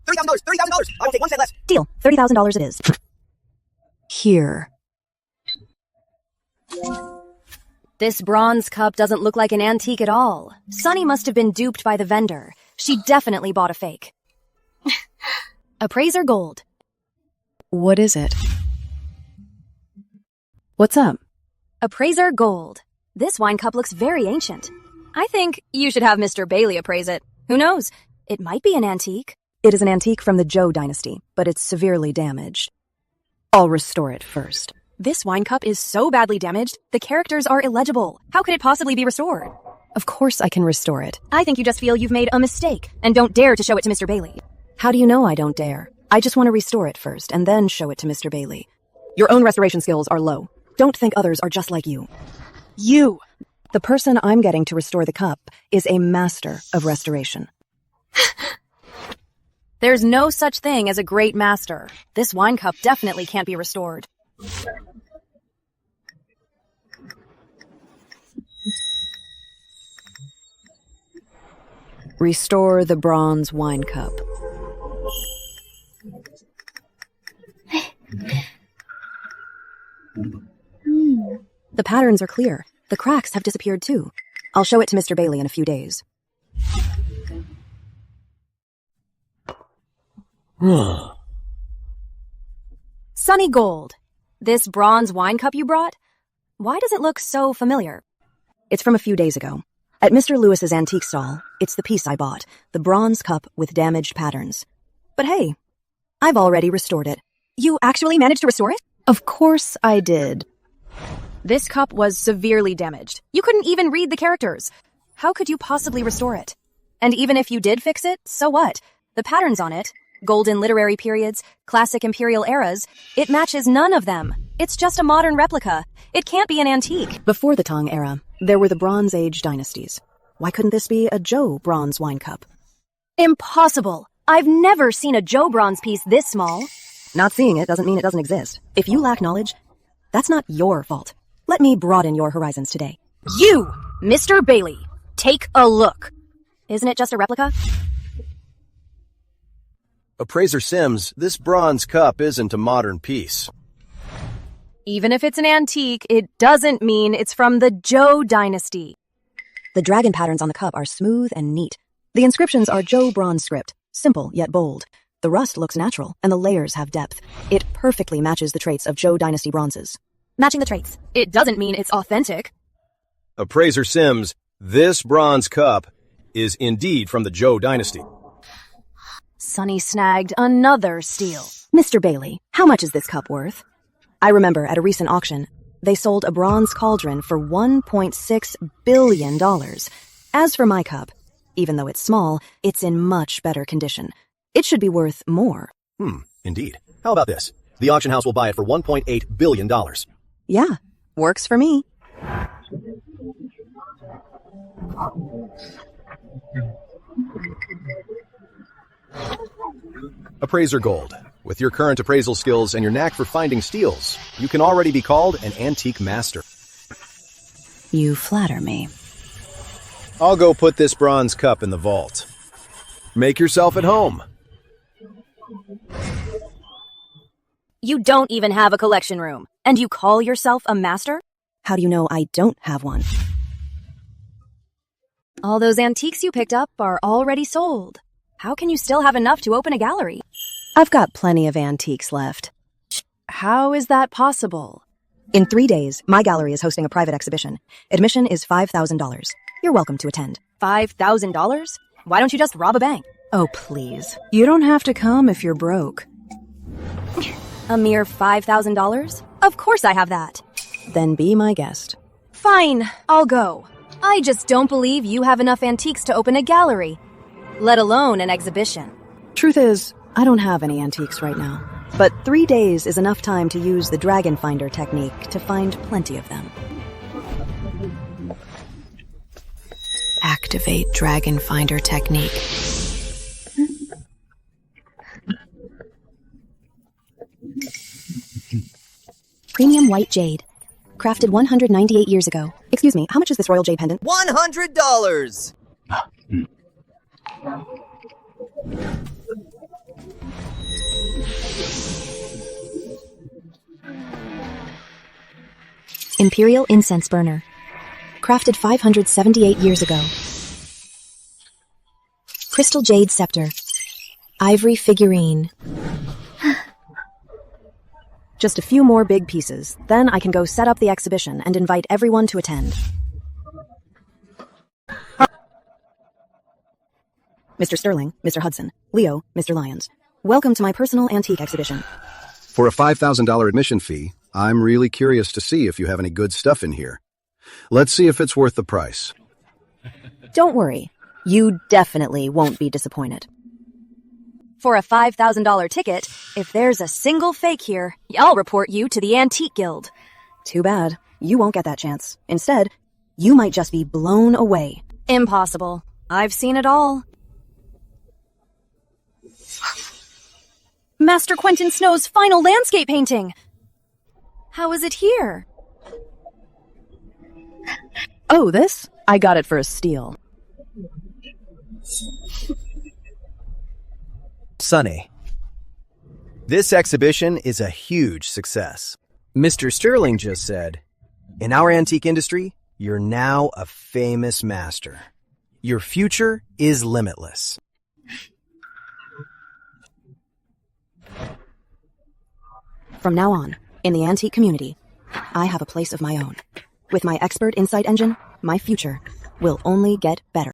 $30,000! $30,000! I will take 1 cent less. Deal. $30,000 it is. Here. This bronze cup doesn't look like an antique at all. Sunny must have been duped by the vendor. She definitely bought a fake. Appraiser Gold. What is it? What's up? Appraiser Gold. This wine cup looks very ancient. I think you should have Mr. Bailey appraise it. Who knows? It might be an antique. It is an antique from the Zhou dynasty, but it's severely damaged. I'll restore it first. This wine cup is so badly damaged, the characters are illegible. How could it possibly be restored? Of course I can restore it. I think you just feel you've made a mistake and don't dare to show it to Mr. Bailey. How do you know I don't dare? I just want to restore it first and then show it to Mr. Bailey. Your own restoration skills are low. Don't think others are just like you. You! The person I'm getting to restore the cup is a master of restoration. There's no such thing as a great master. This wine cup definitely can't be restored. Restore the bronze wine cup. The patterns are clear. The cracks have disappeared too. I'll show it to Mr. Bailey in a few days. Sunny Gold. This bronze wine cup you brought? Why does it look so familiar? It's from a few days ago. At Mr. Lewis's antique stall, it's the piece I bought, the bronze cup with damaged patterns. But hey, I've already restored it. You actually managed to restore it? Of course I did. This cup was severely damaged. You couldn't even read the characters. How could you possibly restore it? And even if you did fix it, so what? The patterns on it, golden literary periods, classic imperial eras, it matches none of them. It's just a modern replica. It can't be an antique. Before the Tang era, there were the Bronze Age dynasties. Why couldn't this be a Zhou bronze wine cup? Impossible! I've never seen a Zhou bronze piece this small. Not seeing it doesn't mean it doesn't exist. If you lack knowledge, that's not your fault. Let me broaden your horizons today. You, Mr. Bailey, take a look. Isn't it just a replica? Appraiser Sims, this bronze cup isn't a modern piece. Even if it's an antique, it doesn't mean it's from the Zhou dynasty. The dragon patterns on the cup are smooth and neat. The inscriptions are Zhou bronze script, simple yet bold. The rust looks natural, and the layers have depth. It perfectly matches the traits of Zhou dynasty bronzes. Matching the traits. It doesn't mean it's authentic. Appraiser Sims, this bronze cup is indeed from the Zhou dynasty. Sunny snagged another steal. Mr. Bailey, how much is this cup worth? I remember at a recent auction, they sold a bronze cauldron for $1.6 billion. As for my cup, even though it's small, it's in much better condition. It should be worth more. Indeed. How about this? The auction house will buy it for $1.8 billion. Yeah, works for me. Appraiser Gold. With your current appraisal skills and your knack for finding steals, you can already be called an antique master. You flatter me. I'll go put this bronze cup in the vault. Make yourself at home. You don't even have a collection room, and you call yourself a master? How do you know I don't have one? All those antiques you picked up are already sold. How can you still have enough to open a gallery? I've got plenty of antiques left. How is that possible? In 3 days, my gallery is hosting a private exhibition. Admission is $5,000. You're welcome to attend. $5,000? Why don't you just rob a bank? Oh, please. You don't have to come if you're broke. A mere $5,000? Of course I have that. Then be my guest. Fine, I'll go. I just don't believe you have enough antiques to open a gallery, let alone an exhibition. Truth is, I don't have any antiques right now. But 3 days is enough time to use the Dragon Finder technique to find plenty of them. Activate Dragon Finder technique. Premium white jade. Crafted 198 years ago. Excuse me, how much is this royal jade pendant? $100! Imperial incense burner. Crafted 578 years ago. Crystal jade scepter. Ivory figurine. Just a few more big pieces, then I can go set up the exhibition and invite everyone to attend. Mr. Sterling, Mr. Hudson, Leo, Mr. Lyons. Welcome to my personal antique exhibition. For a $5,000 admission fee, I'm really curious to see if you have any good stuff in here. Let's see if it's worth the price. Don't worry. You definitely won't be disappointed. For a $5,000 ticket, if there's a single fake here, I'll report you to the Antique Guild. Too bad. You won't get that chance. Instead, you might just be blown away. Impossible. I've seen it all. Master Quentin Snow's final landscape painting! How is it here? Oh, this? I got it for a steal. Sonny, this exhibition is a huge success. Mr. Sterling just said, in our antique industry, you're now a famous master. Your future is limitless. From now on, in the antique community, I have a place of my own. With my expert insight engine, my future will only get better.